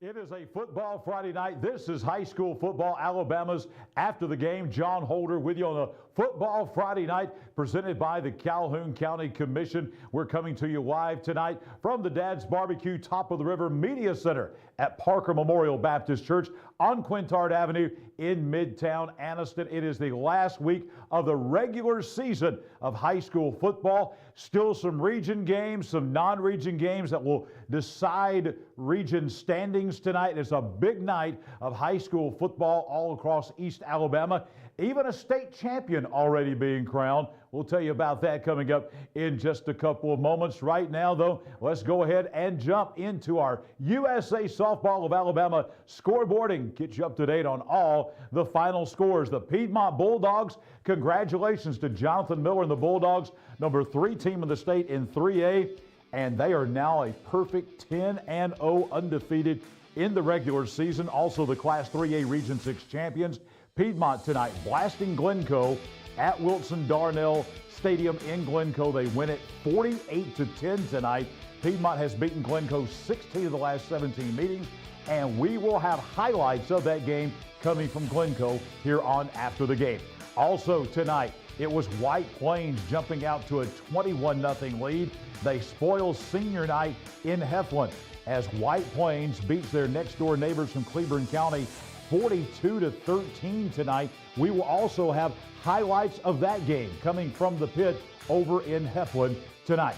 It is a football Friday night. This is high school football. Alabama's After the Game. Jon Holder with you on a football Friday night presented by the Calhoun County Commission. We're coming to you live tonight from the Dad's Barbecue Top of the River Media Center at Parker Memorial Baptist Church on Quintard Avenue in Midtown Aniston. It is the last week of the regular season of high school football. Still some region games, some non-region games that will decide region standings tonight. It's a big night of high school football all across East Alabama. Even a state champion already being crowned. We'll tell you about that coming up in just a couple of moments. Right now, though, let's go ahead and jump into our USA Softball of Alabama scoreboard and get you up to date on all the final scores. The Piedmont Bulldogs, congratulations to Jonathan Miller and the Bulldogs, number 3 team in the state in 3A, and they are now a perfect 10-0 undefeated in the regular season. Also the Class 3A Region 6 champions. Piedmont tonight blasting Glencoe at Wilson Darnell Stadium in Glencoe. They win it 48-10 tonight. Piedmont has beaten Glencoe 16 of the last 17 meetings, and we will have highlights of that game coming from Glencoe here on After the Game. Also tonight, it was White Plains jumping out to a 21-0 lead. They spoil senior night in Heflin as White Plains beats their next-door neighbors from Cleburne County 42-13 tonight. We will also have highlights of that game coming from the pit over in Heflin tonight.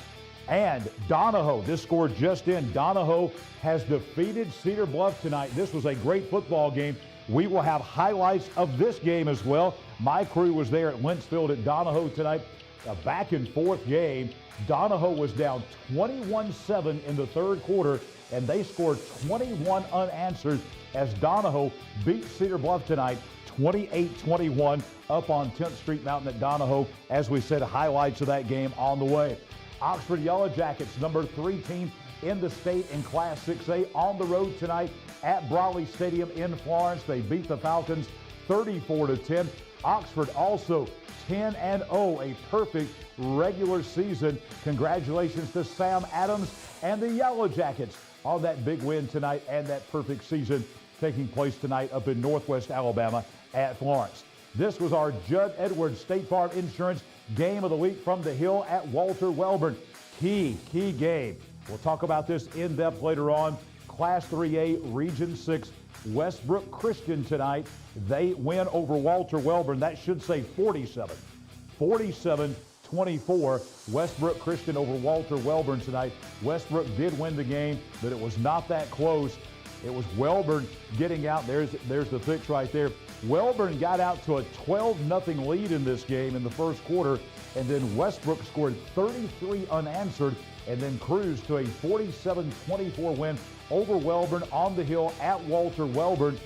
And Donahoe, this score just in, Donahoe has defeated Cedar Bluff tonight. This was a great football game. We will have highlights of this game as well. My crew was there at Wentzfield at Donahoe tonight. A back and forth game. Donahoe was down 21-7 in the third quarter, and they scored 21 unanswered as Donahoe beat Cedar Bluff tonight 28-21 up on 10th Street Mountain at Donahoe. As we said, highlights of that game on the way. Oxford Yellow Jackets, number 3 team in the state in Class 6A, on the road tonight at Brawley Stadium in Florence. They beat the Falcons 34-10. Oxford also 10-0, a perfect regular season. Congratulations to Sam Adams and the Yellow Jackets on that big win tonight and that perfect season taking place tonight up in Northwest Alabama at Florence. This was our Judd Edwards State Farm Insurance Game of the Week from the Hill at Walter Welborn. Key game. We'll talk about this in depth later on. Class 3A Region 6 Westbrook Christian tonight. They win over Walter Welborn. That should say 47-24. Westbrook Christian over Walter Welborn tonight. Westbrook did win the game, but it was not that close. It was Welborn getting out. There's the fix right there. Welborn got out to a 12-0 lead in this game in the first quarter, and then Westbrook scored 33 unanswered and then cruised to a 47-24 win over Welborn on the Hill at Walter Welborn.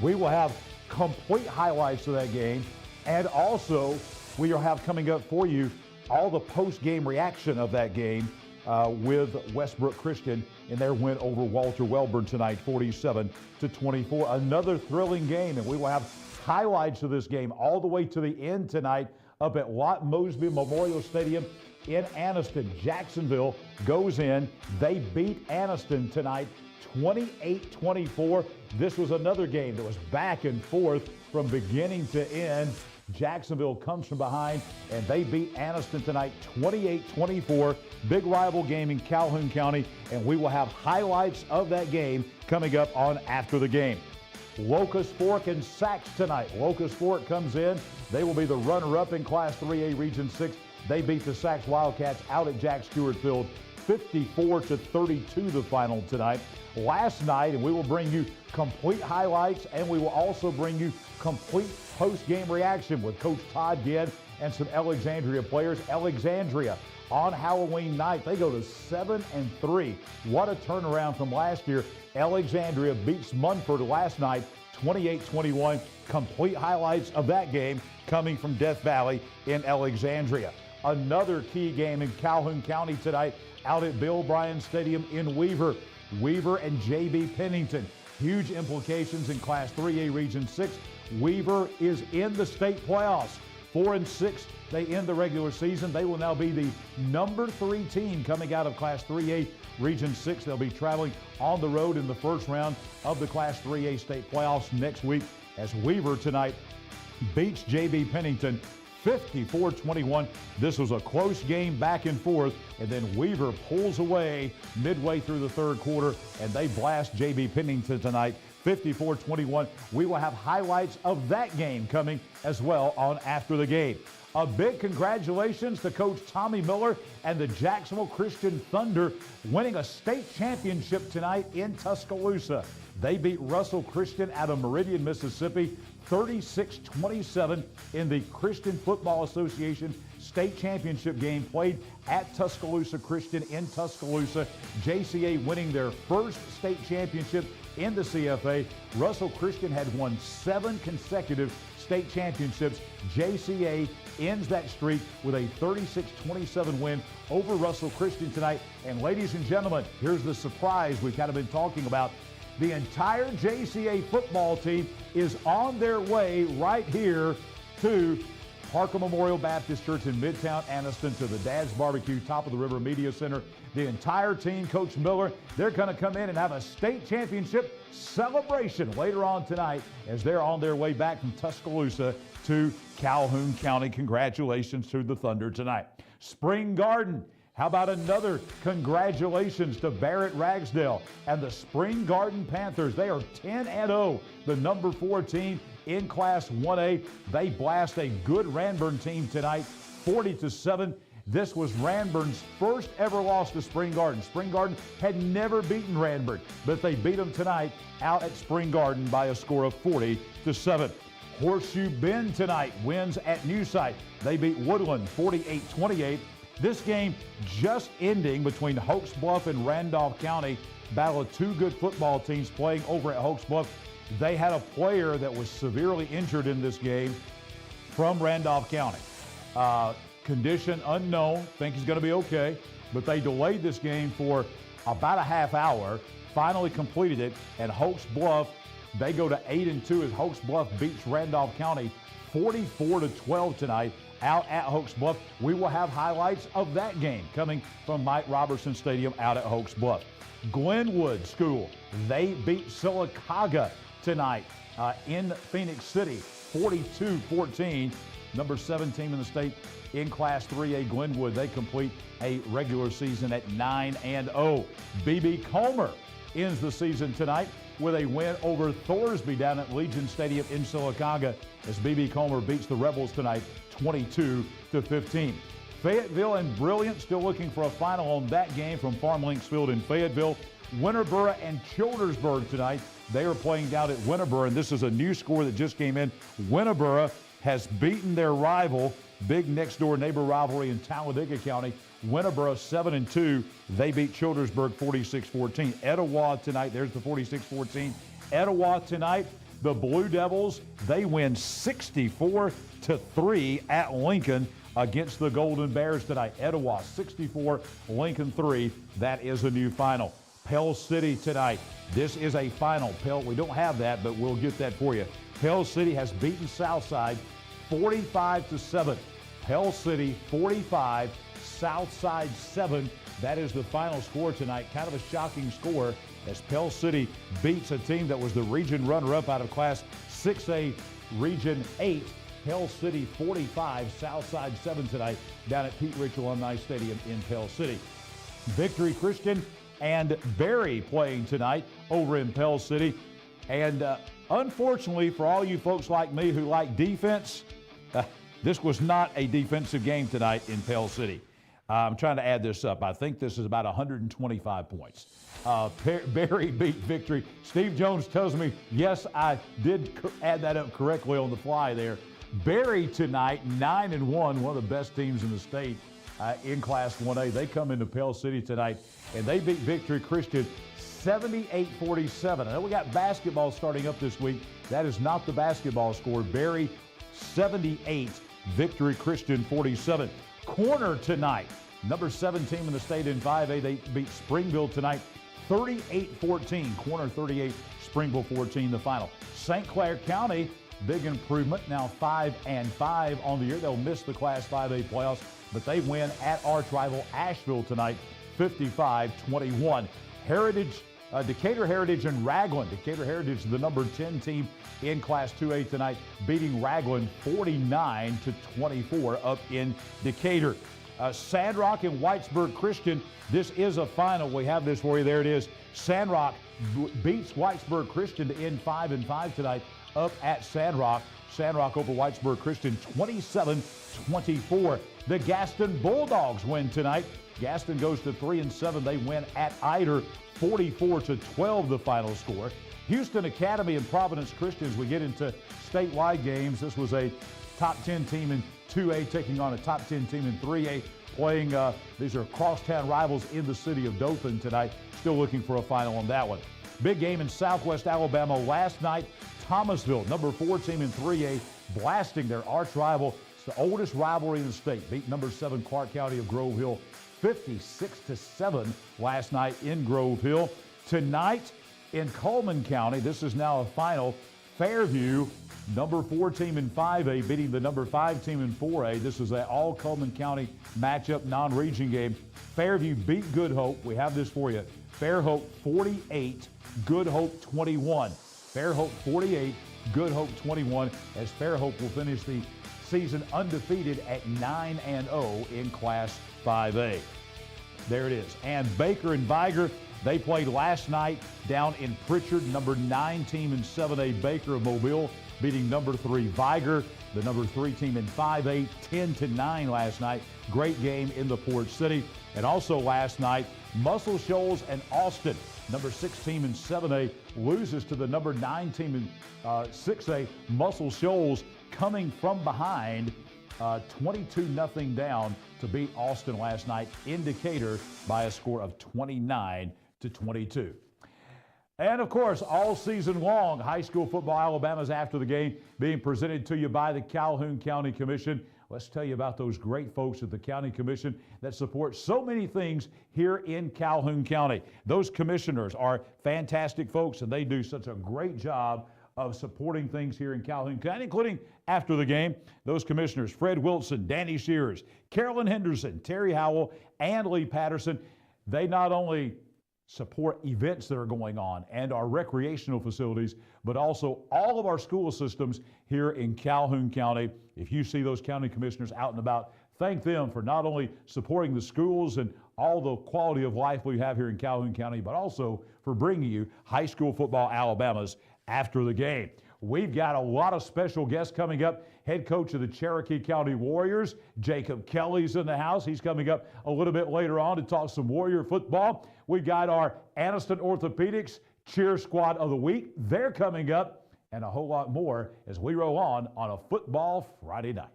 We will have complete highlights of that game, and also we will have coming up for you all the post-game reaction of that game with Westbrook Christian in their win over Walter Welborn tonight, 47-24. Another thrilling game, and we will have highlights of this game all the way to the end tonight up at Lot Mosby Memorial Stadium in Aniston. Jacksonville goes in. They beat Aniston tonight 28-24. This was another game that was back and forth from beginning to end. Jacksonville comes from behind, and they beat Aniston tonight 28-24. Big rival game in Calhoun County, and we will have highlights of that game coming up on After the Game. Locust Fork and Sachs tonight. Locust Fork comes in. They will be the runner-up in Class 3A Region 6. They beat the Sachs Wildcats out at Jack Stewart Field 54-32 the final tonight. Last night, and we will bring you complete highlights, and we will also bring you complete post-game reaction with Coach Todd Ginn and some Alexandria players. Alexandria on Halloween night, they go to 7-3. What a turnaround from last year. Alexandria beats Munford last night 28-21. Complete highlights of that game coming from Death Valley in Alexandria. Another key game in Calhoun County tonight out at Bill Bryan Stadium in Weaver. Weaver and J.B. Pennington. Huge implications in Class 3A Region 6. Weaver is in the state playoffs. 4-6, they end the regular season. They will now be the number 3 team coming out of Class 3A Region 6. They'll be traveling on the road in the first round of the Class 3A state playoffs next week as Weaver tonight beats J.B. Pennington 54-21. This was a close game back and forth, and then Weaver pulls away midway through the third quarter, and they blast J.B. Pennington tonight 54-21. We will have highlights of that game coming as well on After the Game. A big congratulations to Coach Tommy Miller and the Jacksonville Christian Thunder winning a state championship tonight in Tuscaloosa. They beat Russell Christian out of Meridian, Mississippi, 36-27 in the Christian Football Association state championship game played at Tuscaloosa Christian in Tuscaloosa. JCA winning their first state championship in the CFA. Russell Christian had won 7 consecutive state championships. JCA ends that streak with a 36-27 win over Russell Christian tonight. And ladies and gentlemen, here's the surprise we've kind of been talking about. The entire JCA football team is on their way right here to Parker Memorial Baptist Church in Midtown Aniston to the Dad's Barbecue, Top of the River Media Center. The entire team, Coach Miller, they're going to come in and have a state championship celebration later on tonight as they're on their way back from Tuscaloosa to Calhoun County. Congratulations to the Thunder tonight. Spring Garden. How about another congratulations to Barrett Ragsdale and the Spring Garden Panthers. They are 10-0, the number 4 team in Class 1A. They blast a good Ranburne team tonight, 40-7. This was Ranburne's first ever loss to Spring Garden. Spring Garden had never beaten Ranburne, but they beat them tonight out at Spring Garden by a score of 40-7. Horseshoe Bend tonight wins at Newsite. They beat Woodland 48-28. This game just ending between Hokes Bluff and Randolph County. Battle of 2 good football teams playing over at Hokes Bluff. They had a player that was severely injured in this game from Randolph County. Condition unknown, think he's going to be okay, but they delayed this game for about a half hour, finally completed it, and Hokes Bluff, they go to 8-2 as Hokes Bluff beats Randolph County 44-12 tonight out at Hokes Bluff. We will have highlights of that game coming from Mike Robertson Stadium out at Hokes Bluff. Glenwood School, they beat Sylacauga tonight in Phoenix City, 42-14. Number 7 team in the state in Class 3A. Glenwood, they complete a regular season at 9-0. BB Comer ends the season tonight with a win over Thorsby down at Legion Stadium in Sylacauga as BB Comer beats the Rebels tonight 22-15. Fayetteville and Brilliant still looking for a final on that game from Farm Links Field in Fayetteville. Winterboro and Childersburg tonight. They are playing down at Winterboro, and this is a new score that just came in. Winterboro has beaten their rival, big next-door neighbor rivalry in Talladega County. Winterboro 7-2. They beat Childersburg 46-14. Etowah tonight, there's the 46-14. Etowah tonight, the Blue Devils, they win 64-3 at Lincoln against the Golden Bears tonight. Etowah 64, Lincoln 3. That is a new final. Pell City tonight. This is a final. Pell, we don't have that, but we'll get that for you. Pell City has beaten Southside 45-7. Pell City 45, Southside 7. That is the final score tonight. Kind of a shocking score as Pell City beats a team that was the region runner-up out of Class 6A Region 8. Pell City 45, Southside 7 tonight down at Pete Rich Alumni Stadium in Pell City. Victory Christian and Berry playing tonight over in Pell City. And unfortunately for all you folks like me who like defense, this was not a defensive game tonight in Pell City. I'm trying to add this up. I think this is about 125 points. Berry beat Victory. Steve Jones tells me, yes, I did add that up correctly on the fly there. Berry tonight, 9-1, one of the best teams in the state in Class 1A. They come into Pell City tonight, and they beat Victory Christian 78-47. I know we got basketball starting up this week. That is not the basketball score. Berry 78, Victory Christian 47. Corner tonight, number 7 team in the state in 5A. They beat Springville tonight 38-14. Corner 38, Springville 14, the final. St. Clair County, big improvement, now 5-5 on the year. They'll miss the Class 5A playoffs, but they win at arch rival Asheville tonight, 55-21. Decatur Heritage and Ragland. Decatur Heritage, the number 10 team in Class 2A tonight, beating Ragland 49-24 up in Decatur. Sandrock and Whitesburg Christian, this is a final. We have this for you. There it is. Sandrock beats Whitesburg Christian to end 5-5 tonight up at Sandrock. Sandrock over Whitesburg Christian 27-24. The Gaston Bulldogs win tonight. Gaston goes to 3-7. They win at Eider 44-12, the final score. Houston Academy and Providence Christians, we get into statewide games. This was a top 10 team in 2A taking on a top 10 team in 3A, playing, these are crosstown rivals in the city of Dothan tonight. Still looking for a final on that one. Big game in Southwest Alabama last night. Thomasville, number 4 team in 3A, blasting their arch rival. It's the oldest rivalry in the state. Beat number 7 Clark County of Grove Hill 56-7 last night in Grove Hill. Tonight in Coleman County, this is now a final. Fairview, number 4 team in 5A, beating the number 5 team in 4A. This is an all Coleman County matchup, non-region game. Fairview beat Good Hope. We have this for you. Fair Hope 48, Good Hope 21. Fair Hope 48, Good Hope 21, as Fair Hope will finish the season undefeated at 9-0 in Class 5A. There it is. And Baker and Viger, they played last night down in Pritchard. Number 9 team in 7A, Baker of Mobile, beating number 3 Viger, the number 3 team in 5A, 10-9 last night. Great game in the Port City. And also last night, Muscle Shoals and Austin, number 6 team in 7A, loses to the number 9 team in 6A. Muscle Shoals coming from behind 22-0 down to beat Austin last night in Decatur by a score of 29-22. And, of course, all season long, high school football Alabama's After the Game being presented to you by the Calhoun County Commission. Let's tell you about those great folks at the County Commission that support so many things here in Calhoun County. Those commissioners are fantastic folks, and they do such a great job of supporting things here in Calhoun County, including after the game. Those commissioners, Fred Wilson, Danny Shears, Carolyn Henderson, Terry Howell, and Lee Patterson, they not only support events that are going on and our recreational facilities, but also all of our school systems here in Calhoun County. If you see those county commissioners out and about, thank them for not only supporting the schools and all the quality of life we have here in Calhoun County, but also for bringing you high school football Alabama's After the Game. We've got a lot of special guests coming up. Head coach of the Cherokee County Warriors, Jacob Kelly's in the house. He's coming up a little bit later on to talk some Warrior football. We've got our Aniston Orthopedics Cheer Squad of the Week. They're coming up, and a whole lot more as we roll on a Football Friday night.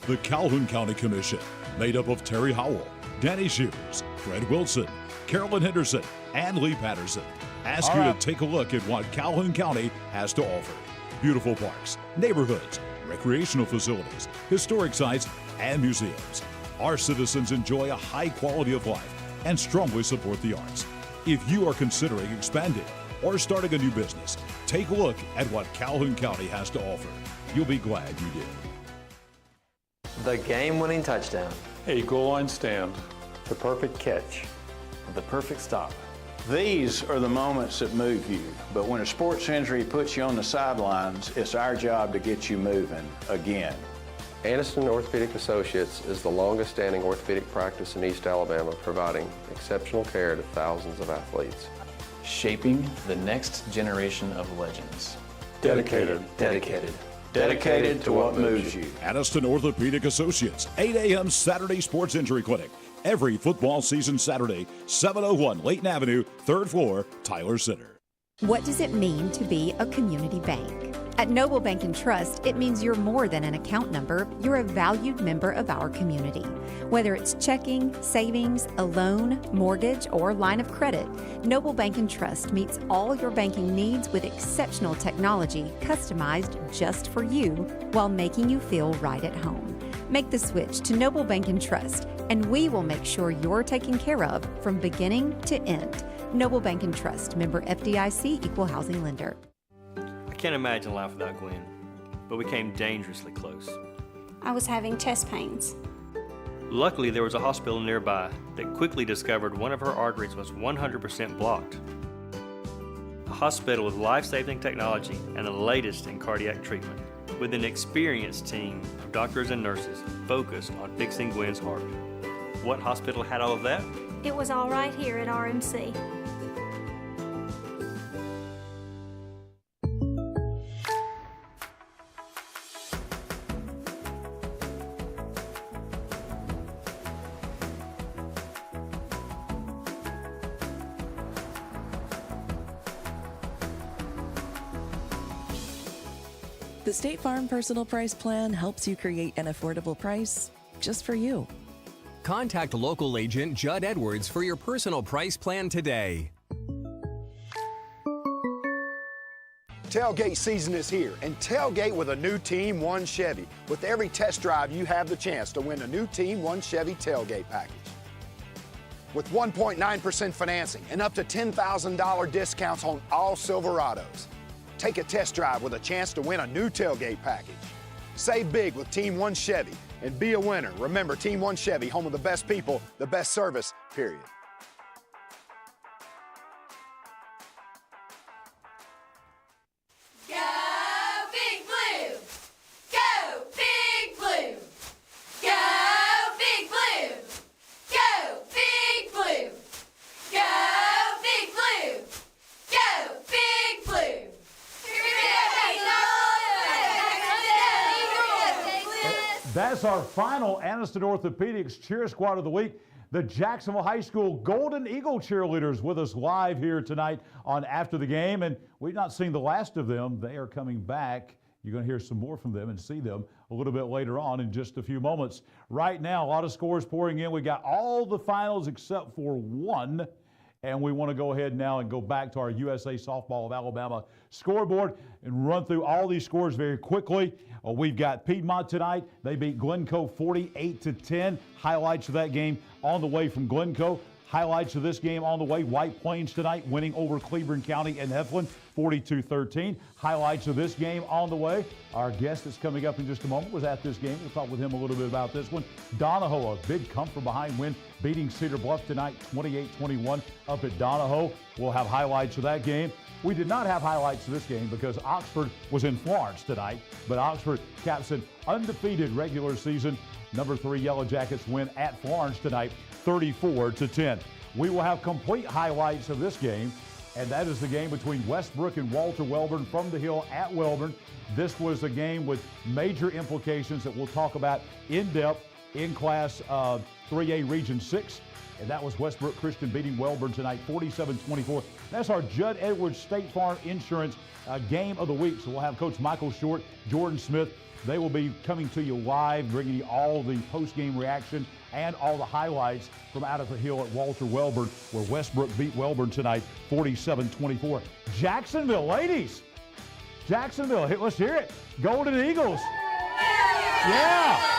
The Calhoun County Commission, made up of Terry Howell, Danny Shears, Fred Wilson, Carolyn Henderson, and Lee Patterson, ask you to take a look at what Calhoun County has to offer. Beautiful parks, neighborhoods, recreational facilities, historic sites, and museums. Our citizens enjoy a high quality of life and strongly support the arts. If you are considering expanding or starting a new business, take a look at what Calhoun County has to offer. You'll be glad you did. The game-winning touchdown. A goal line stand. The perfect catch. The perfect stop. These are the moments that move you, but when a sports injury puts you on the sidelines, it's our job to get you moving again. Aniston Orthopedic Associates is the longest-standing orthopedic practice in East Alabama, providing exceptional care to thousands of athletes. Shaping the next generation of legends. Dedicated. Dedicated to what moves you. Aniston Orthopedic Associates, 8 a.m. Saturday Sports Injury Clinic. Every football season Saturday, 701 Layton Avenue, 3rd floor, Tyler Center. What does it mean to be a community bank? At Noble Bank and Trust, it means you're more than an account number. You're a valued member of our community. Whether it's checking, savings, a loan, mortgage, or line of credit, Noble Bank and Trust meets all your banking needs with exceptional technology customized just for you while making you feel right at home. Make the switch to Noble Bank and Trust, and we will make sure you're taken care of from beginning to end. Noble Bank and Trust, member FDIC, equal housing lender. I can't imagine life without Gwen, but we came dangerously close. I was having chest pains. Luckily, there was a hospital nearby that quickly discovered one of her arteries was 100% blocked. A hospital with life-saving technology and the latest in cardiac treatment, with an experienced team of doctors and nurses focused on fixing Gwen's heart. What hospital had all of that? It was all right here at RMC. The State Farm Personal Price Plan helps you create an affordable price just for you. Contact local agent Judd Edwards for your personal price plan today. Tailgate season is here, and tailgate with a new Team 1 Chevy. With every test drive, you have the chance to win a new Team 1 Chevy tailgate package. With 1.9% financing and up to $10,000 discounts on all Silverados. Take a test drive with a chance to win a new tailgate package. Save big with Team 1 Chevy and be a winner. Remember, Team 1 Chevy, home of the best people, the best service, period. That's our final Aniston Orthopedics Cheer Squad of the Week. The Jacksonville High School Golden Eagle cheerleaders with us live here tonight on After the Game, and we've not seen the last of them. They are coming back. You're going to hear some more from them and see them a little bit later on in just a few moments. Right now, a lot of scores pouring in. We got all the finals except for one, and we want to go ahead now and go back to our USA Softball of Alabama scoreboard and run through all these scores very quickly. We've got Piedmont tonight. They beat Glencoe 48-10. Highlights of that game on the way from Glencoe. Highlights of this game on the way. White Plains tonight winning over Cleveland County and Heflin 42-13. Highlights of this game on the way. Our guest that's coming up in just a moment was at this game. We'll talk with him a little bit about this one. Donahoe, a big come from behind win, beating Cedar Bluff tonight 28-21 up at Donahoe. We'll have highlights of that game. We did not have highlights of this game because Oxford was in Florence tonight, but Oxford caps an undefeated regular season. Number 3 Yellow Jackets win at Florence tonight, 34-10. We will have complete highlights of this game, and that is the game between Westbrook and Walter Welborn from the Hill at Welborn. This was a game with major implications that we'll talk about in depth in Class 3A Region 6. And that was Westbrook Christian beating Welborn tonight, 47-24. That's our Judd Edwards State Farm Insurance game of the week. So we'll have Coach Michael Short, Jordan Smith. They will be coming to you live, bringing you all the post-game reaction and all the highlights from out of the hill at Walter Welborn, where Westbrook beat Welborn tonight, 47-24. Jacksonville, ladies. Jacksonville, let's hear it. Golden Eagles. Yeah.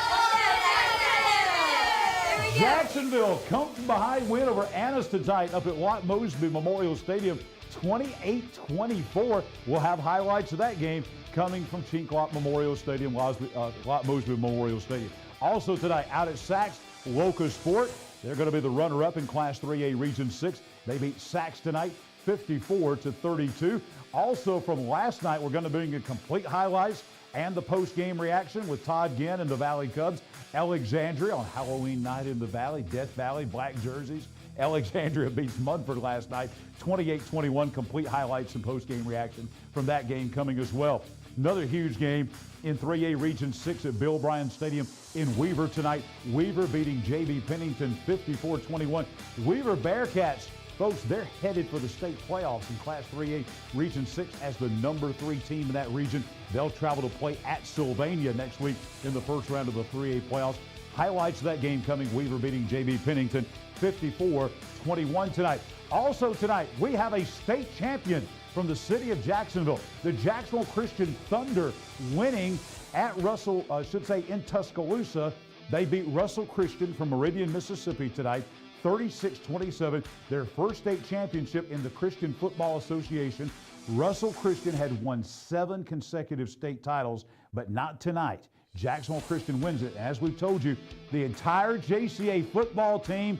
Jacksonville come from behind win over Aniston tonight up at Lot Mosby Memorial Stadium, 28-24. We'll have highlights of that game coming from Chinklot Memorial Stadium, Lot Mosby Memorial Stadium. Also tonight out at Sachs, Locosport, they're going to be the runner-up in Class 3A Region 6. They beat Sachs tonight, 54-32. Also from last night, we're going to bring you complete highlights and the post-game reaction with Todd Ginn and the Valley Cubs. Alexandria on Halloween night in the Valley, Death Valley, black jerseys. Alexandria beats Mudford last night, 28-21. Complete highlights and post-game reaction from that game coming as well. Another huge game in 3A Region 6 at Bill Bryan Stadium in Weaver tonight. Weaver beating J.B. Pennington 54-21. Weaver Bearcats, folks, they're headed for the state playoffs in Class 3A Region 6 as the number 3 team in that region. They'll travel to play at Sylvania next week in the first round of the 3A playoffs. Highlights of that game coming, Weaver beating J.B. Pennington 54-21 tonight. Also tonight, we have a state champion from the city of Jacksonville. The Jacksonville Christian Thunder winning at in Tuscaloosa. They beat Russell Christian from Meridian, Mississippi tonight, 36-27. Their first state championship in the Christian Football Association. Russell Christian had won 7 consecutive state titles, but not tonight. Jacksonville Christian wins it. As we've told you, the entire JCA football team,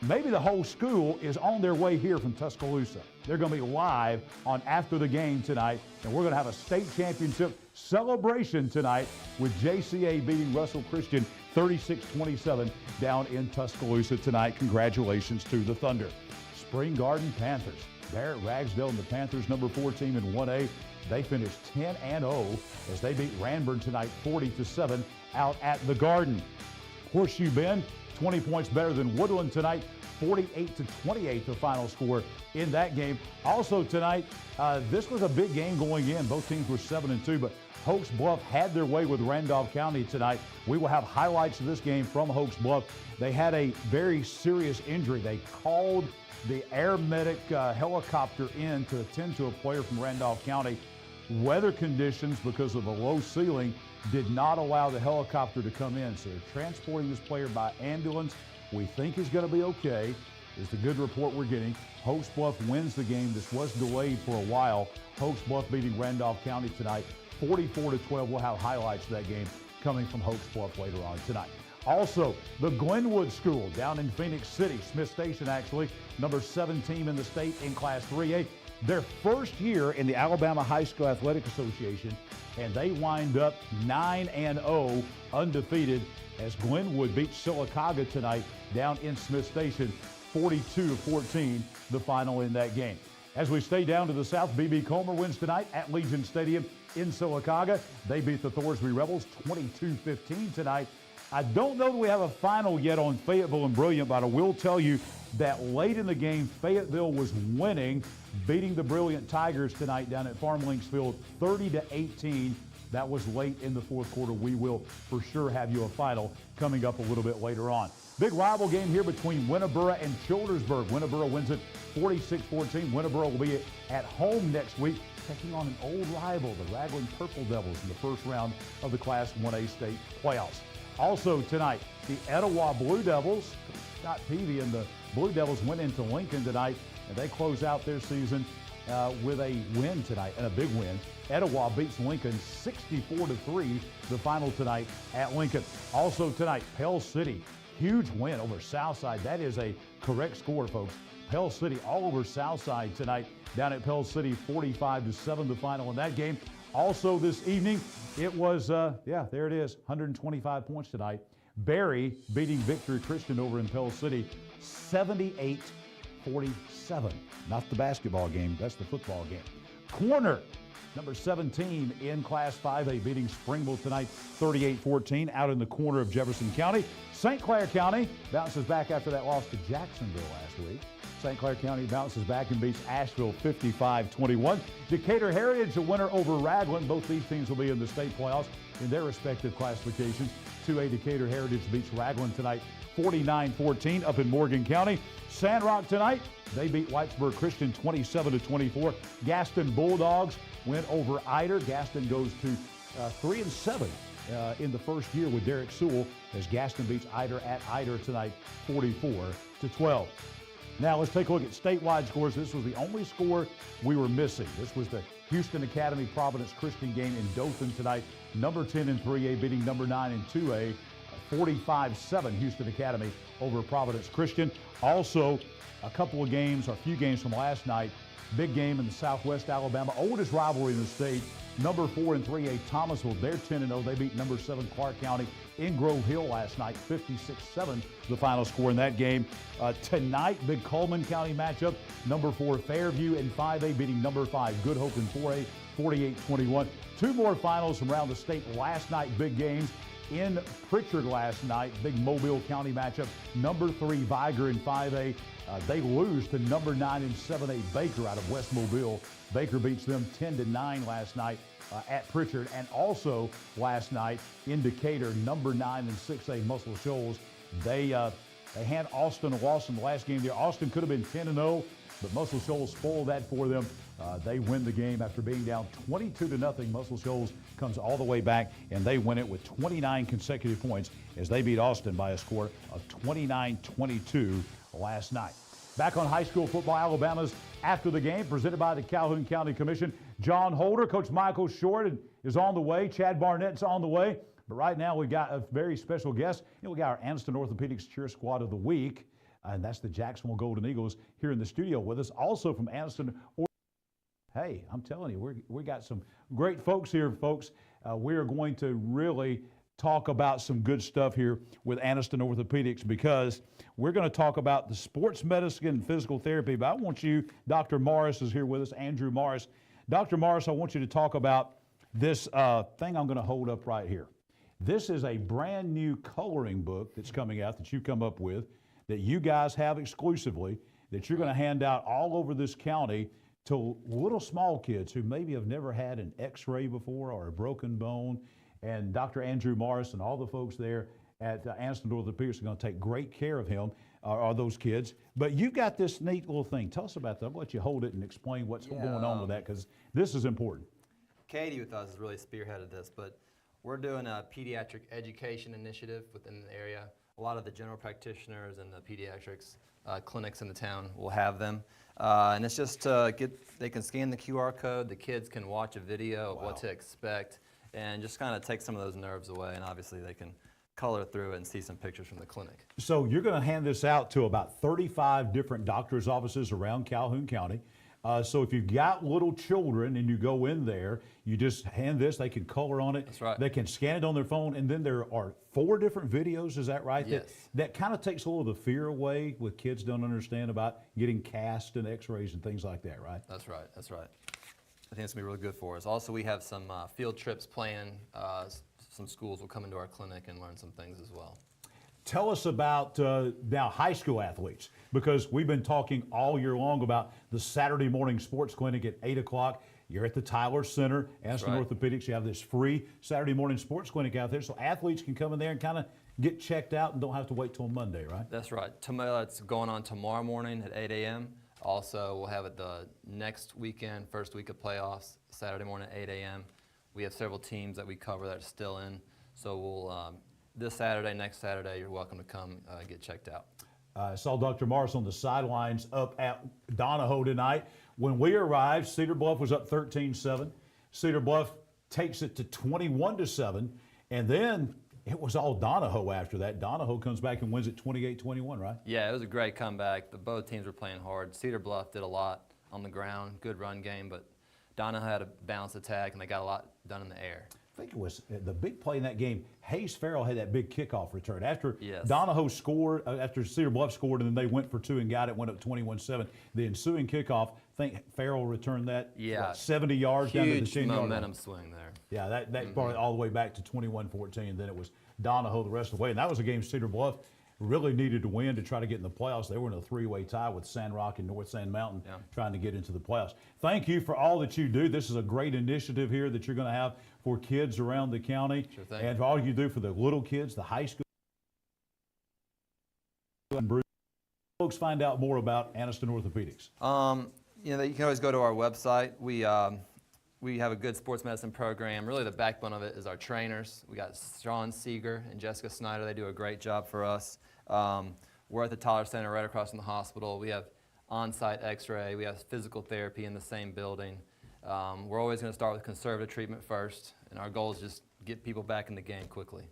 maybe the whole school, is on their way here from Tuscaloosa. They're going to be live on After the Game tonight, and we're going to have a state championship celebration tonight with JCA beating Russell Christian 36-27 down in Tuscaloosa tonight. Congratulations to the Thunder. Spring Garden Panthers. Barrett Ragsdale and the Panthers, number 4 team in 1A. They finished 10-0 as they beat Ranburne tonight 40-7 out at the Garden. Horseshoe Bend, 20 points better than Woodland tonight, 48-28 the final score in that game. Also tonight, this was a big game going in. Both teams were 7-2, but Hokes Bluff had their way with Randolph County tonight. We will have highlights of this game from Hokes Bluff. They had a very serious injury. They called the air medic helicopter in to attend to a player from Randolph County. Weather conditions, because of a low ceiling, did not allow the helicopter to come in. So they're transporting this player by ambulance. We think he's going to be okay, is the good report we're getting. Hokes Bluff wins the game. This was delayed for a while. Hokes Bluff beating Randolph County tonight, 44-12. We'll have highlights of that game coming from Hokes Bluff later on tonight. Also, the Glenwood School down in Phoenix City, Smith Station actually, number 7 team in the state in Class 3A. Their first year in the Alabama High School Athletic Association, and they wind up 9-0 undefeated as Glenwood beats Sylacauga tonight down in Smith Station, 42-14, the final in that game. As we stay down to the south, BB Comer wins tonight at Legion Stadium in Sylacauga. They beat the Thorsby Rebels 22-15 tonight. I don't know that we have a final yet on Fayetteville and Brilliant, but I will tell you that late in the game, Fayetteville was winning, beating the Brilliant Tigers tonight down at Farm Links Field 30-18. That was late in the fourth quarter. We will for sure have you a final coming up a little bit later on. Big rival game here between Winterboro and Childersburg. Winterboro wins it 46-14. Winterboro will be at home next week, taking on an old rival, the Raglan Purple Devils, in the first round of the Class 1A state playoffs. Also tonight, the Etowah Blue Devils, Scott Peavy and the Blue Devils went into Lincoln tonight, and they close out their season with a win tonight, and a big win. Etowah beats Lincoln 64-3, the final tonight at Lincoln. Also tonight, Pell City, huge win over Southside. That is a correct score, folks. Pell City all over Southside tonight, down at Pell City, 45-7, the final in that game. Also this evening, it was, there it is, 125 points tonight. Barry beating Victory Christian over in Pell City, 78-47. Not the basketball game, that's the football game. Corner, number 17 in Class 5A, beating Springville tonight, 38-14, out in the corner of Jefferson County. St. Clair County bounces back after that loss to Jacksonville last week. St. Clair County bounces back and beats Asheville 55-21. Decatur Heritage, a winner over Raglan. Both these teams will be in the state playoffs in their respective classifications. 2A Decatur Heritage beats Raglan tonight 49-14 up in Morgan County. Sandrock tonight, they beat Whitesburg Christian 27-24. Gaston Bulldogs win over Eider. Gaston goes to 3-7 in the first year with Derek Sewell as Gaston beats Eider at Eider tonight 44-12. Now let's take a look at statewide scores. This was the only score we were missing. This was the Houston Academy Providence Christian game in Dothan tonight. Number 10 in 3A beating number 9 in 2A. 45-7 Houston Academy over Providence Christian. Also, a couple of games, or a few games from last night. Big game in the Southwest Alabama, oldest rivalry in the state. Number 4 and 3A Thomasville, they're 10-0. They beat number 7 Clark County in Grove Hill last night, 56-7, the final score in that game. Tonight, big Coleman County matchup. Number 4 Fairview in 5A beating number 5 Good Hope in 4A, 48-21. Two more finals from around the state last night, big games. In Pritchard last night, big Mobile County matchup. Number 3 Viger in 5A. They lose to number 9 and 7A Baker out of West Mobile. Baker beats them 10-9 last night at Pritchard. And also last night in Decatur, number 9 and 6A Muscle Shoals. They had Austin a loss in the last game there. Austin could have been 10-0, but Muscle Shoals spoiled that for them. They win the game after being down 22-0. Muscle Shoals comes all the way back, and they win it with 29 consecutive points as they beat Austin by a score of 29-22 last night. Back on high school football, Alabama's after the game, presented by the Calhoun County Commission. Jon Holder, Coach Michael Short is on the way. Chad Barnett's on the way. But right now we've got a very special guest. We got our Aniston Orthopedics Cheer Squad of the Week, and that's the Jacksonville Golden Eagles here in the studio with us. Also from Aniston. Hey, I'm telling you, we got some great folks here, folks. We are going to really talk about some good stuff here with Aniston Orthopedics, because we're going to talk about the sports medicine and physical therapy. But I want you, Dr. Morris is here with us, Andrew Morris. Dr. Morris, I want you to talk about this thing I'm going to hold up right here. This is a brand new coloring book that's coming out that you come up with, that you guys have exclusively, that you're going to hand out all over this county to little small kids who maybe have never had an x-ray before or a broken bone. And Dr. Andrew Morris and all the folks there at Aniston Orthopedics are going to take great care of him, or those kids. But you've got this neat little thing. Tell us about that. I'll let you hold it and explain what's going on with that, because this is important. Katie with us has really spearheaded this, but we're doing a pediatric education initiative within the area. A lot of the general practitioners and the pediatrics clinics in the town will have them. And it's just they can scan the QR code, the kids can watch a video of what to expect, and just kind of take some of those nerves away, and obviously they can color through it and see some pictures from the clinic. So you're going to hand this out to about 35 different doctors' offices around Calhoun County. So if you've got little children and you go in there, you just hand this, they can color on it. That's right. They can scan it on their phone, and then there are 4 different videos, is that right? Yes. That kind of takes a little of the fear away with kids don't understand about getting cast and x-rays and things like that, right? That's right, that's right. I think it's going to be really good for us. Also, we have some field trips planned. Some schools will come into our clinic and learn some things as well. Tell us about now high school athletes, because we've been talking all year long about the Saturday morning sports clinic at 8 o'clock. You're at the Tyler Center, Aniston Orthopedics. You have this free Saturday morning sports clinic out there, so athletes can come in there and kind of get checked out and don't have to wait till Monday, right? That's right. It's going on tomorrow morning at 8 a.m. Also, we'll have it the next weekend, first week of playoffs, Saturday morning at 8 a.m. We have several teams that we cover that are still in, so we'll this Saturday, next Saturday, you're welcome to come get checked out. I saw Dr. Morris on the sidelines up at Donahoe tonight. When we arrived, Cedar Bluff was up 13-7. Cedar Bluff takes it to 21-7, and then it was all Donahoe after that. Donahoe comes back and wins it 28-21, right? Yeah, it was a great comeback. Both teams were playing hard. Cedar Bluff did a lot on the ground, good run game, but Donahoe had a balanced attack, and they got a lot done in the air. I think it was the big play in that game. Hayes Farrell had that big kickoff return. After Donahoe scored, after Cedar Bluff scored, and then they went for 2 and got it, went up 21-7. The ensuing kickoff, I think Farrell returned that 70 yards down to the 10-yard line. Huge momentum swing there. Yeah, that brought it all the way back to 21-14, and then it was Donahoe the rest of the way. And that was a game Cedar Bluff really needed to win to try to get in the playoffs. They were in a 3-way tie with Sandrock and North Sand Mountain trying to get into the playoffs. Thank you for all that you do. This is a great initiative here that you're going to have for kids around the county. Sure thing. And for all you do for the little kids, the high school. Folks find out more about Aniston Orthopedics. You know, you can always go to our website. We have a good sports medicine program. Really the backbone of it is our trainers. We got Sean Seeger and Jessica Snyder. They do a great job for us. We're at the Tyler Center right across from the hospital. We have on-site x-ray. We have physical therapy in the same building. We're always going to start with conservative treatment first, and our goal is just get people back in the game quickly.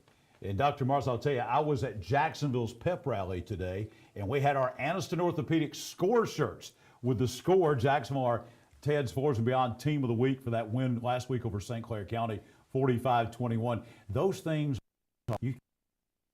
And Dr. Mars, I'll tell you, I was at Jacksonville's pep rally today, and we had our Aniston Orthopedic score shirts with the score. Jacksonville, our Ted's Floors and Beyond Team of the Week for that win last week over St. Clair County, 45-21. Those things, you can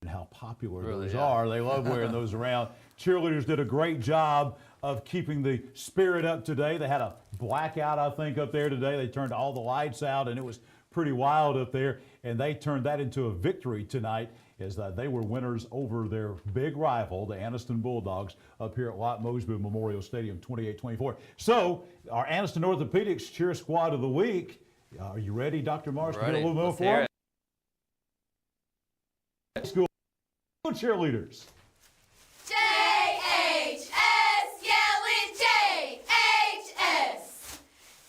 how popular those are. They love wearing those around. Cheerleaders did a great job of keeping the spirit up today. They had a blackout, I think, up there today. They turned all the lights out, and it was pretty wild up there. And they turned that into a victory tonight as they were winners over their big rival, the Aniston Bulldogs, up here at Watt Mosby Memorial Stadium, 28-24. So our Aniston Orthopedics Cheer Squad of the Week. Are you ready, Dr. Marsh, to get a little more for us? School cheerleaders. JHS, yell it JHS.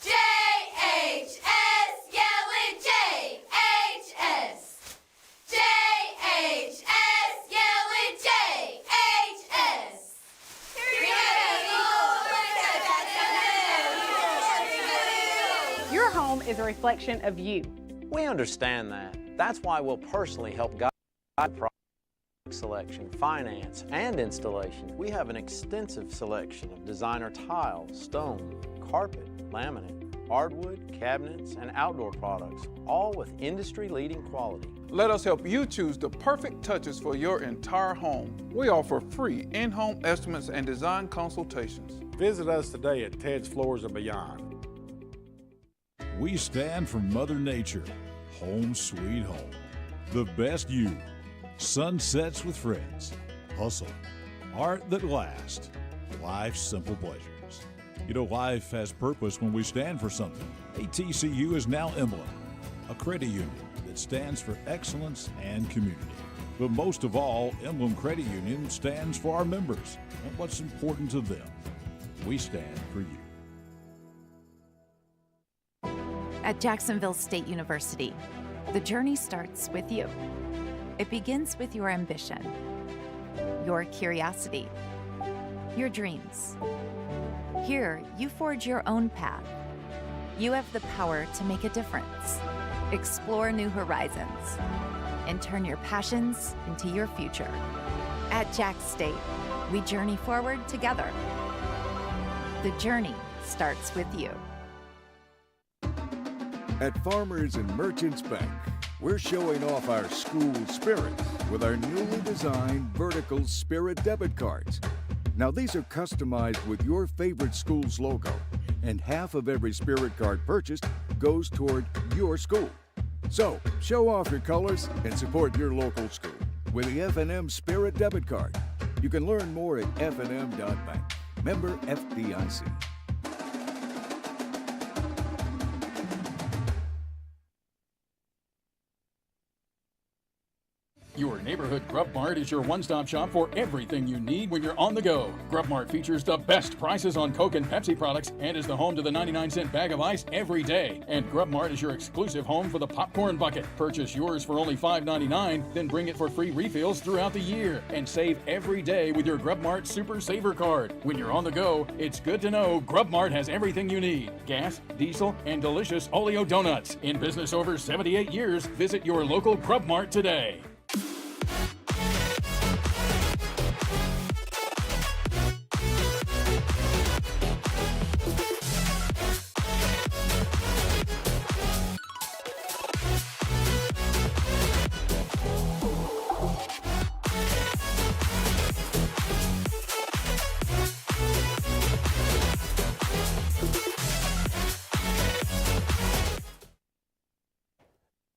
JHS, yell it JHS. JHS, yell it JHS. Your home is a reflection of you. We understand that. That's why we'll personally help guide product selection, finance, and installation. We have an extensive selection of designer tile, stone, carpet, laminate, hardwood, cabinets, and outdoor products, all with industry-leading quality. Let us help you choose the perfect touches for your entire home. We offer free in-home estimates and design consultations. Visit us today at Ted's Floors and Beyond. We stand for Mother Nature, home sweet home. The best you. Sunsets with friends. Hustle. Art that lasts. Life's simple pleasures. You know, life has purpose when we stand for something. ATCU is now Emblem, a credit union that stands for excellence and community. But most of all, Emblem Credit Union stands for our members and what's important to them. We stand for you. At Jacksonville State University, the journey starts with you. It begins with your ambition, your curiosity, your dreams. Here, you forge your own path. You have the power to make a difference, explore new horizons, and turn your passions into your future. At Jack State, we journey forward together. The journey starts with you. At Farmers and Merchants Bank, we're showing off our school spirit with our newly designed vertical Spirit debit cards. Now these are customized with your favorite school's logo, and half of every Spirit card purchased goes toward your school. So show off your colors and support your local school with the F&M Spirit debit card. You can learn more at fnm.bank. Member FDIC. Your neighborhood Grub Mart is your one-stop shop for everything you need when you're on the go. Grub Mart features the best prices on Coke and Pepsi products and is the home to the 99-cent bag of ice every day. And Grub Mart is your exclusive home for the popcorn bucket. Purchase yours for only $5.99, then bring it for free refills throughout the year. And save every day with your Grub Mart Super Saver card. When you're on the go, it's good to know Grub Mart has everything you need. Gas, diesel, and delicious Oleo donuts. In business over 78 years, visit your local Grub Mart today.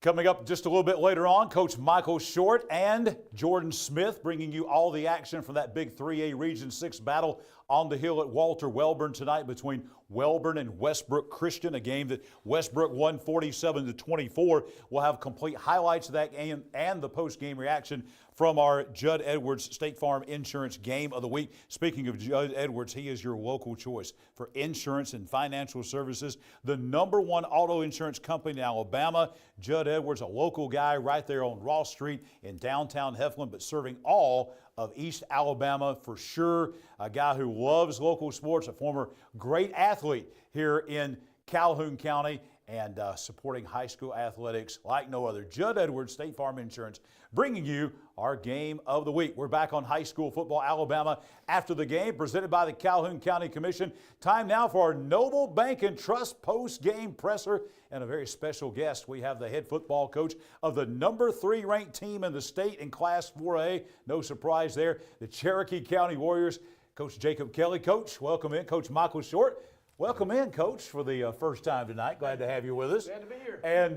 Coming up just a little bit later on, Coach Michael Short and Jordan Smith bringing you all the action from that big 3A Region 6 battle on the hill at Walter Wellborn tonight between Wellborn and Westbrook Christian, a game that Westbrook won 47-24. We'll have complete highlights of that game and the post-game reaction from our Judd Edwards State Farm Insurance Game of the Week. Speaking of Judd Edwards, he is your local choice for insurance and financial services. The #1 auto insurance company in Alabama. Judd Edwards, a local guy right there on Ross Street in downtown Heflin, but serving all of East Alabama for sure. A guy who loves local sports, a former great athlete here in Calhoun County, and supporting high school athletics like no other. Judd Edwards, State Farm Insurance, bringing you our game of the week. We're back on high school football, Alabama, after the game, presented by the Calhoun County Commission. Time now for our Noble Bank and Trust post-game presser and a very special guest. We have the head football coach of the number 3 ranked team in the state in Class 4A. No surprise there, the Cherokee County Warriors. Coach Jacob Kelly. Coach, welcome in. Coach Michael Short. Welcome in, Coach, for the first time tonight. Glad to have you with us. Glad to be here. And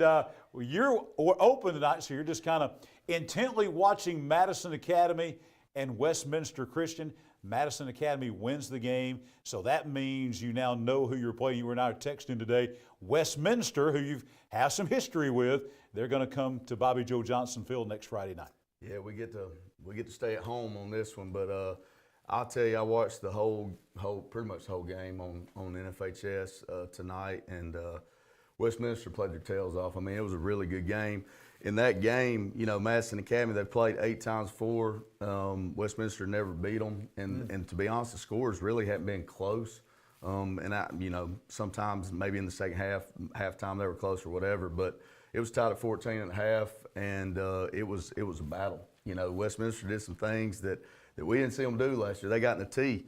you're open tonight, so you're just kind of intently watching Madison Academy and Westminster Christian. Madison Academy wins the game, so that means you now know who you're playing. You and I are texting today. Westminster, who you've had some history with, they're going to come to Bobby Joe Johnson Field next Friday night. Yeah, we get to stay at home on this one, but I'll tell you, I watched the pretty much the whole game on NFHS tonight, and Westminster played their tails off. I mean, it was a really good game. In that game, you know, Madison Academy, they played 8 times before. Westminster never beat them, and to be honest, the scores really haven't been close. You know, sometimes maybe in the second halftime they were close or whatever, but it was tied at 14 and a half, and it was a battle. You know, Westminster did some things that we didn't see them do last year. They got in the T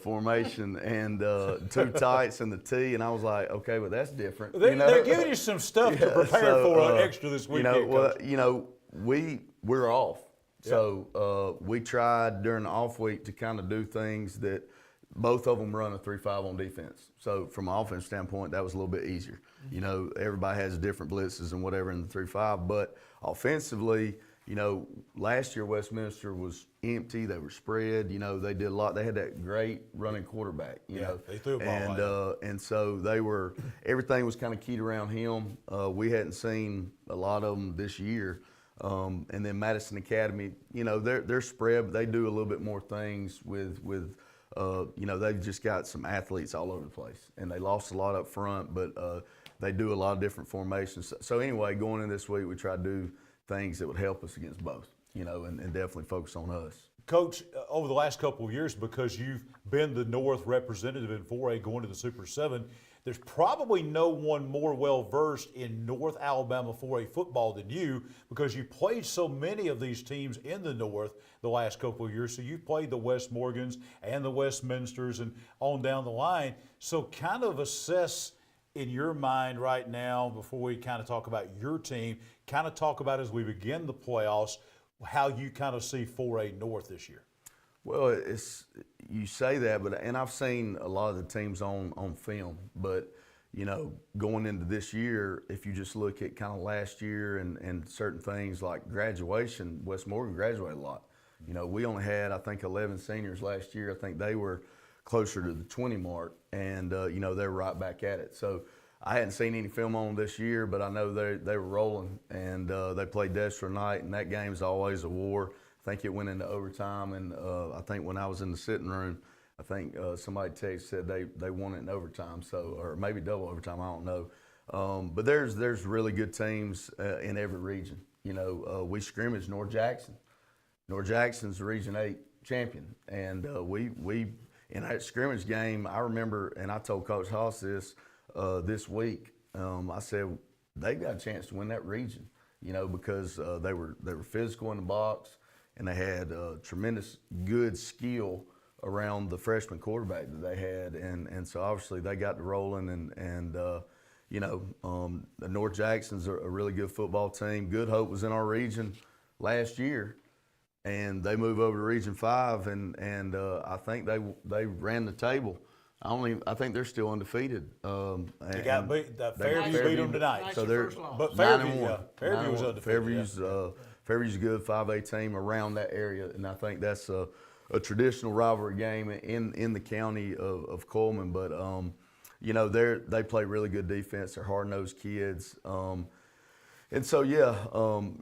formation and 2 tights in the T, and I was like, okay, well, that's different. They're giving you some stuff to prepare for extra this weekend, Coach. You know, we're off. Yeah. So we tried during the off week to kind of do things that both of them run a 3-5 on defense. So from an offense standpoint, that was a little bit easier. Mm-hmm. You know, everybody has different blitzes and whatever in the 3-5, but offensively, you know, last year Westminster was empty. They were spread. You know, they did a lot. They had that great running quarterback. You know, they threw a ball and so they were. Everything was kind of keyed around him. We hadn't seen a lot of them this year. And then Madison Academy, you know, they're spread, but they do a little bit more things with you know, they've just got some athletes all over the place, and they lost a lot up front, but they do a lot of different formations. So anyway, going in this week, we try to do things that would help us against both, you know, and definitely focus on us. Coach, over the last couple of years, because you've been the North representative in 4A going to the Super 7, there's probably no one more well-versed in North Alabama 4A football than you, because you played so many of these teams in the North the last couple of years. So you've played the West Morgans and the Westminsters and on down the line. So kind of assess in your mind right now, before we kind of talk about your team, kind of talk about as we begin the playoffs, how you kind of see 4A North this year. Well, you say that, and I've seen a lot of the teams on film, but you know, going into this year, if you just look at kind of last year and certain things like graduation, West Morgan graduated a lot. You know, we only had, I think, 11 seniors last year. I think they were closer to the 20 mark, and you know, they're right back at it. So I hadn't seen any film on them this year, but I know they were rolling, and they played Dexter tonight, and that game's always a war. I think it went into overtime, and I think when I was in the sitting room, I think somebody said they won it in overtime, so, or maybe double overtime, I don't know. But there's really good teams in every region. You know, we scrimmaged North Jackson. North Jackson's the Region 8 champion, and we in that scrimmage game, I remember, and I told Coach Haas this week, I said they've got a chance to win that region, you know, because they were physical in the box, and they had tremendous good skill around the freshman quarterback that they had, and so obviously they got to rolling, and you know, the North Jackson's a really good football team. Good Hope was in our region last year, and they moved over to Region 5, and I think they ran the table. I think they're still undefeated. They got beat. Fairview beat them tonight. So they're but Fairview was undefeated. Fairview's a good 5A team around that area, and I think that's a traditional rivalry game in the county of Coleman. But you know, they play really good defense. They're hard-nosed kids. And so, yeah,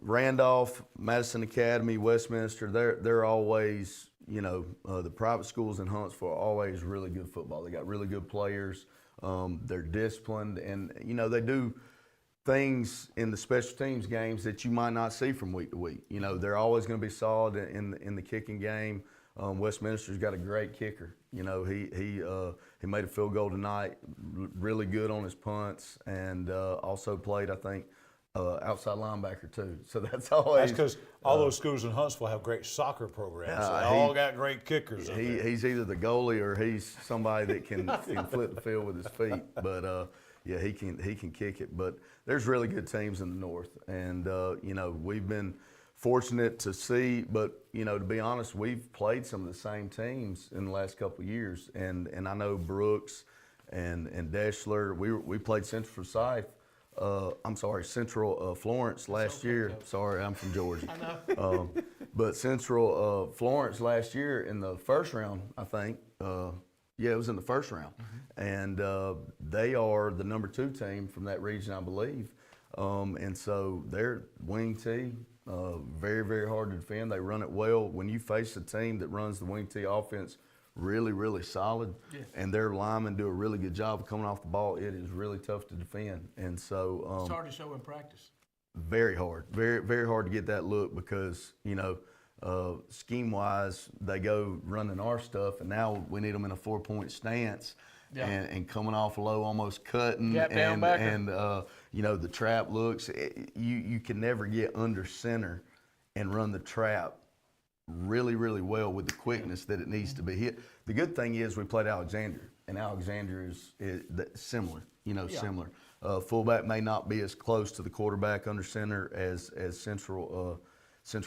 Randolph, Madison Academy, Westminster, they're always, you know, the private schools in Huntsville are always really good football. They got really good players. They're disciplined, and, you know, they do things in the special teams games that you might not see from week to week. You know, they're always going to be solid in the kicking game. Westminster's got a great kicker. You know, he made a field goal tonight, really good on his punts, and also played, I think, outside linebacker too. So that's always. That's because all those schools in Huntsville have great soccer programs. So they all got great kickers. He's either the goalie or he's somebody that can flip the field with his feet. But yeah, he can kick it. But there's really good teams in the north, and you know, we've been fortunate to see. But you know, to be honest, we've played some of the same teams in the last couple of years, and I know Brooks and Deschler. We played Central Forsyth. Central Florence last year. Sorry, I'm from Georgia. I know. But Central Florence last year in the first round, I think. Yeah, it was in the first round. And they are the number 2 team from that region, I believe. And so they're wing T, very, very hard to defend. They run it well. When you face a team that runs the wing T offense really, really solid, and their linemen do a really good job of coming off the ball, it is really tough to defend. And so it's hard to show in practice. Very hard, very, very hard to get that look because, you know, scheme-wise, they go running our stuff, and now we need them in a 4-point stance and coming off low, almost cutting, Gap down backer. And you know, the trap looks. You can never get under center and run the trap really, really well with the quickness that it needs to be hit. The good thing is we played Alexandria, and Alexandria is similar, you know, similar. Fullback may not be as close to the quarterback under center as Central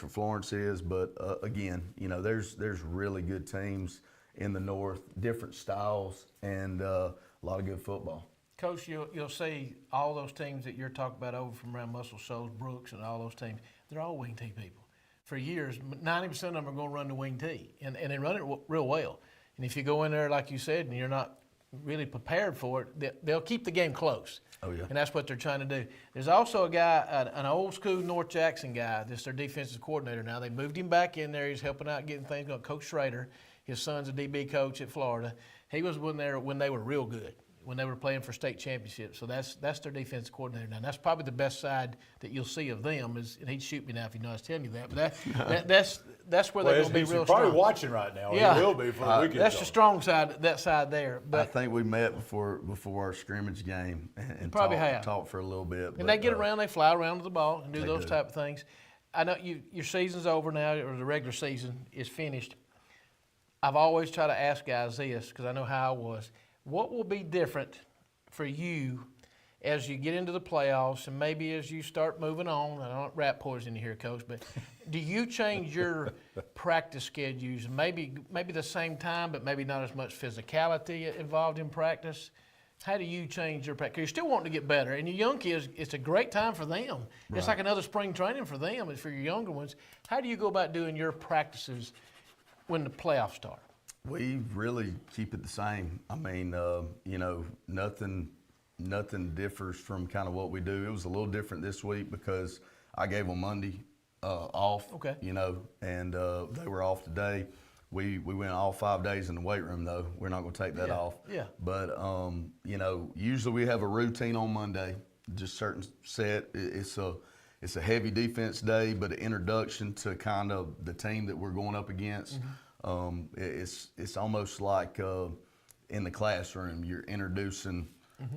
Florence is, but again, you know, there's really good teams in the north, different styles, and a lot of good football. Coach, you'll see all those teams that you're talking about over from around Muscle Shoals, Brooks, and all those teams, they're all wing T people. For years, 90% of them are going to run the wing T, and they run it real well. And if you go in there, like you said, and you're not really prepared for it, they'll keep the game close. Oh, yeah. And that's what they're trying to do. There's also a guy, an old school North Jackson guy, that's their defensive coordinator now. They moved him back in there. He's helping out getting things going. Coach Schrader, his son's a DB coach at Florida. He was when they were real good, when they were playing for state championships. So that's their defensive coordinator now. And that's probably the best side that you'll see of them. And he'd shoot me now if you know I was telling you that. But that's where they're going to be real strong. He's probably watching right now. Yeah. He will be for the weekend. That's the strong side, that side there. But I think we met before our scrimmage game and probably talked for a little bit. And they get around, they fly around to the ball and do those type of things. I know your season's over now, or the regular season is finished. I've always tried to ask guys this, because I know how I was. What will be different for you as you get into the playoffs and maybe as you start moving on? I don't want rat poison here, Coach, but do you change your practice schedules? Maybe the same time, but maybe not as much physicality involved in practice? How do you change your practice? You're still wanting to get better, and your young kids, it's a great time for them. Right. It's like another spring training for them. It's for your younger ones. How do you go about doing your practices when the playoffs start? We really keep it the same. I mean, you know, nothing differs from kind of what we do. It was a little different this week because I gave them Monday off, you know, and they were off today. We went all 5 days in the weight room, though. We're not going to take that off. Yeah. But, you know, usually we have a routine on Monday, just certain set. It's a heavy defense day, but an introduction to kind of the team that we're going up against. It's almost like in the classroom, you're introducing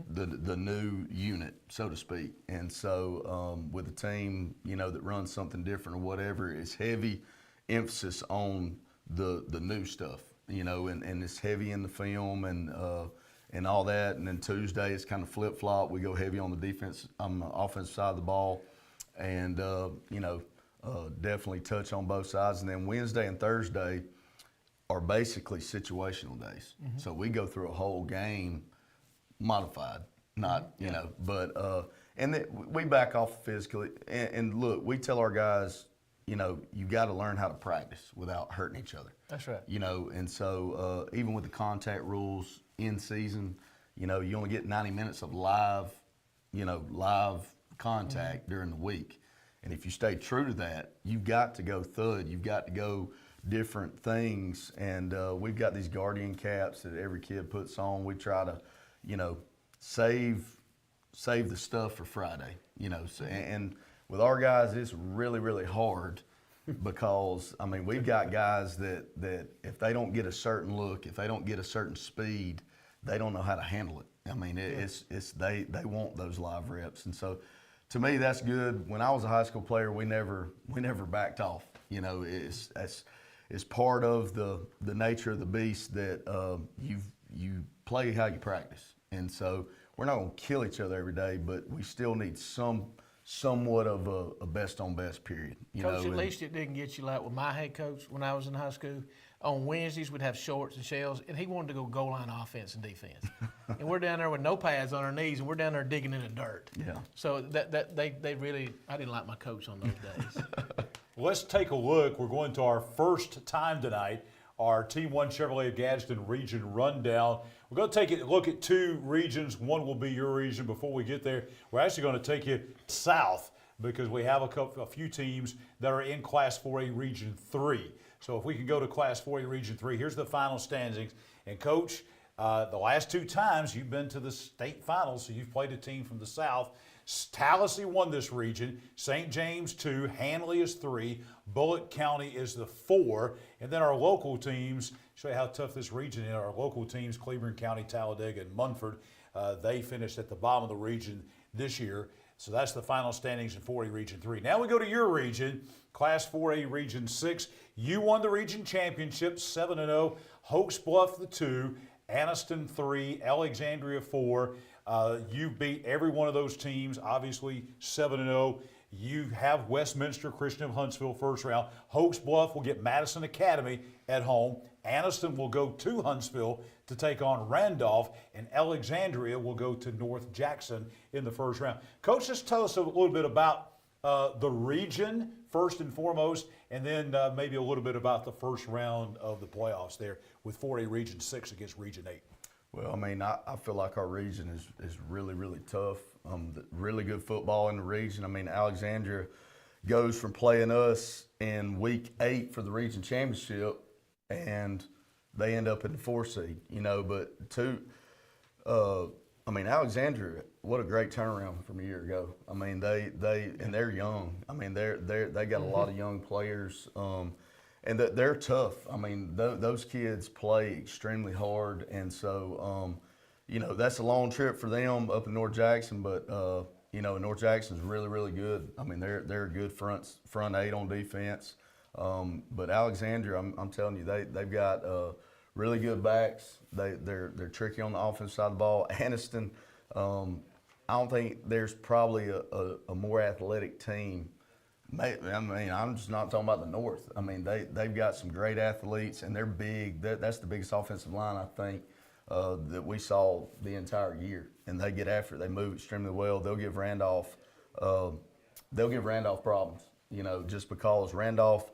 the new unit, so to speak. And so with a team, you know, that runs something different or whatever, it's heavy emphasis on the new stuff, you know, and it's heavy in the film and all that. And then Tuesday it's kind of flip-flop. We go heavy on the offensive side of the ball, and you know, definitely touch on both sides. And then Wednesday and Thursday are basically situational days. So we go through a whole game modified, not, you know, but, and we back off physically. And look, we tell our guys, you know, you got to learn how to practice without hurting each other. That's right. You know, and so even with the contact rules in season, you know, you only get 90 minutes of live contact during the week. And if you stay true to that, you've got to go thud. You've got to go different things. And we've got these Guardian caps that every kid puts on. We try to, you know, save the stuff for Friday, you know. So, and with our guys, it's really, really hard because, I mean, we've got guys that if they don't get a certain look, if they don't get a certain speed, they don't know how to handle it. I mean, they want those live reps. And so, to me, that's good. When I was a high school player, we never backed off. You know, it's part of the nature of the beast that you play how you practice. And so we're not going to kill each other every day, but we still need somewhat of a best on best period. Coach, at least it didn't get you like with my head coach when I was in high school. On Wednesdays, we'd have shorts and shells, and he wanted to go goal line offense and defense. And we're down there with no pads on our knees, and we're down there digging in the dirt. Yeah. So they really, I didn't like my coach on those days. Let's take a look. We're going to our first time tonight, our Team 1 Chevrolet of Gadsden region rundown. We're going to take a look at two regions. One will be your region. Before we get there, we're actually going to take you south because we have a few teams that are in Class 4A Region 3. So if we can go to Class 4A Region 3, here's the final standings. And Coach, the last two times you've been to the state finals, so you've played a team from the south. Tallahassee won this region, St. James 2, Handley is 3, Bullitt County is the 4, and then our local teams, show you how tough this region is, our local teams, Cleveland County, Talladega, and Munford, they finished at the bottom of the region this year. So that's the final standings in 4A Region 3. Now we go to your region, Class 4A Region 6. You won the region championship, 7-0, Hokes Bluff the 2, Aniston 3, Alexandria 4. You beat every one of those teams, obviously 7-0. You have Westminster Christian of Huntsville first round. Hokes Bluff will get Madison Academy at home. Aniston will go to Huntsville to take on Randolph, and Alexandria will go to North Jackson in the first round. Coach, just tell us a little bit about the region first and foremost, and then maybe a little bit about the first round of the playoffs there with 4A Region 6 against Region 8. Well, I mean, I feel like our region is really, really tough. Really good football in the region. I mean, Alexandria goes from playing us in week 8 for the region championship, and they end up in the 4 seed, you know. But I mean, Alexandria, what a great turnaround from a year ago. I mean, they're young. I mean, they got a lot of young players. And they're tough. I mean, those kids play extremely hard, and so you know, that's a long trip for them up in North Jackson. But you know, North Jackson's really, really good. I mean, they're a good front 8 on defense. But Alexandria, I'm telling you, they've got really good backs. They're tricky on the offensive side of the ball. Aniston, I don't think there's probably a more athletic team. I mean, I'm just not talking about the North. I mean, they've got some great athletes, and they're big. That's the biggest offensive line, I think, that we saw the entire year. And they get after it. They move extremely well. They'll give Randolph problems, you know, just because Randolph's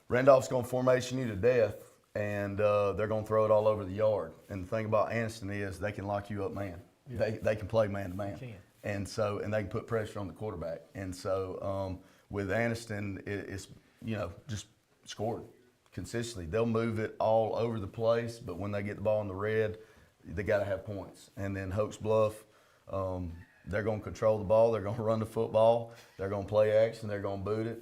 going to formation you to death, and they're going to throw it all over the yard. And the thing about Aniston is they can lock you up man. Yeah. They can play man to man. And they can put pressure on the quarterback. And so with Aniston, it's, you know, just scored consistently. They'll move it all over the place, but when they get the ball in the red, they got to have points. And then Hokes Bluff, they're going to control the ball. They're going to run the football. They're going to play action. They're going to boot it.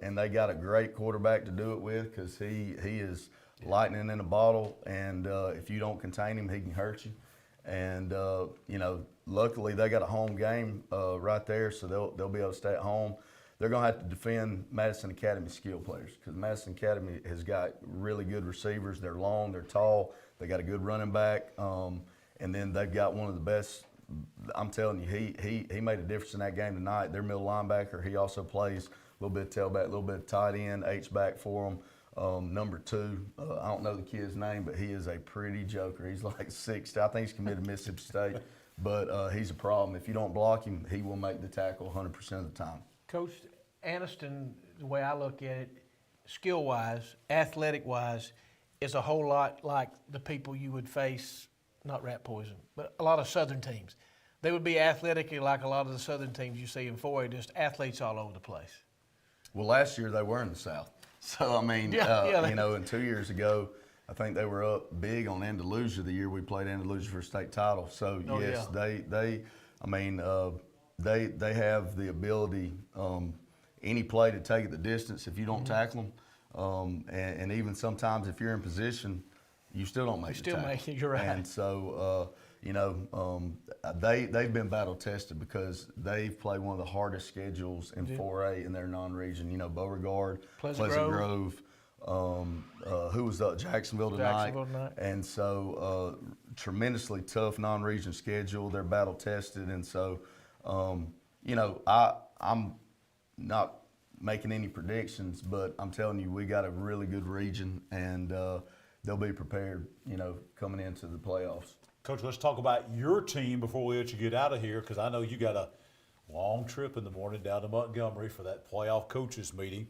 And they got a great quarterback to do it with because he is lightning in a bottle. And if you don't contain him, he can hurt you. And, you know, luckily they got a home game right there, so they'll be able to stay at home. They're going to have to defend Madison Academy skill players because Madison Academy has got really good receivers. They're long, they're tall, they got a good running back, and then they've got one of the best. I'm telling you, he made a difference in that game tonight. Their middle linebacker, he also plays a little bit of tailback, a little bit of tight end, H-back for them. Number 2, I don't know the kid's name, but he is a pretty joker. He's like 6'. I think he's committed to Mississippi State, but he's a problem. If you don't block him, he will make the tackle 100% of the time. Coach, Aniston, the way I look at it, skill-wise, athletic-wise, is a whole lot like the people you would face, not rat poison, but a lot of Southern teams. They would be athletically like a lot of the Southern teams you see in 4A, just athletes all over the place. Well, last year they were in the South. So, I mean, you know, and 2 years ago, I think they were up big on Andalusia the year we played Andalusia for a state title. So, they have the ability any play to take it the distance if you don't tackle them. And even sometimes if you're in position, you still don't make the tackle. Still make it, you're right. And so, they've been battle tested because they've played one of the hardest schedules in 4A in their non-region. Beauregard, Pleasant Grove. Who was up? Jacksonville tonight. And so, tremendously tough non-region schedule. They're battle tested, and so, I'm not making any predictions, but I'm telling you, we got a really good region, and they'll be prepared, coming into the playoffs. Coach, let's talk about your team before we let you get out of here, because I know you got a long trip in the morning down to Montgomery for that playoff coaches meeting.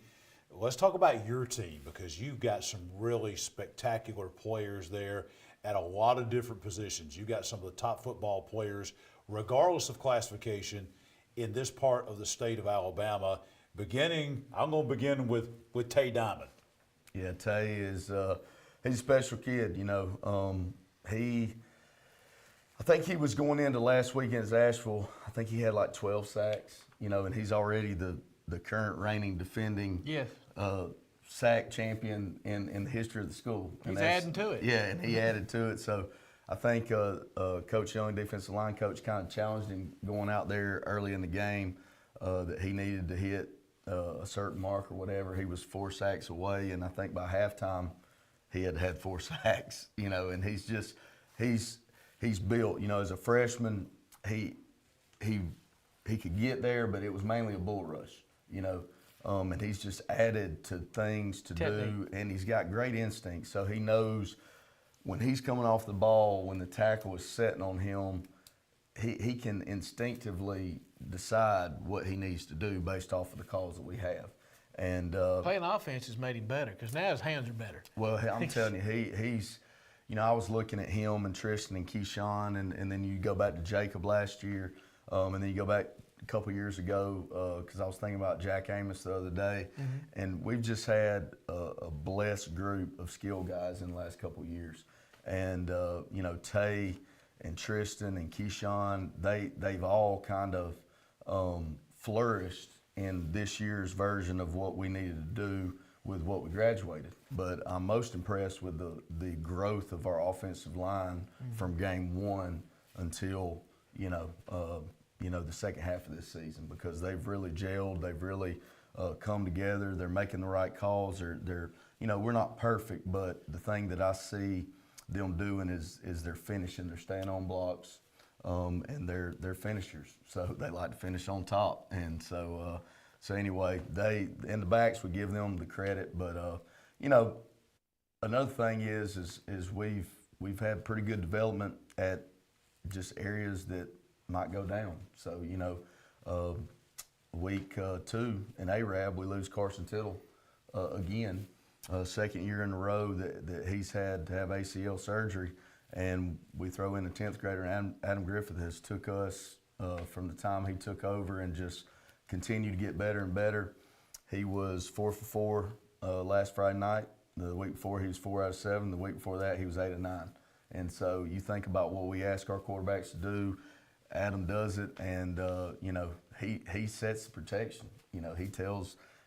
Let's talk about your team, because you've got some really spectacular players there at a lot of different positions. You've got some of the top football players, regardless of classification, in this part of the state of Alabama. I'm going to begin with Tay Diamond. Yeah, Tay is he's a special kid. I think he was going into last week against Asheville. I think he had like 12 sacks. And he's already the current reigning defending sack champion in the history of the school. He's adding to it. Yeah, and he added to it. So I think Coach Young, defensive line coach, kind of challenged him going out there early in the game that he needed to hit a certain mark or whatever. He was 4 sacks away, and I think by halftime he had 4 sacks. And he's built. As a freshman, he could get there, but it was mainly a bull rush. And he's just added to things to do, and he's got great instincts. So he knows when he's coming off the ball, when the tackle is setting on him, he can instinctively decide what he needs to do based off of the calls that we have. And playing offense has made him better because now his hands are better. Well, I'm telling you, he's. I was looking at him and Tristan and Keyshawn, and then you go back to Jacob last year, and then you go back a couple years ago because I was thinking about Jack Amos the other day, and we've just had a blessed group of skill guys in the last couple of years. And, Tay and Tristan and Keyshawn, they've all kind of flourished in this year's version of what we needed to do with what we graduated. But I'm most impressed with the growth of our offensive line from game 1 until, the second half of this season, because they've really gelled, they've really come together, they're making the right calls. They're we're not perfect, but the thing that I see them doing is they're finishing, they're staying on blocks, and they're finishers. So they like to finish on top. And so anyway, they in the backs, we give them the credit. But another thing is we've had pretty good development at just areas that might go down. So week 2 in Arab, we lose Carson Tittle again. Second year in a row that he's had to have ACL surgery, and we throw in a 10th grader. Adam Griffith has took us from the time he took over and just continued to get better and better. He was 4 for 4 last Friday night. The week before he was 4 out of 7. The week before that he was 8 of 9. And so you think about what we ask our quarterbacks to do. Adam does it, and he sets the protection.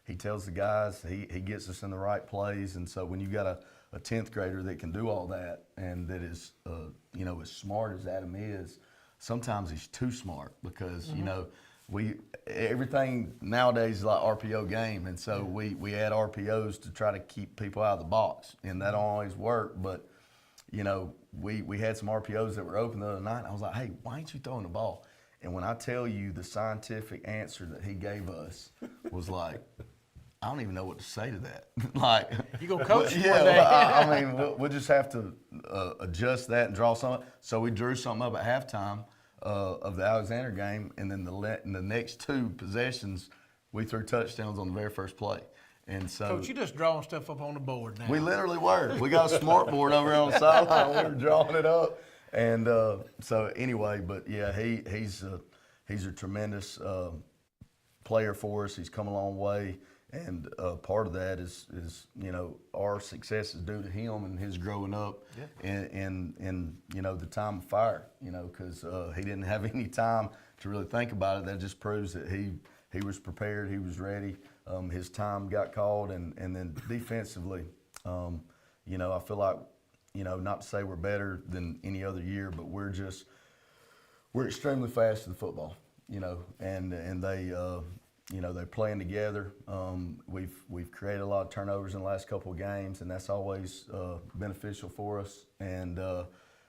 He tells the guys, he gets us in the right plays. And so when you've got a 10th grader that can do all that and that is, as smart as Adam is, sometimes he's too smart because, everything nowadays is like RPO game. And so we add RPOs to try to keep people out of the box, and that don't always work. But, we had some RPOs that were open the other night. And I was like, hey, why ain't you throwing the ball? And when I tell you the scientific answer that he gave us was like, I don't even know what to say to that. Like, you gonna coach one day? I mean, we'll just have to adjust that and draw something. So we drew something up at halftime of the Alexandria game, and then in the next 2 possessions, we threw touchdowns on the very first play. And so, Coach, you just drawing stuff up on the board now. We literally were. We got a smart board over here on the sideline. We were drawing it up. And so anyway, but yeah, he's a tremendous player for us. He's come a long way. And part of that is our success is due to him and his growing up in the time of fire, because he didn't have any time to really think about it. That just proves that he was prepared, he was ready. His time got called, and then defensively, you know, I feel like, you know, not to say we're better than any other year, but we're extremely fast in the football, you know, and they, you know, they're playing together. We've created a lot of turnovers in the last couple of games, and that's always beneficial for us. And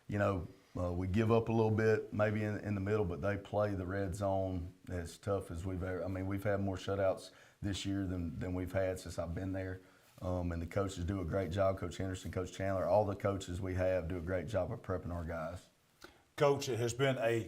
you know, we give up a little bit maybe in the middle, but they play the red zone as tough as we've ever. I mean, we've had more shutouts this year than we've had since I've been there. And the coaches do a great job. Coach Henderson, Coach Chandler, all the coaches we have do a great job of prepping our guys. Coach, it has been a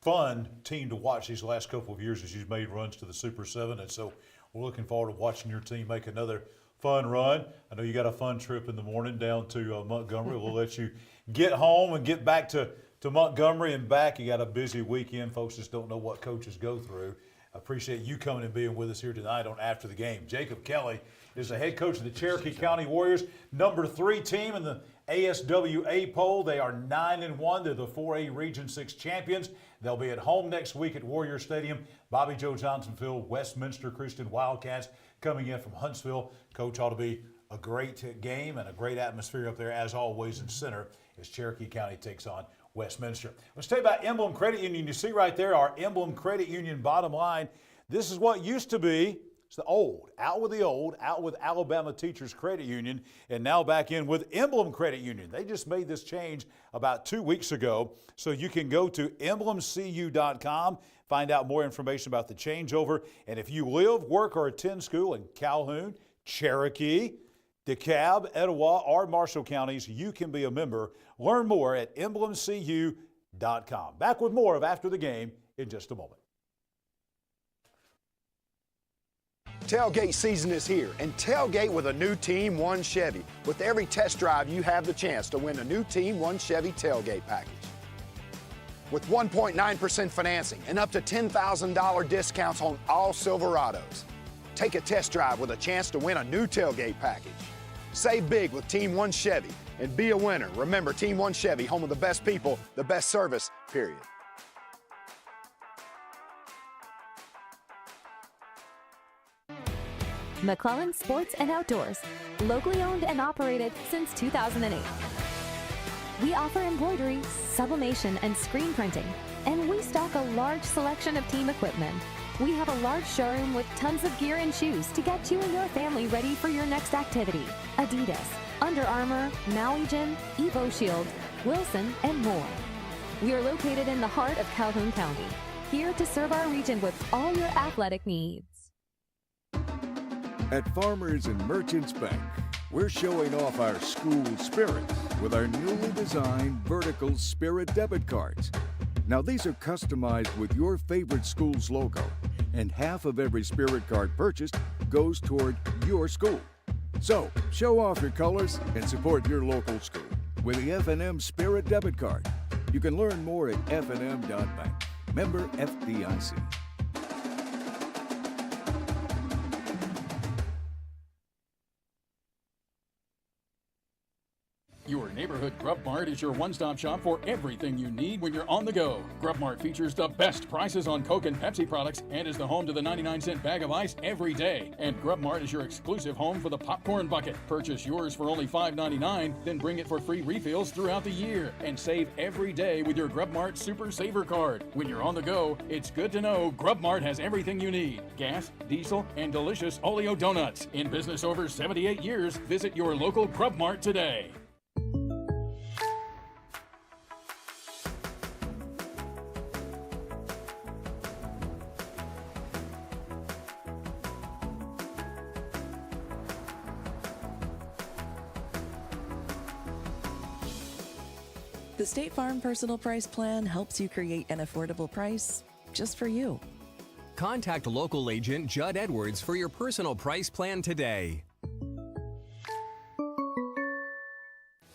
fun team to watch these last couple of years as you've made runs to the Super 7, and so we're looking forward to watching your team make another fun run. I know you got a fun trip in the morning down to Montgomery. We'll let you get home and get back to Montgomery and back. You got a busy weekend. Folks just don't know what coaches go through. I appreciate you coming and being with us here tonight on After the Game. Jacob Kelly is the head coach of the Cherokee County Warriors, number 3 team in the ASWA poll. They are 9-1. They're the 4A Region 6 champions. They'll be at home next week at Warrior Stadium. Bobby Joe Johnson Field, Westminster Christian Wildcats coming in from Huntsville. Coach, ought to be a great game and a great atmosphere up there, as always, in center as Cherokee County takes on Westminster. Let's tell you about Emblem Credit Union. You see right there our Emblem Credit Union bottom line. This is what used to be. It's the old, out with Alabama Teachers Credit Union, and now back in with Emblem Credit Union. They just made this change about 2 weeks ago, so you can go to emblemcu.com, find out more information about the changeover. And if you live, work, or attend school in Calhoun, Cherokee, DeKalb, Etowah, or Marshall counties, you can be a member. Learn more at emblemcu.com. Back with more of After the Game in just a moment. Tailgate season is here, and tailgate with a new Team 1 Chevy. With every test drive, you have the chance to win a new Team 1 Chevy tailgate package. With 1.9% financing and up to $10,000 discounts on all Silverados. Take a test drive with a chance to win a new tailgate package. Save big with Team 1 Chevy and be a winner. Remember, Team 1 Chevy, home of the best people, the best service, period. McClellan Sports and Outdoors, locally owned and operated since 2008. We offer embroidery, sublimation, and screen printing, and we stock a large selection of team equipment. We have a large showroom with tons of gear and shoes to get you and your family ready for your next activity. Adidas, Under Armour, Maui Jim, Evo Shield, Wilson, and more. We are located in the heart of Calhoun County, here to serve our region with all your athletic needs. At Farmers and Merchants Bank, we're showing off our school spirit with our newly designed vertical Spirit debit cards. Now these are customized with your favorite school's logo, and half of every Spirit card purchased goes toward your school. So, show off your colors and support your local school with the F&M Spirit debit card. You can learn more at fnm.bank. Member FDIC. Your neighborhood Grub Mart is your one-stop shop for everything you need when you're on the go. Grub Mart features the best prices on Coke and Pepsi products and is the home to the 99-cent bag of ice every day. And Grub Mart is your exclusive home for the popcorn bucket. Purchase yours for only $5.99, then bring it for free refills throughout the year. And save every day with your Grub Mart Super Saver card. When you're on the go, it's good to know Grub Mart has everything you need. Gas, diesel, and delicious Oleo donuts. In business over 78 years, visit your local Grub Mart today. The State Farm Personal Price Plan helps you create an affordable price just for you. Contact local agent Judd Edwards for your personal price plan today.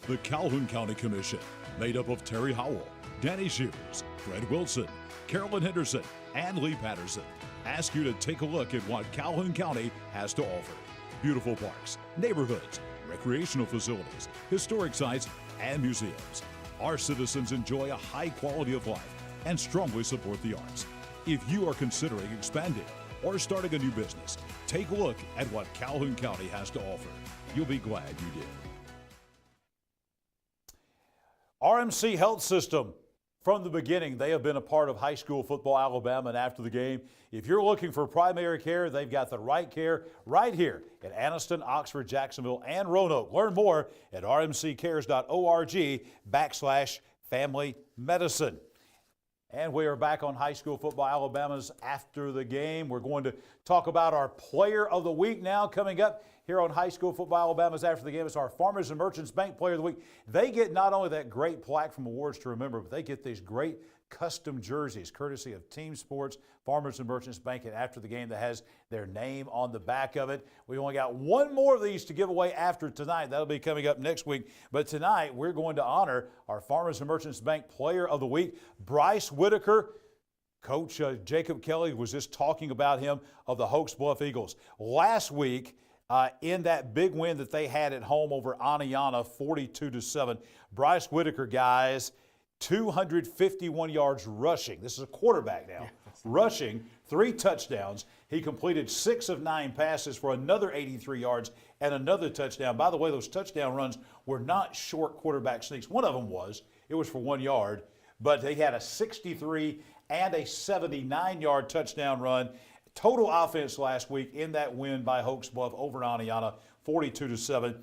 The Calhoun County Commission, made up of Terry Howell, Danny Shears, Fred Wilson, Carolyn Henderson, and Lee Patterson, ask you to take a look at what Calhoun County has to offer. Beautiful parks, neighborhoods, recreational facilities, historic sites, and museums. Our citizens enjoy a high quality of life and strongly support the arts. If you are considering expanding, or starting a new business, take a look at what Calhoun County has to offer. You'll be glad you did. RMC Health System. From the beginning, they have been a part of high school football Alabama, and after the game, if you're looking for primary care, they've got the right care right here at Aniston, Oxford, Jacksonville, and Roanoke. Learn more at rmccares.org/family medicine. And we are back on high school football Alabama's After the Game. We're going to talk about our Player of the Week now coming up here on high school football Alabama's After the Game. It's our Farmers and Merchants Bank Player of the Week. They get not only that great plaque from Awards to Remember, but they get these great custom jerseys courtesy of Team Sports, Farmers and Merchants Bank, and After the Game that has their name on the back of it. We only got one more of these to give away after tonight. That'll be coming up next week. But tonight, we're going to honor our Farmers and Merchants Bank Player of the Week, Bryce Whitaker. Coach Jacob Kelly was just talking about him of the Hokes Bluff Eagles. Last week, in that big win that they had at home over Aniana, 42-7, Bryce Whitaker, guys, 251 yards rushing. This is a quarterback now. Rushing, 3 touchdowns. He completed 6 of 9 passes for another 83 yards and another touchdown. By the way, those touchdown runs were not short quarterback sneaks. One of them was. It was for 1 yard. But they had a 63 and a 79-yard touchdown run. Total offense last week in that win by Hokes Bluff over Aniana, 42-7.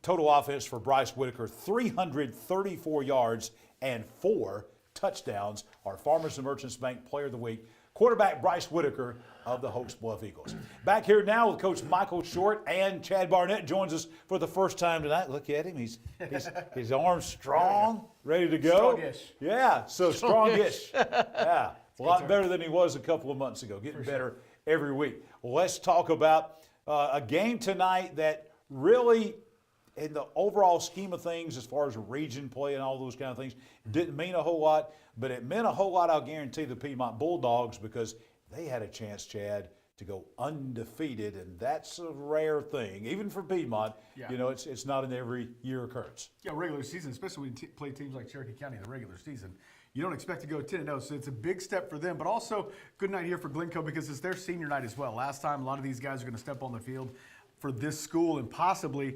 Total offense for Bryce Whitaker, 334 yards and 4 touchdowns. Our Farmers and Merchants Bank Player of the Week, quarterback Bryce Whitaker of the Hokes Bluff Eagles. Back here now with Coach Michael Short, and Chad Barnett joins us for the first time tonight. Look at him. His arms strong, ready to go. Strongish. Yeah, so strongish. Yeah, a lot better than he was a couple of months ago. Getting better every week. Well, let's talk about a game tonight that really, in the overall scheme of things, as far as region play and all those kind of things, didn't mean a whole lot, but it meant a whole lot, I'll guarantee, the Piedmont Bulldogs, because they had a chance, Chad, to go undefeated, and that's a rare thing, even for Piedmont. Yeah. You know, it's not an every year occurrence. Yeah, regular season, especially when you play teams like Cherokee County in the regular season. You don't expect to go 10-0, so it's a big step for them. But also, good night here for Glencoe because it's their senior night as well. Last time, a lot of these guys are going to step on the field for this school and possibly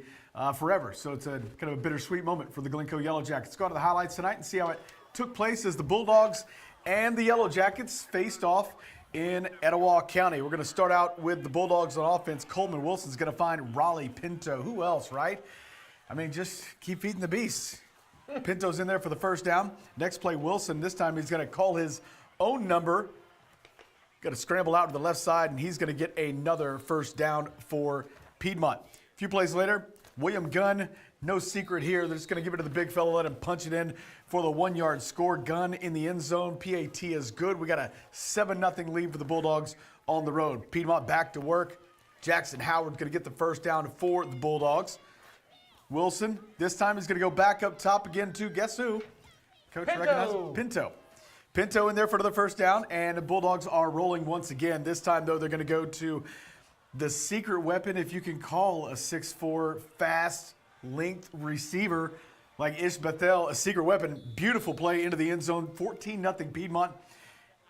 forever. So it's a kind of a bittersweet moment for the Glencoe Yellow Jackets. Let's go to the highlights tonight and see how it took place as the Bulldogs and the Yellow Jackets faced off in Etowah County. We're going to start out with the Bulldogs on offense. Coleman Wilson's going to find Raleigh Pinto. Who else, right? I mean, just keep feeding the beast. Pinto's in there for the first down. Next play, Wilson. This time he's going to call his own number. Got to scramble out to the left side, and he's going to get another first down for Piedmont. A few plays later, William Gunn, no secret here. They're just going to give it to the big fella, let him punch it in for the 1-yard score. Gunn in the end zone. PAT is good. We got a 7-0 lead for the Bulldogs on the road. Piedmont back to work. Jackson Howard's going to get the first down for the Bulldogs. Wilson, this time he's going to go back up top again to, guess who? Coach recognizes Pinto. Pinto in there for the first down, and the Bulldogs are rolling once again. This time, though, they're going to go to the secret weapon, if you can call a 6'4", fast, length receiver like Ish Bethel a secret weapon. Beautiful play into the end zone, 14-0 Piedmont.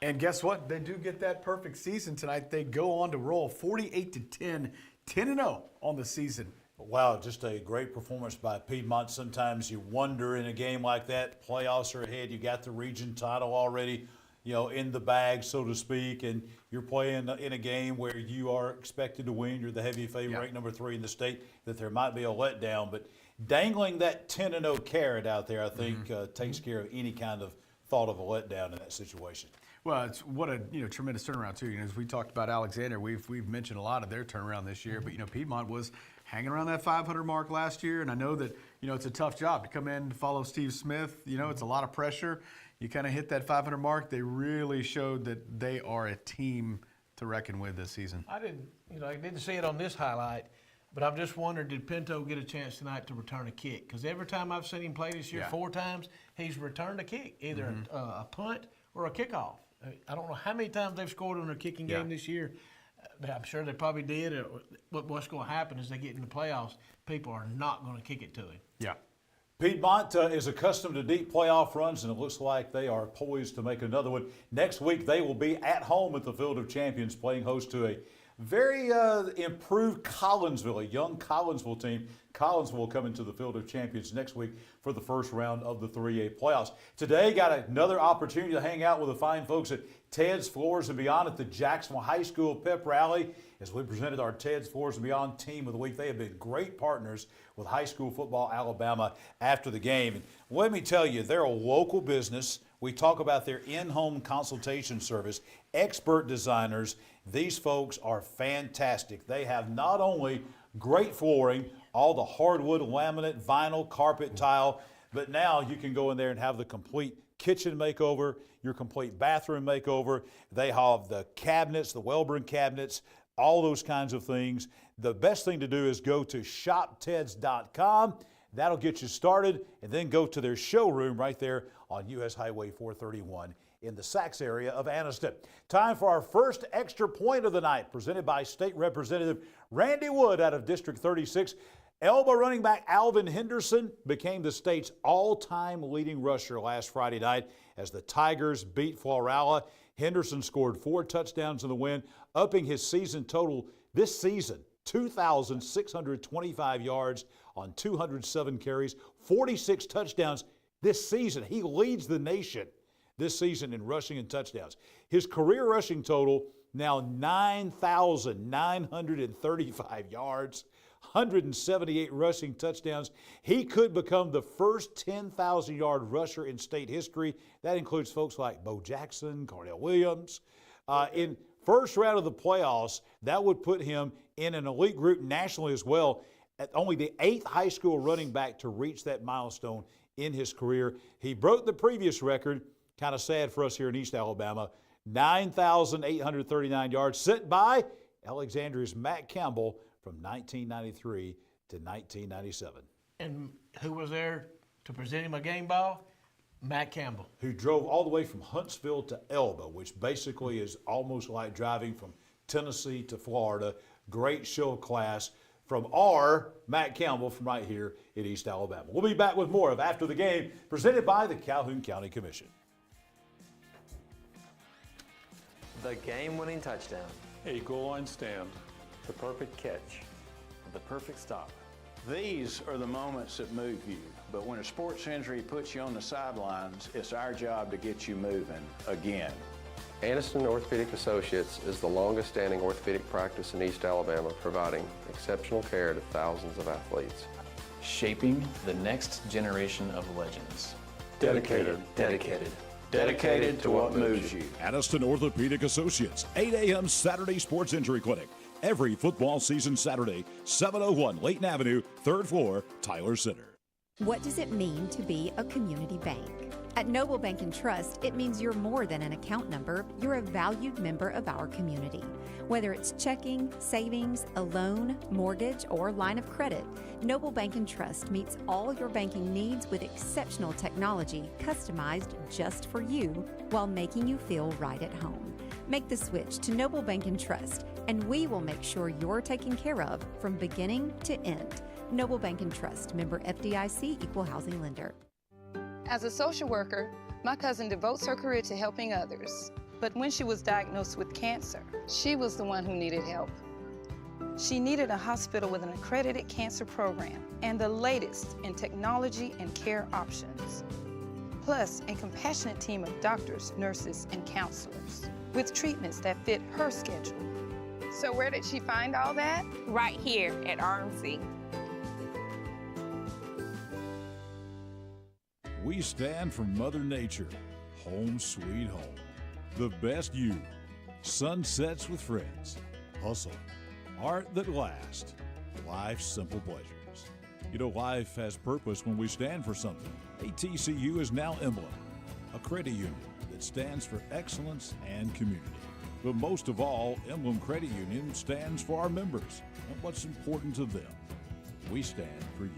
And guess what? They do get that perfect season tonight. They go on to roll 48-10, 10-0 on the season. Wow, just a great performance by Piedmont. Sometimes you wonder in a game like that, playoffs are ahead, you got the region title already, you know, in the bag, so to speak, and you're playing in a game where you are expected to win. You're the heavy favorite, ranked number 3 in the state, that there might be a letdown. But dangling that 10-0 carrot out there, I think, takes care of any kind of thought of a letdown in that situation. Well, it's what a tremendous turnaround too. As we talked about Alexandria, we've mentioned a lot of their turnaround this year, but Piedmont was hanging around that 500 mark last year, and I know that it's a tough job to come in to follow Steve Smith. It's a lot of pressure. You kind of hit that 500 mark. They really showed that they are a team to reckon with this season. I didn't see it on this highlight, but I'm just wondering, did Pinto get a chance tonight to return a kick? Because every time I've seen him play this year, 4 times, he's returned a kick, either a punt or a kickoff. I don't know how many times they've scored on a kicking game this year. But I'm sure they probably did. What's going to happen is they get in the playoffs, people are not going to kick it to him. Yeah. Piedmont is accustomed to deep playoff runs, and it looks like they are poised to make another one. Next week, they will be at home at the Field of Champions, playing host to a very improved Collinsville, a young Collinsville team. Collinsville will come into the Field of Champions next week for the first round of the 3A playoffs. Today, got another opportunity to hang out with the fine folks at Ted's Floors and Beyond at the Jacksonville High School Pep Rally as we presented our Ted's Floors and Beyond Team of the Week. They have been great partners with High School Football Alabama after the game. And let me tell you, they're a local business. We talk about their in-home consultation service, expert designers. These folks are fantastic. They have not only great flooring, all the hardwood, laminate, vinyl, carpet, tile, but now you can go in there and have the complete kitchen makeover, your complete bathroom makeover. They have the cabinets, the Wellborn cabinets, all those kinds of things. The best thing to do is go to shopteds.com. That'll get you started, and then go to their showroom right there on US Highway 431 in the Sachs area of Aniston. Time for our first extra point of the night, presented by State Representative Randy Wood out of District 36. Elba running back Alvin Henderson became the state's all-time leading rusher last Friday night as the Tigers beat Florala. Henderson scored 4 touchdowns in the win, upping his season total this season, 2,625 yards on 207 carries, 46 touchdowns this season. He leads the nation this season in rushing and touchdowns. His career rushing total now 9,935 yards, 178 rushing touchdowns. He could become the first 10,000-yard rusher in state history. That includes folks like Bo Jackson, Cardell Williams. In first round of the playoffs, that would put him in an elite group nationally as well, at only the 8th high school running back to reach that milestone in his career. He broke the previous record, kind of sad for us here in East Alabama, 9,839 yards, set by Alexandria's Matt Campbell from 1993 to 1997. And who was there to present him a game ball? Matt Campbell. Who drove all the way from Huntsville to Elba, which basically is almost like driving from Tennessee to Florida. Great show of class from our Matt Campbell from right here in East Alabama. We'll be back with more of After the Game, presented by the Calhoun County Commission. The game-winning touchdown. A goal line stand. The perfect catch. The perfect stop. These are the moments that move you. But when a sports injury puts you on the sidelines, it's our job to get you moving again. Aniston Orthopedic Associates is the longest-standing orthopedic practice in East Alabama, providing exceptional care to thousands of athletes. Shaping the next generation of legends. Dedicated. Dedicated. Dedicated to what moves you. Aniston Orthopedic Associates, 8 a.m. Saturday Sports Injury Clinic. Every football season Saturday, 701 Layton Avenue, 3rd floor, Tyler Center. What does it mean to be a community bank? At Noble Bank and Trust, it means you're more than an account number. You're a valued member of our community. Whether it's checking, savings, a loan, mortgage, or line of credit, Noble Bank and Trust meets all your banking needs with exceptional technology customized just for you while making you feel right at home. Make the switch to Noble Bank and Trust, and we will make sure you're taken care of from beginning to end. Noble Bank and Trust, member FDIC, equal housing lender. As a social worker, my cousin devotes her career to helping others. But when she was diagnosed with cancer, she was the one who needed help. She needed a hospital with an accredited cancer program and the latest in technology and care options. Plus, a compassionate team of doctors, nurses, and counselors with treatments that fit her schedule. So where did she find all that? Right here at RMC. We stand for Mother Nature, home sweet home. The best you, sunsets with friends, hustle, art that lasts, life's simple pleasures. You know, life has purpose when we stand for something. ATCU is now Emblem, a credit union that stands for excellence and community. But most of all, Emblem Credit Union stands for our members and what's important to them. We stand for you.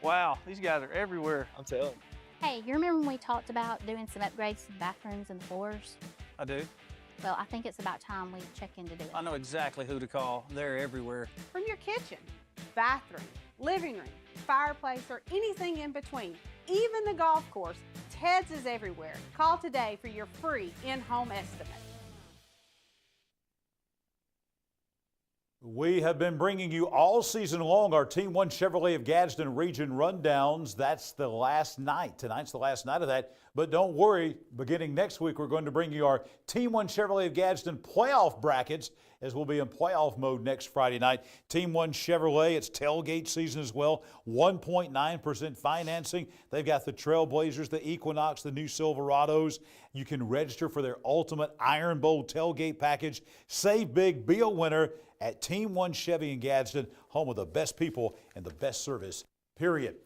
Wow, these guys are everywhere. I'm telling you. Hey, you remember when we talked about doing some upgrades to the bathrooms and the floors? I do. Well, I think it's about time we check in to do it. I know exactly who to call. They're everywhere. From your kitchen, bathroom, living room, fireplace, or anything in between, even the golf course, Ted's is everywhere. Call today for your free in-home estimate. We have been bringing you all season long our Team 1 Chevrolet of Gadsden region rundowns. That's the last night. Tonight's the last night of that. But don't worry, beginning next week, we're going to bring you our Team 1 Chevrolet of Gadsden playoff brackets, as we'll be in playoff mode next Friday night. Team 1 Chevrolet, it's tailgate season as well. 1.9% financing. They've got the Trailblazers, the Equinox, the new Silverados. You can register for their ultimate Iron Bowl tailgate package. Save big, be a winner at Team 1 Chevy in Gadsden, home of the best people and the best service, period.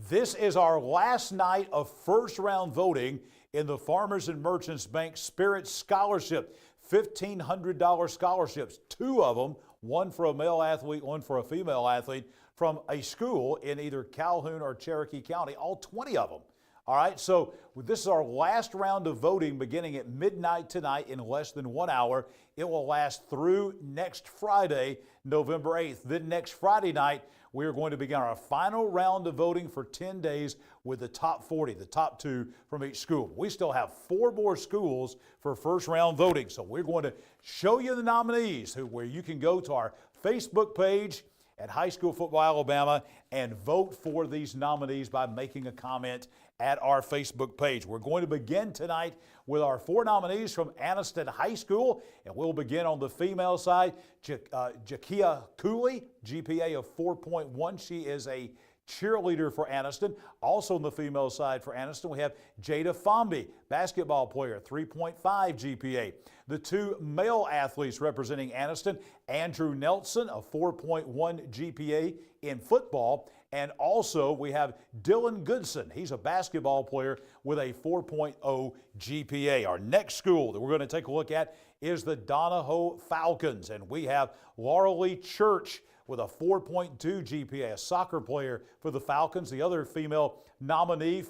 This is our last night of first-round voting in the Farmers and Merchants Bank Spirit Scholarship. $1,500 scholarships, 2 of them, one for a male athlete, one for a female athlete, from a school in either Calhoun or Cherokee County, all 20 of them. All right, so this is our last round of voting beginning at midnight tonight in less than 1 hour. It will last through next Friday, November 8th. Then next Friday night, we are going to begin our final round of voting for 10 days with the top 40, the top 2 from each school. We still have 4 more schools for first round voting, so we're going to show you the nominees where you can go to our Facebook page at High School Football Alabama and vote for these nominees by making a comment at our Facebook page. We're going to begin tonight with our 4 nominees from Aniston High School, and we'll begin on the female side. Jakia Cooley, GPA of 4.1. She is a cheerleader for Aniston. Also on the female side for Aniston, we have Jada Fomby, basketball player, 3.5 GPA. The 2 male athletes representing Aniston, Andrew Nelson, a 4.1 GPA in football. And also we have Dylan Goodson. He's a basketball player with a 4.0 GPA. Our next school that we're going to take a look at is the Donahoe Falcons. And we have Laura Lee Church with a 4.2 GPA, a soccer player for the Falcons. The other female nominee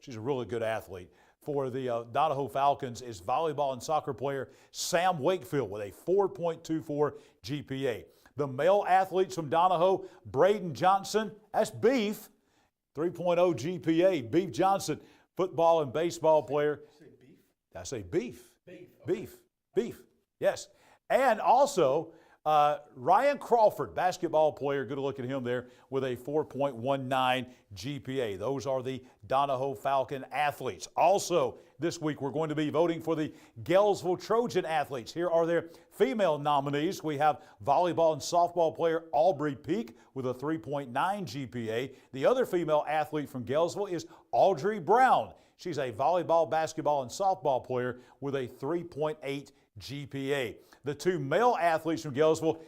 she's a really good athlete, for the Donahoe Falcons is volleyball and soccer player Sam Wakefield with a 4.24 GPA. The male athletes from Donahoe, Braden Johnson, that's Beef, 3.0 GPA. Beef Johnson, football and baseball player. Did I say beef? Beef, yes. And also, Ryan Crawford, basketball player, good to look at him there, with a 4.19 GPA. Those are the Donahoe Falcon athletes. Also, this week we're going to be voting for the Galesville Trojan athletes. Here are their female nominees. We have volleyball and softball player Aubrey Peak with a 3.9 GPA. The other female athlete from Galesville is Audrey Brown. She's a volleyball, basketball, and softball player with a 3.8 GPA. The 2 male athletes from Galesville,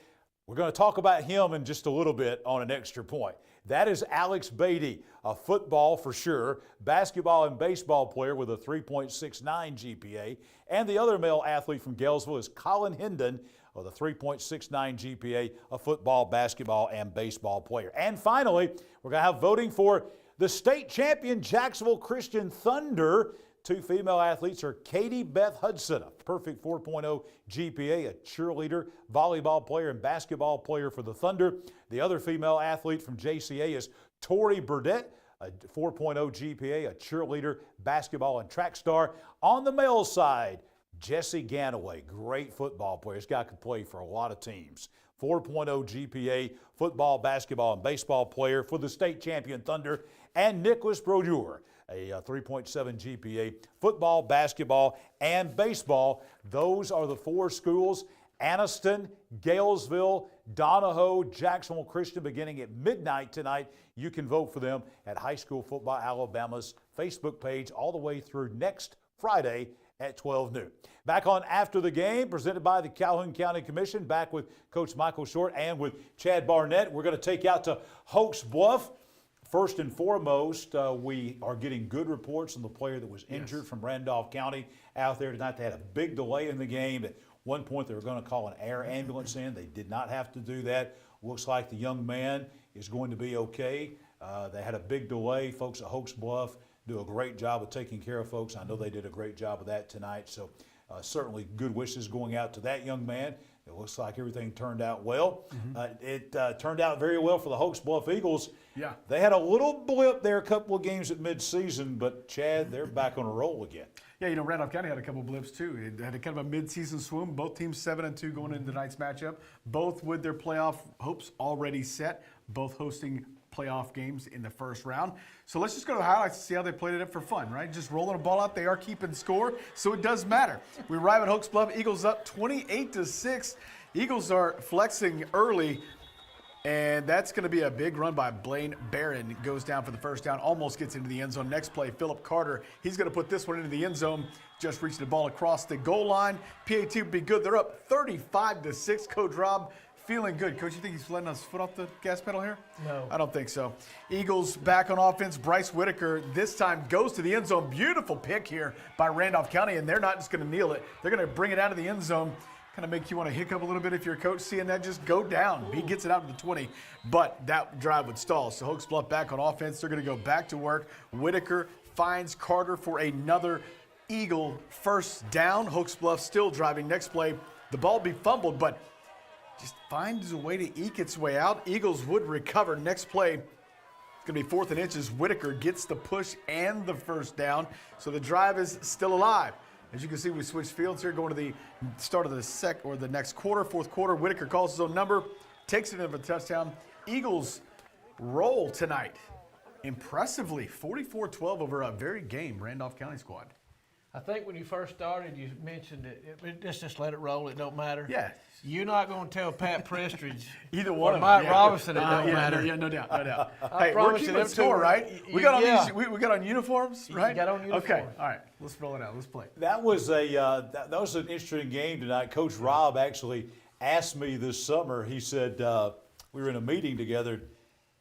we're going to talk about him in just a little bit on an extra point. That is Alex Beatty, a football for sure, basketball and baseball player with a 3.69 GPA. And the other male athlete from Galesville is Colin Hendon with a 3.69 GPA, a football, basketball, and baseball player. And finally, we're going to have voting for the state champion Jacksonville Christian Thunder. 2 female athletes are Katie Beth Hudson, a perfect 4.0 GPA, a cheerleader, volleyball player, and basketball player for the Thunder. The other female athlete from JCA is Tori Burdett, a 4.0 GPA, a cheerleader, basketball, and track star. On the male side, Jesse Ganaway, great football player. This guy could play for a lot of teams. 4.0 GPA, football, basketball, and baseball player for the state champion Thunder. And Nicholas Brodeur, a 3.7 GPA, football, basketball, and baseball. Those are the 4 schools: Aniston, Galesville, Donahoe, Jacksonville Christian, beginning at midnight tonight. You can vote for them at High School Football Alabama's Facebook page all the way through next Friday at 12 noon. Back on After the Game, presented by the Calhoun County Commission, back with Coach Michael Short and with Chad Barnett. We're going to take you out to Hokes Bluff. First and foremost, we are getting good reports on the player that was injured from Randolph County out there tonight. They had a big delay in the game. At one point, they were going to call an air ambulance in. They did not have to do that. Looks like the young man is going to be okay. They had a big delay. Folks at Hokes Bluff do a great job of taking care of folks. I know they did a great job of that tonight. So certainly good wishes going out to that young man. It looks like everything turned out well. It turned out very well for the Hokes Bluff Eagles. Yeah. They had a little blip there, a couple of games at midseason, but Chad, they're back on a roll again. Yeah, Randolph County had a couple blips too. It had a kind of a mid-season swoon. Both teams 7-2 going into tonight's matchup. Both with their playoff hopes already set. Both hosting playoff games in the first round. So let's just go to the highlights to see how they played it up for fun, right? Just rolling a ball out. They are keeping score, so it does matter. We arrive at Hokes Bluff. Eagles up 28-6. Eagles are flexing early. And that's going to be a big run by Blaine Barron. Goes down for the first down, almost gets into the end zone. Next play, Philip Carter. He's going to put this one into the end zone. Just reaching the ball across the goal line. PAT would be good. They're up 35-6. Coach Rob feeling good. Coach, you think he's letting us foot off the gas pedal here? No. I don't think so. Eagles back on offense. Bryce Whitaker this time goes to the end zone. Beautiful pick here by Randolph County, and they're not just going to kneel it. They're going to bring it out of the end zone. Kind of make you want to hiccup a little bit if you're a coach seeing that just go down. He gets it out to the 20, but that drive would stall. So Hokes Bluff back on offense. They're going to go back to work. Whitaker finds Carter for another Eagle first down. Hokes Bluff still driving. Next play, the ball will be fumbled, but just finds a way to eke its way out. Eagles would recover. Next play, it's going to be 4th and inches. Whitaker gets the push and the first down. So the drive is still alive. As you can see, we switched fields here, going to the start of the next quarter, fourth quarter. Whitaker calls his own number, takes it in for a touchdown. Eagles roll tonight. Impressively, 44-12 over a very game Randolph County squad. I think when you first started, you mentioned it. Just let it roll. It don't matter. Yeah. You're not going to tell Pat Prestridge either one or of Mike them. Robinson it don't matter. No doubt, no doubt. I Hey, we're promise you, keeping them score, two- right? We got on uniforms, right? You got on uniforms. Okay, all right. Let's roll it out. Let's play. That was that was an interesting game tonight. Coach Rob actually asked me this summer. He said we were in a meeting together.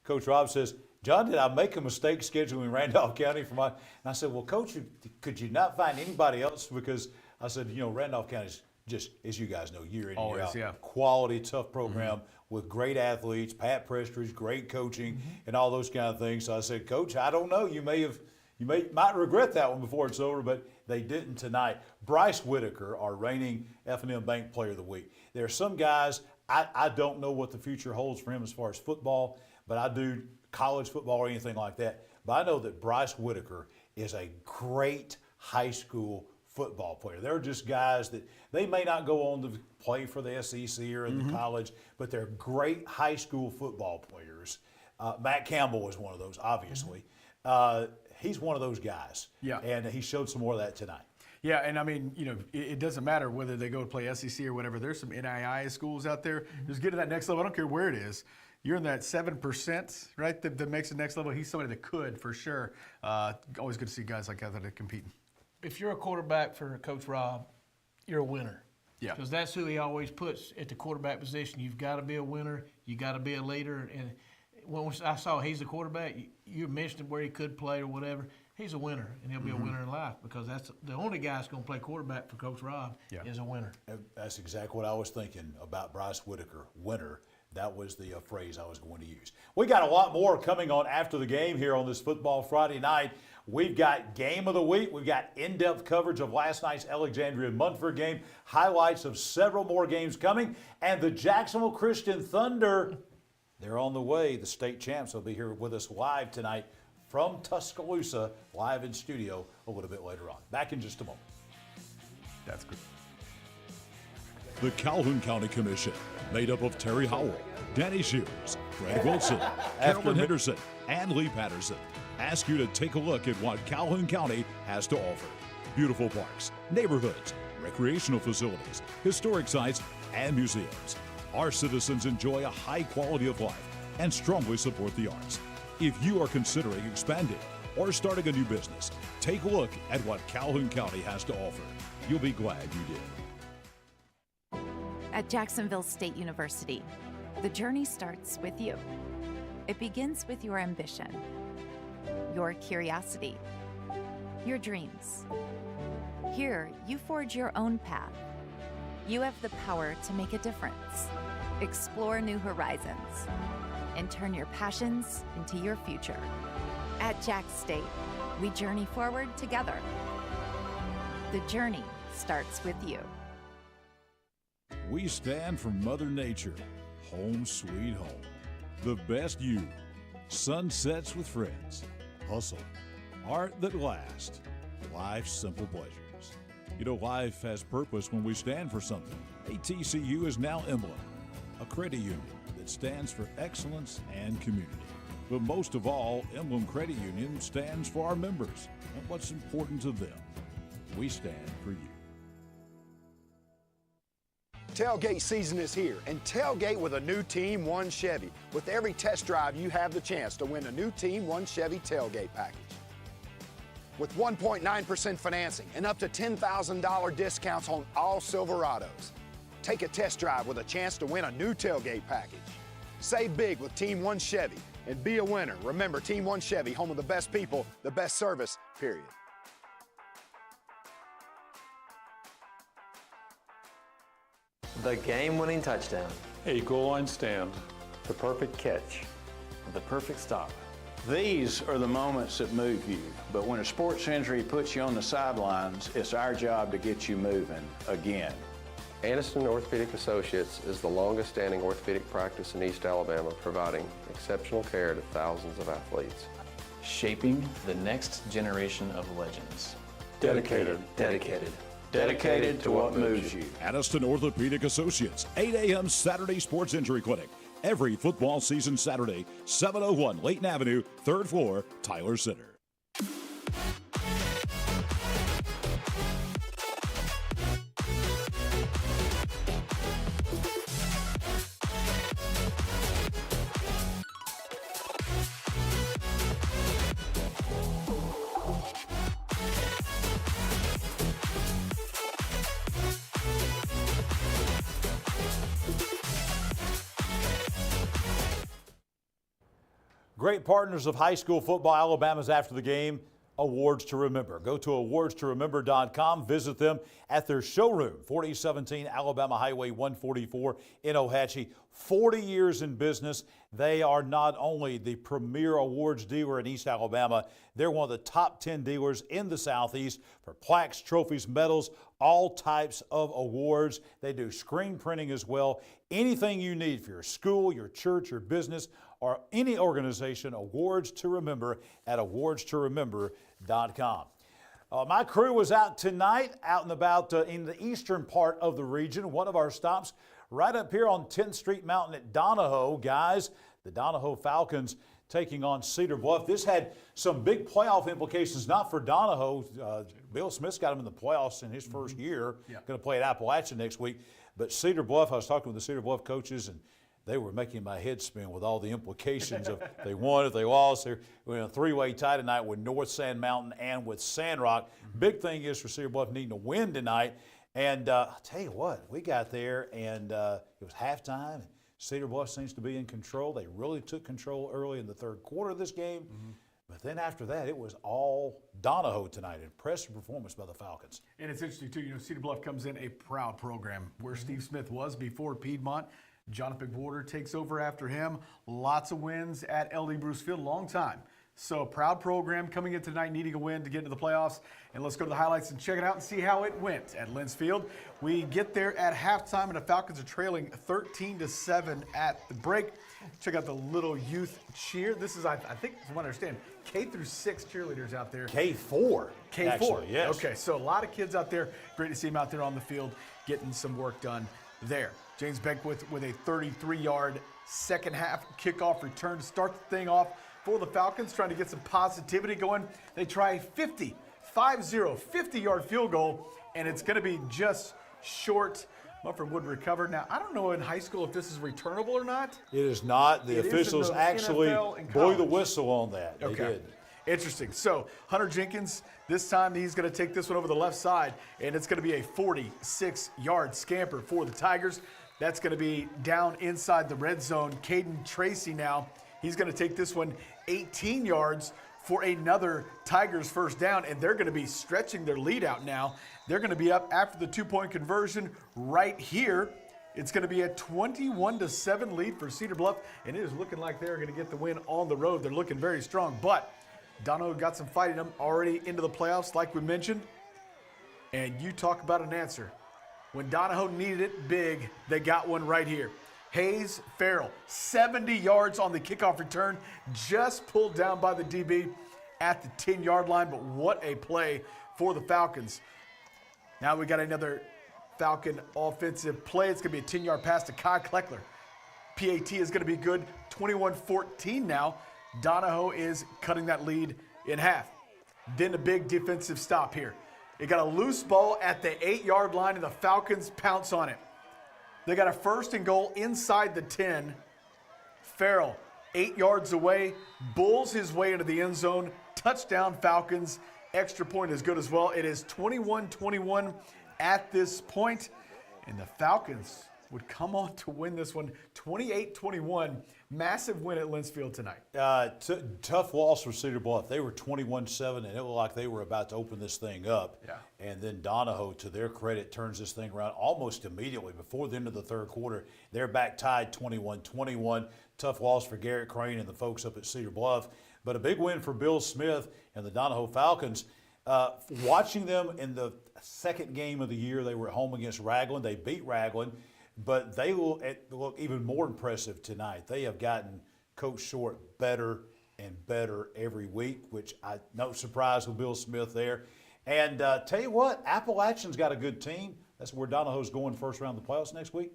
Coach Rob says, "John, did I make a mistake scheduling Randolph County for my?" And I said, "Well, Coach, could you not find anybody else?" Because I said, Randolph County's just, as you guys know, year in and year out, yeah. quality, tough program with great athletes, Pat Prestridge, great coaching, and all those kind of things. So I said, Coach, I don't know. You might regret that one before it's over, but they didn't tonight. Bryce Whitaker, our reigning F&M Bank Player of the Week. There are some guys, I don't know what the future holds for him as far as football, but I do college football or anything like that. But I know that Bryce Whitaker is a great high school football player. They're just guys that they may not go on to play for the SEC or in the college, but they're great high school football players. Matt Campbell was one of those, obviously. He's one of those guys. Yeah. And he showed some more of that tonight. Yeah, and I mean, it doesn't matter whether they go to play SEC or whatever. There's some NAIA schools out there. Just get to that next level. I don't care where it is. You're in that 7%, right, that makes the next level. He's somebody that could, for sure. Always good to see guys like that that are competing. If you're a quarterback for Coach Rob, you're a winner. Yeah. Because that's who he always puts at the quarterback position. You've got to be a winner. You got to be a leader. And when I saw he's a quarterback, you mentioned where he could play or whatever. He's a winner, and he'll be a winner in life because that's the only guy that's going to play quarterback for Coach Rob is a winner. That's exactly what I was thinking about Bryce Whitaker, winner. That was the phrase I was going to use. We got a lot more coming on after the game here on this Football Friday night. We've got Game of the Week. We've got in-depth coverage of last night's Alexandria and Munford game, highlights of several more games coming, and the Jacksonville Christian Thunder, they're on the way. The state champs will be here with us live tonight from Tuscaloosa, live in studio a little bit later on. Back in just a moment. That's good. The Calhoun County Commission, made up of Terry Howell, Danny Shears, Fred Wilson, Carolyn Henderson, and Lee Patterson, ask you to take a look at what Calhoun County has to offer. Beautiful parks, neighborhoods, recreational facilities, historic sites, and museums. Our citizens enjoy a high quality of life and strongly support the arts. If you are considering expanding or starting a new business, take a look at what Calhoun County has to offer. You'll be glad you did. At Jacksonville State University, the journey starts with you. It begins with your ambition, your curiosity, your dreams. Here, you forge your own path. You have the power to make a difference, explore new horizons, and turn your passions into your future. At Jack State, we journey forward together. The journey starts with you. We stand for Mother Nature, home sweet home. The best you, sunsets with friends, hustle, art that lasts, life's simple pleasures. You know, life has purpose when we stand for something. ATCU is now Emblem, a credit union that stands for excellence and community. But most of all, Emblem Credit Union stands for our members and what's important to them. We stand for you. Tailgate season is here, and tailgate with a new Team 1 Chevy. With every test drive, you have the chance to win a new Team 1 Chevy tailgate package. With 1.9% financing and up to $10,000 discounts on all Silverados. Take a test drive with a chance to win a new tailgate package. Save big with Team 1 Chevy and be a winner. Remember, Team 1 Chevy, home of the best people, the best service, period. The game-winning touchdown. A goal line stand. The perfect catch. The perfect stop. These are the moments that move you, but when a sports injury puts you on the sidelines, it's our job to get you moving again. Aniston Orthopedic Associates is the longest-standing orthopedic practice in East Alabama, providing exceptional care to thousands of athletes. Shaping the next generation of legends. Dedicated. Dedicated. Dedicated to what moves you. Aniston Orthopedic Associates, 8 a.m. Saturday Sports Injury Clinic. Every football season Saturday, 701 Layton Avenue, 3rd floor, Tyler Center. Great partners of high school football. Alabama's after the game. Awards to Remember. Go to awardstoremember.com. Visit them at their showroom, 4017 Alabama Highway 144 in Ohatchee. 40 years in business. They are not only the premier awards dealer in East Alabama, they're one of the top 10 dealers in the Southeast for plaques, trophies, medals, all types of awards. They do screen printing as well. Anything you need for your school, your church, your business, or any organization, Awards to Remember at awardstoremember.com. My crew was out tonight, out and about in the eastern part of the region. One of our stops right up here on 10th Street Mountain at Donahoe. Guys, the Donahoe Falcons taking on Cedar Bluff. This had some big playoff implications, not for Donahoe. Bill Smith's got him in the playoffs in his first year. Going to play at Appalachia next week. But Cedar Bluff, I was talking with the Cedar Bluff coaches, and they were making my head spin with all the implications of if they won, if they lost. They're in a three-way tie tonight with North Sand Mountain and with Sandrock. Big thing is for Cedar Bluff needing to win tonight. And I'll tell you what, we got there and it was halftime. Cedar Bluff seems to be in control. They really took control early in the third quarter of this game. But then after that, it was all Donahoe tonight. Impressive performance by the Falcons. And it's interesting, too. You know, Cedar Bluff comes in a proud program where Steve Smith was before Piedmont. Jonathan Porter takes over after him. Lots of wins at LD Bruce Field, long time. So proud program coming in tonight, needing a win to get into the playoffs. And let's go to the highlights and check it out and see how it went at Lentz Field. We get there at halftime, and the Falcons are trailing 13-7 at the break. Check out the little youth cheer. This is, I think, from what I understand, K through 6 cheerleaders out there. K4. K4, actually, yes. Okay, so a lot of kids out there. Great to see them out there on the field getting some work done there. James Beckwith with a 33-yard second half kickoff return to start the thing off for the Falcons, trying to get some positivity going. They try 50-yard field goal, and it's going to be just short. Mumford would recover. Now, I don't know in high school if this is returnable or not. It is not. The officials actually blew the whistle on that. They Okay. did. Interesting. So Hunter Jenkins, this time he's going to take this one over the left side, and it's going to be a 46-yard scamper for the Tigers. That's going to be down inside the red zone. Caden Tracy now, he's going to take this one 18 yards for another Tigers first down, and they're going to be stretching their lead out now. They're going to be up after the two-point conversion right here, It's going to be a 21-7 lead for Cedar Bluff, and it is looking like they're going to get the win on the road. They're looking very strong, but Donahoe got some fight in them, already into the playoffs, like we mentioned. And you talk about an answer. When Donahoe needed it big, they got one right here. Hayes Farrell, 70 yards on the kickoff return, just pulled down by the DB at the 10-yard line, but what a play for the Falcons. Now we got another Falcon offensive play. It's going to be a 10-yard pass to Kai Kleckler. PAT is going to be good, 21-14 now. Donahoe is cutting that lead in half. Then a big defensive stop here. It got a loose ball at the 8-yard line, and the Falcons pounce on it. They got a 1st and goal inside the 10. Farrell, 8 yards away, bulls his way into the end zone. Touchdown, Falcons. Extra point is good as well. It is 21-21 at this point, and the Falcons would come on to win this one 28-21. Massive win at Lindsfield tonight. Tough loss for Cedar Bluff. They were 21-7, and it looked like they were about to open this thing up. Yeah. And then Donahoe, to their credit, turns this thing around almost immediately. Before the end of the third quarter, they're back tied 21-21. Tough loss for Garrett Crane and the folks up at Cedar Bluff. But a big win for Bill Smith and the Donahoe Falcons. Watching them in the second game of the year, they were at home against Raglan. They beat Raglan. But they will look even more impressive tonight. They have gotten Coach Short better and better every week, which no surprise with Bill Smith there. And tell you what, Appalachian's got a good team. That's where Donahoe's going first round of the playoffs next week.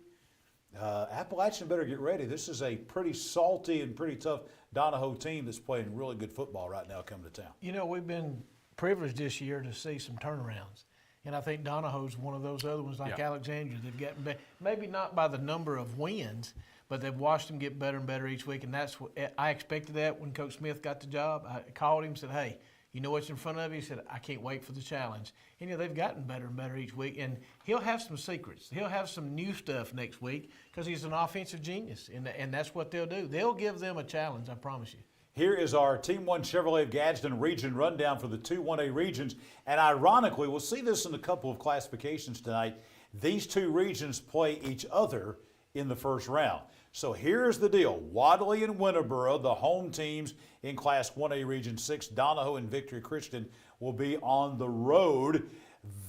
Appalachian better get ready. This is a pretty salty and pretty tough Donahoe team that's playing really good football right now coming to town. You know, we've been privileged this year to see some turnarounds. And I think Donahoe's one of those other ones like Alexandria. They've gotten better, maybe not by the number of wins, but they've watched them get better and better each week. And that's what I expected that when Coach Smith got the job. I called him and said, hey, you know what's in front of you? He said, I can't wait for the challenge. And, you know, they've gotten better and better each week. And he'll have some secrets. He'll have some new stuff next week because he's an offensive genius. And that's what they'll do. They'll give them a challenge, I promise you. Here is our Team 1 Chevrolet of Gadsden region rundown for the 2-1A regions. And ironically, we'll see this in a couple of classifications tonight. These two regions play each other in the first round. So here's the deal. Wadley and Winterboro, the home teams in Class 1A Region 6, Donahoe and Victory Christian will be on the road.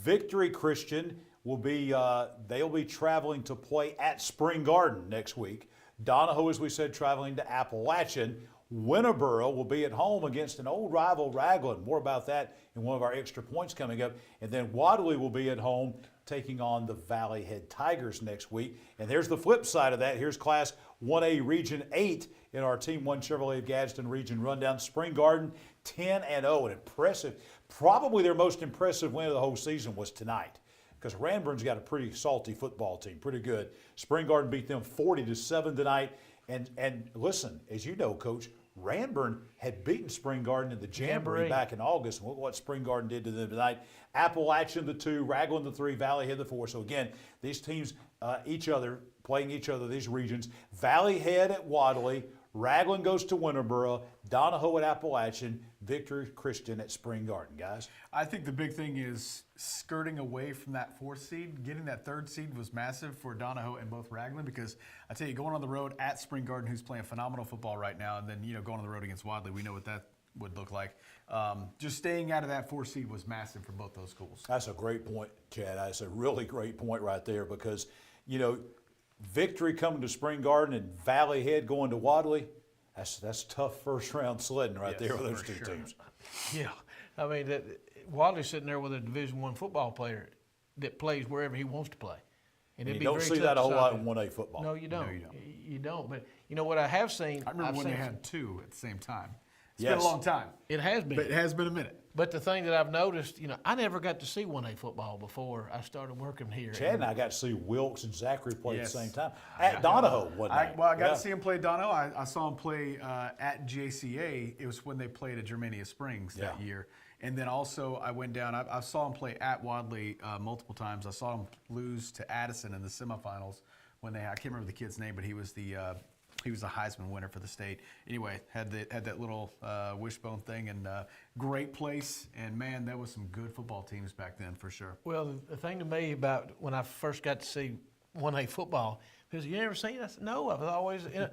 Victory Christian will be, they'll be traveling to play at Spring Garden next week. Donahoe, as we said, traveling to Appalachian. Winterboro will be at home against an old rival, Raglan. More about that in one of our extra points coming up. And then Wadley will be at home taking on the Valley Head Tigers next week. And there's the flip side of that. Here's Class 1A Region 8 in our Team 1 Chevrolet of Gadsden region rundown. Spring Garden 10-0, an impressive, probably their most impressive win of the whole season was tonight, because Ranburn's got a pretty salty football team, pretty good. Spring Garden beat them 40-7 tonight. And listen, as you know, Coach, Ranburn had beaten Spring Garden in the Jamboree back in August. And look what Spring Garden did to them tonight. Appalachian the 2, Raglan the 3, Valley Head the 4. So again, these teams playing each other, these regions. Valley Head at Wadley, Raglan goes to Winterboro, Donahoe at Appalachian, Victory Christian at Spring Garden, guys. I think the big thing is skirting away from that 4th seed. Getting that 3rd seed was massive for Donahoe and both Raglan, because I tell you, going on the road at Spring Garden, who's playing phenomenal football right now, and then, you know, going on the road against Wadley, we know what that would look like. Just staying out of that 4th seed was massive for both those schools. That's a great point, Chad. That's a really great point right there, because, you know, Victory coming to Spring Garden and Valley Head going to Wadley, that's tough first-round sledding right there with those two teams. Yeah. I mean, Wadley's sitting there with a Division I football player that plays wherever he wants to play. And you don't see that a whole lot in 1A football. No, you don't. No, you don't. You don't. But, you know, what I have seen. I remember when they had 2 at the same time. It's been a long time. It has been. But it has been a minute. But the thing that I've noticed, you know, I never got to see 1A football before I started working here. Chad and I got to see Wilkes and Zachary play at the same time. At Donahoe, wasn't it? I got to see him play Donahoe. I saw him play at JCA. It was when they played at Germania Springs that year. And then also I went down, I saw him play at Wadley multiple times. I saw him lose to Addison in the semifinals when I can't remember the kid's name, but he was the Heisman winner for the state. Anyway, had that little wishbone thing, and great place. And man, there was some good football teams back then for sure. Well, the thing to me about when I first got to see 1A football. Because you never seen it? I said, no,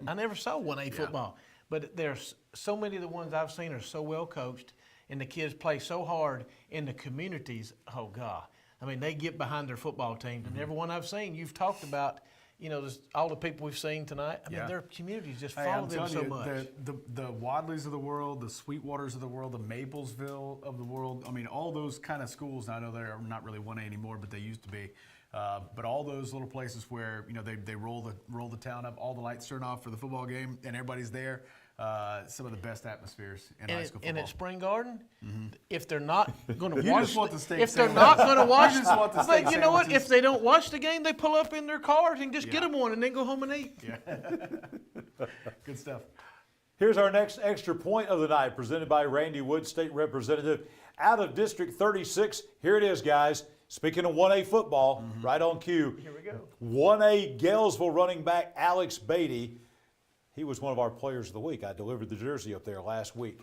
I never saw 1A football. But there's so many of the ones I've seen are so well coached, and the kids play so hard in the communities. Oh, God. I mean, they get behind their football teams. And every one I've seen, you've talked about, all the people we've seen tonight. I mean, their communities just follow them so much. The Wadleys of the world, the Sweetwaters of the world, the Maplesville of the world. I mean, all those kind of schools. I know they're not really 1A anymore, but they used to be. But all those little places where they roll the town up, all the lights turn off for the football game, and everybody's there. Some of the best atmospheres in high school football. And at Spring Garden, if they're not going to You watch, just want the steak if they're sandwiches. not going to watch, You just want the steak but you know what? sandwiches. If they don't watch the game, they pull up in their cars and just get them one, and then go home and eat. Yeah, good stuff. Here's our next extra point of the night, presented by Randy Wood, State Representative out of District 36. Here it is, guys. Speaking of 1A football, right on cue. Here we go. 1A Galesville running back Alex Beatty. He was one of our players of the week. I delivered the jersey up there last week.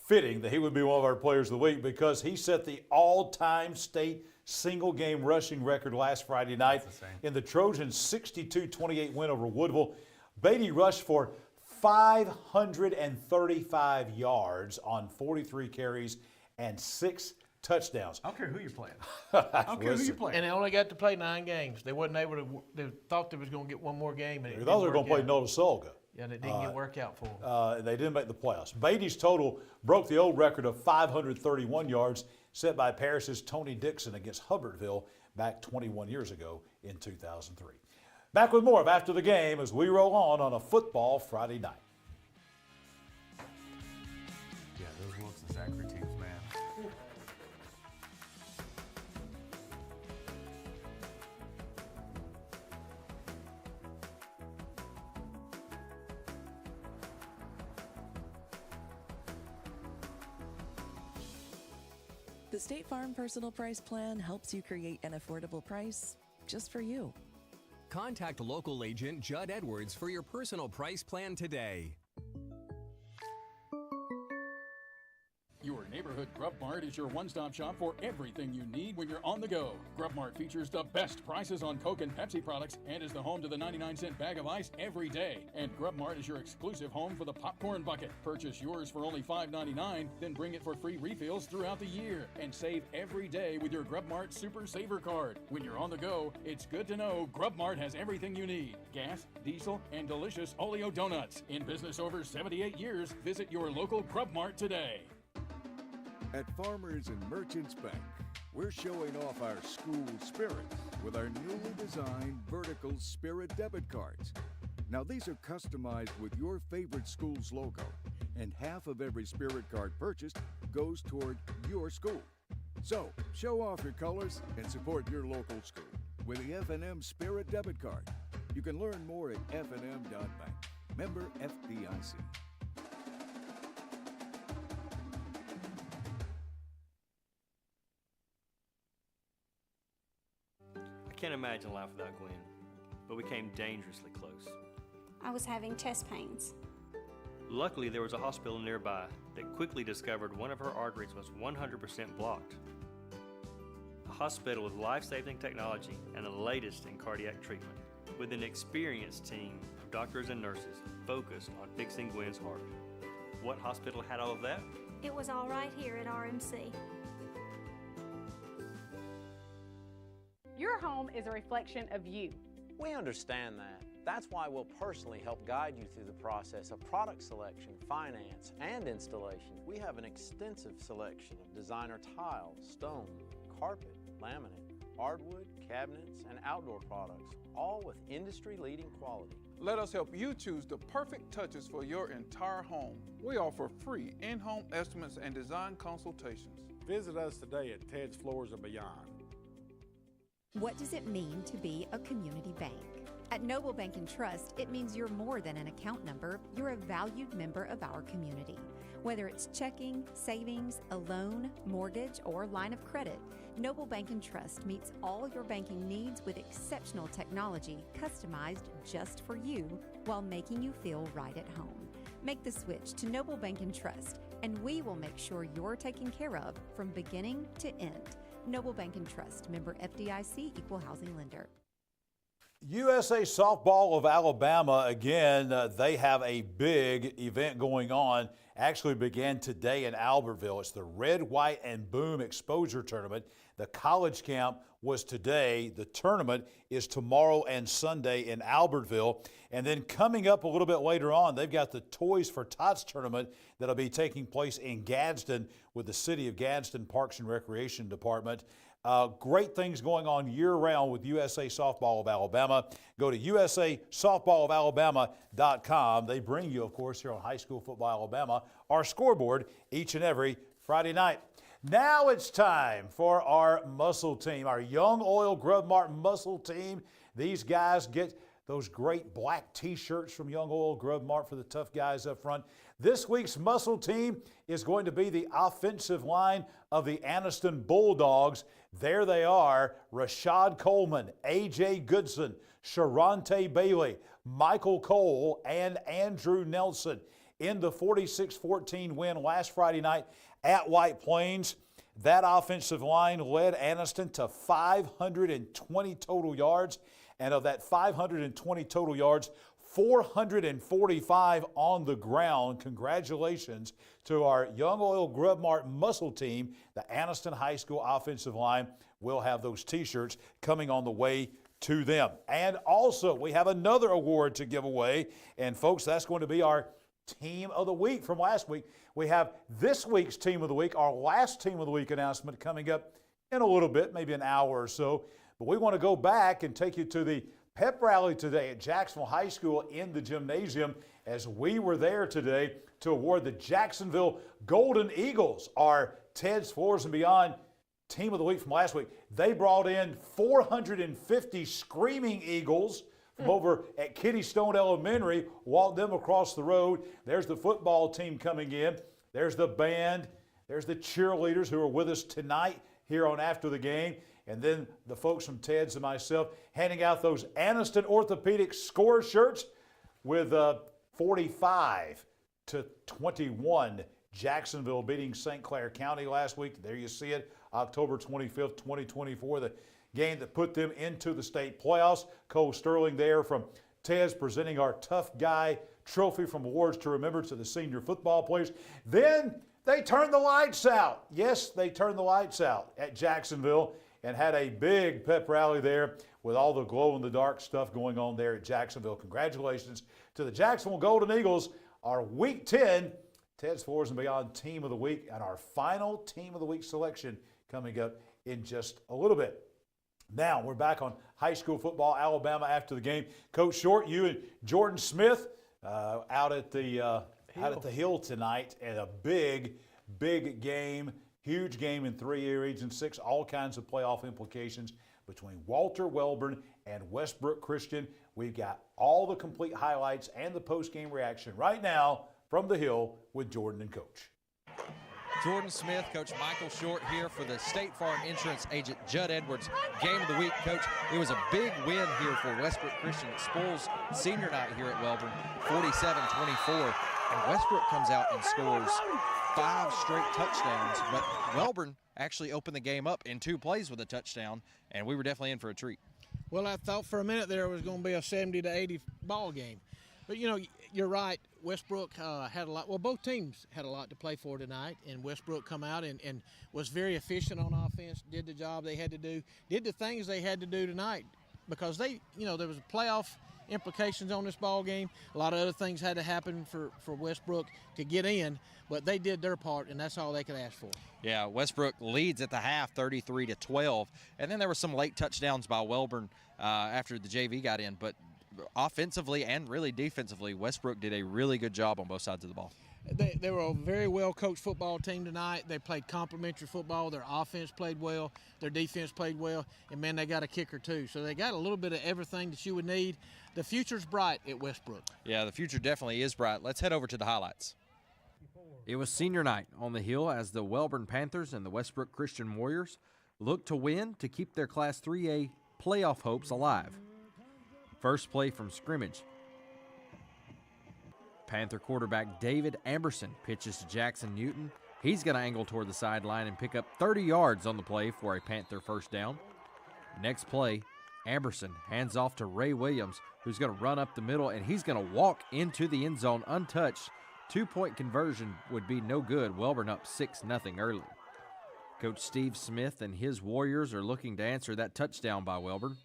Fitting that he would be one of our players of the week because he set the all-time state single-game rushing record last Friday night in the Trojans' 62-28 win over Woodville. Beatty rushed for 535 yards on 43 carries and 6 touchdowns. I don't care who you're playing. I don't care who you're playing. And they only got to play 9 games. They wasn't able to. They thought they was going to get one more game. And They thought they were going to play Notasulga. Yeah, they didn't get work out for them. They didn't make the playoffs. Beatty's total broke the old record of 531 yards set by Parrish's Tony Dixon against Hubbardville back 21 years ago in 2003. Back with more of After the Game as we roll on a football Friday night. Yeah, those Wilson Zachary teams, man. The State Farm Personal Price Plan helps you create an affordable price just for you. Contact local agent Judd Edwards for your personal price plan today. Your neighborhood Grub Mart is your one-stop shop for everything you need when you're on the go. Grub Mart features the best prices on Coke and Pepsi products and is the home to the 99-cent bag of ice every day. And Grub Mart is your exclusive home for the popcorn bucket. Purchase yours for only $5.99, then bring it for free refills throughout the year. And save every day with your Grub Mart Super Saver card. When you're on the go, it's good to know Grub Mart has everything you need. Gas, diesel, and delicious Oleo donuts. In business over 78 years, visit your local Grub Mart today. At Farmers and Merchants Bank, we're showing off our school spirit with our newly designed vertical Spirit debit cards. Now these are customized with your favorite school's logo, and half of every Spirit card purchased goes toward your school. So, show off your colors and support your local school with the F&M Spirit debit card. You can learn more at fnm.bank. Member FDIC. I can't imagine life without Gwen, but we came dangerously close. I was having chest pains. Luckily, there was a hospital nearby that quickly discovered one of her arteries was 100% blocked. A hospital with life-saving technology and the latest in cardiac treatment, with an experienced team of doctors and nurses focused on fixing Gwen's heart. What hospital had all of that? It was all right here at RMC. Your home is a reflection of you. We understand that. That's why we'll personally help guide you through the process of product selection, finance, and installation. We have an extensive selection of designer tile, stone, carpet, laminate, hardwood, cabinets, and outdoor products, all with industry-leading quality. Let us help you choose the perfect touches for your entire home. We offer free in-home estimates and design consultations. Visit us today at Ted's Floors and Beyond. What does it mean to be a community bank? At Noble Bank and Trust, it means you're more than an account number, you're a valued member of our community. Whether it's checking, savings, a loan, mortgage, or line of credit, Noble Bank and Trust meets all your banking needs with exceptional technology customized just for you while making you feel right at home. Make the switch to Noble Bank and Trust, and we will make sure you're taken care of from beginning to end. Noble Bank and Trust, member FDIC, equal housing lender. USA Softball of Alabama, again, they have a big event going on. Actually began today in Albertville. It's the Red, White, and Boom Exposure Tournament. The college camp was today. The tournament is tomorrow and Sunday in Albertville. And then coming up a little bit later on, they've got the Toys for Tots tournament that'll be taking place in Gadsden with the City of Gadsden Parks and Recreation Department. Great things going on year-round with USA Softball of Alabama. Go to usasoftballofalabama.com. They bring you, of course, here on High School Football Alabama, our scoreboard each and every Friday night. Now it's time for our muscle team, our Young Oil Grub Mart muscle team. These guys get those great black T-shirts from Young Oil Grub Mart for the tough guys up front. This week's muscle team is going to be the offensive line of the Aniston Bulldogs. There they are: Rashad Coleman, A.J. Goodson, Sharante Bailey, Michael Cole, and Andrew Nelson. In the 46-14 win last Friday night at White Plains, that offensive line led Aniston to 520 total yards. And of that 520 total yards, 445 on the ground. Congratulations to our Young Oil Grub Mart muscle team. The Aniston High School offensive line will have those T-shirts coming on the way to them. And also, we have another award to give away. And folks, that's going to be our Team of the Week from last week. We have this week's Team of the Week, our last Team of the Week announcement, coming up in a little bit, maybe an hour or so. But we want to go back and take you to the pep rally today at Jacksonville High School in the gymnasium, as we were there today to award the Jacksonville Golden Eagles our Ted's Floors and Beyond Team of the Week from last week. They brought in 450 Screaming Eagles from over at Kitty Stone Elementary, walked them across the road. There's the football team coming in. There's the band. There's the cheerleaders who are with us tonight here on After the Game. And then the folks from Ted's and myself handing out those Aniston Orthopedic score shirts with 45-21. Jacksonville beating St. Clair County last week. There you see it, October 25th, 2024, the game that put them into the state playoffs. Cole Sterling there from Ted's presenting our Tough Guy Trophy from Awards to Remember to the senior football players. Then they turned the lights out. Yes, they turned the lights out at Jacksonville and had a big pep rally there with all the glow-in-the-dark stuff going on there at Jacksonville. Congratulations to the Jacksonville Golden Eagles, our Week 10 Ted's Floors and Beyond Team of the Week, and our final Team of the Week selection coming up in just a little bit. Now, we're back on High School Football Alabama after the game. Coach Short, you and Jordan Smith out at the Hill tonight, and a big game. Huge game in 3A Region 6, all kinds of playoff implications between Walter Welborn and Westbrook Christian. We've got all the complete highlights and the post-game reaction right now from the Hill with Jordan and Coach. Jordan Smith, Coach Michael Short here for the State Farm Insurance agent Judd Edwards. Game of the week, Coach. It was a big win here for Westbrook Christian. It spoils senior night here at Welborn, 47-24. And Westbrook comes out and scores 5 straight touchdowns, but Welborn actually opened the game up in 2 plays with a touchdown, and we were definitely in for a treat. Well, I thought for a minute there it was going to be a 70-80 ball game. But, you know, you're right. Westbrook had a lot. Well, both teams had a lot to play for tonight, and Westbrook come out and was very efficient on offense, did the job they had to do, did the things they had to do tonight because they, you know, there was playoff implications on this ball game. A lot of other things had to happen for Westbrook to get in, but they did their part, and that's all they could ask for. Yeah, Westbrook leads at the half 33-12, and then there were some late touchdowns by Welborn after the JV got in, but offensively and really defensively, Westbrook did a really good job on both sides of the ball. They were a very well-coached football team tonight. They played complementary football. Their offense played well. Their defense played well. And, man, they got a kicker, too. So they got a little bit of everything that you would need. The future's bright at Westbrook. Yeah, the future definitely is bright. Let's head over to the highlights. It was senior night on the Hill as the Welborn Panthers and the Westbrook Christian Warriors looked to win to keep their Class 3A playoff hopes alive. First play from scrimmage. Panther quarterback David Amberson pitches to Jackson Newton. He's going to angle toward the sideline and pick up 30 yards on the play for a Panther first down. Next play, Amberson hands off to Ray Williams, who's going to run up the middle, and he's going to walk into the end zone untouched. 2-point conversion would be no good. Welborn up 6-0 early. Coach Steve Smith and his Warriors are looking to answer that touchdown by Welborn.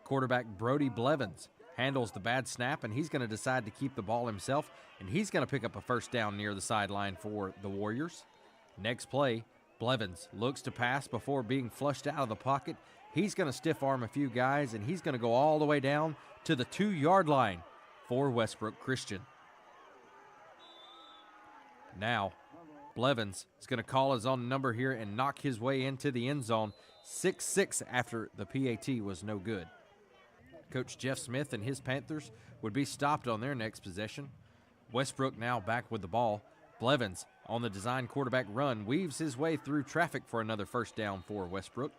Quarterback Brody Blevins handles the bad snap, and he's going to decide to keep the ball himself, and he's going to pick up a first down near the sideline for the Warriors. Next play, Blevins looks to pass before being flushed out of the pocket. He's going to stiff arm a few guys, and he's going to go all the way down to the 2-yard line for Westbrook Christian. Now, Blevins is going to call his own number here and knock his way into the end zone. 6-6 after the PAT was no good. Coach Jeff Smith and his Panthers would be stopped on their next possession. Westbrook now back with the ball. Blevins on the design quarterback run weaves his way through traffic for another first down for Westbrook.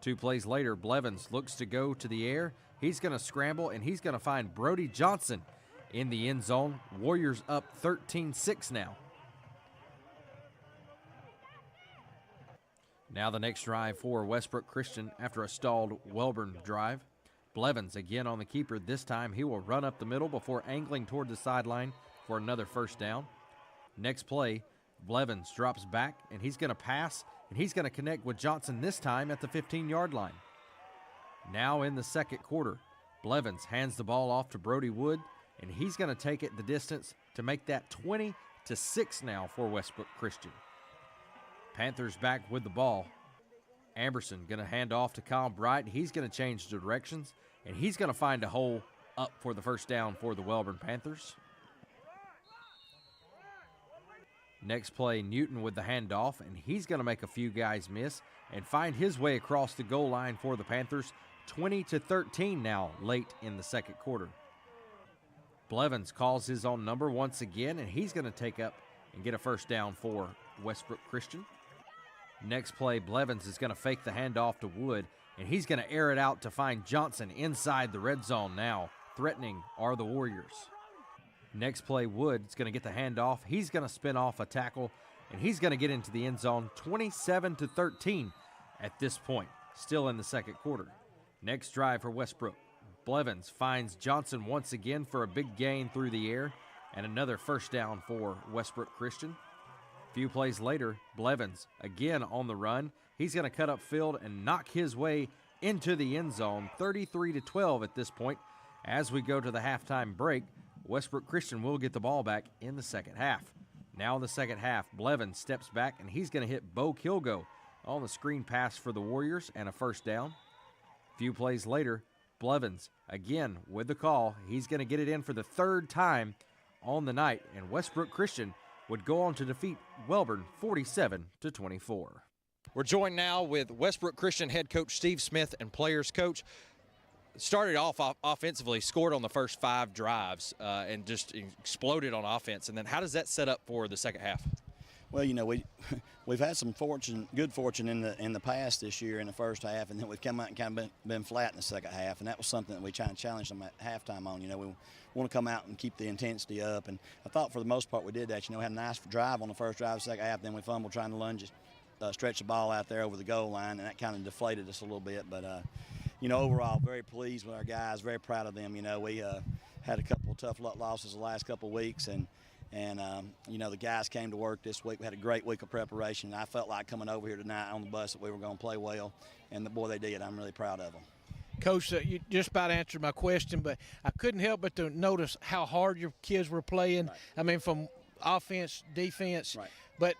2 plays later, Blevins looks to go to the air. He's going to scramble, and he's going to find Brody Johnson in the end zone. Warriors up 13-6 now. Now the next drive for Westbrook Christian after a stalled Welborn drive. Blevins again on the keeper. This time he will run up the middle before angling toward the sideline for another first down. Next play, Blevins drops back, and he's going to pass, and he's going to connect with Johnson this time at the 15-yard line. Now in the second quarter, Blevins hands the ball off to Brody Wood, and he's going to take it the distance to make that 20-6 now for Westbrook Christian. Panthers back with the ball. Amberson going to hand off to Kyle Bright. He's going to change directions, and he's going to find a hole up for the first down for the Welborn Panthers. Next play, Newton with the handoff, and he's going to make a few guys miss and find his way across the goal line for the Panthers. 20-13 now late in the second quarter. Blevins calls his own number once again, and he's going to take up and get a first down for Westbrook Christian. Next play, Blevins is going to fake the handoff to Wood, and he's going to air it out to find Johnson inside the red zone now. Threatening are the Warriors. Next play, Wood is going to get the handoff. He's going to spin off a tackle, and he's going to get into the end zone. 27-13 at this point, still in the second quarter. Next drive for Westbrook. Blevins finds Johnson once again for a big gain through the air, and another first down for Westbrook Christian. A few plays later, Blevins again on the run. He's going to cut up field and knock his way into the end zone. 33-12 at this point. As we go to the halftime break, Westbrook Christian will get the ball back in the second half. Now in the second half, Blevins steps back, and he's going to hit Bo Kilgo on the screen pass for the Warriors and a first down. A few plays later, Blevins again with the call. He's going to get it in for the third time on the night, and Westbrook Christian would go on to defeat Welborn 47-24. We're joined now with Westbrook Christian head coach Steve Smith and players coach. Started off offensively, scored on the first 5 drives, and just exploded on offense. And then how does that set up for the second half? Well, you know, we've had some good fortune in the past this year in the first half, and then we've come out and kind of been flat in the second half, and that was something that we tried to challenge them at halftime on. You know, we want to come out and keep the intensity up, and I thought for the most part we did that. You know, we had a nice drive on the first drive, second half, then we fumbled trying to lunge, stretch the ball out there over the goal line, and that kind of deflated us a little bit. But you know, overall, very pleased with our guys, very proud of them. You know, we had a couple of tough losses the last couple of weeks, and you know, the guys came to work this week. We had a great week of preparation. I felt like coming over here tonight on the bus that we were going to play well, and boy, they did. I'm really proud of them. Coach, you just about answered my question, but I couldn't help but to notice how hard your kids were playing. Right. I mean, from offense, defense. Right. But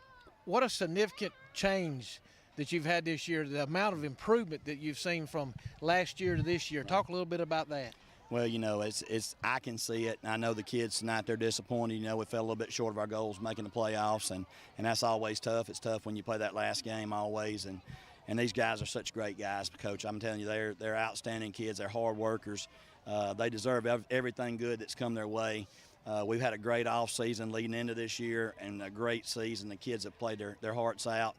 what a significant change that you've had this year, the amount of improvement that you've seen from last year to this year. Right. Talk a little bit about that. Well, you know, it's I can see it, and I know the kids tonight, they're disappointed. You know, we fell a little bit short of our goals making the playoffs, and that's always tough. It's tough when you play that last game always, and these guys are such great guys, Coach. I'm telling you, they're outstanding kids. They're hard workers. They deserve everything good that's come their way. We've had a great off season leading into this year, and a great season. The kids have played their hearts out.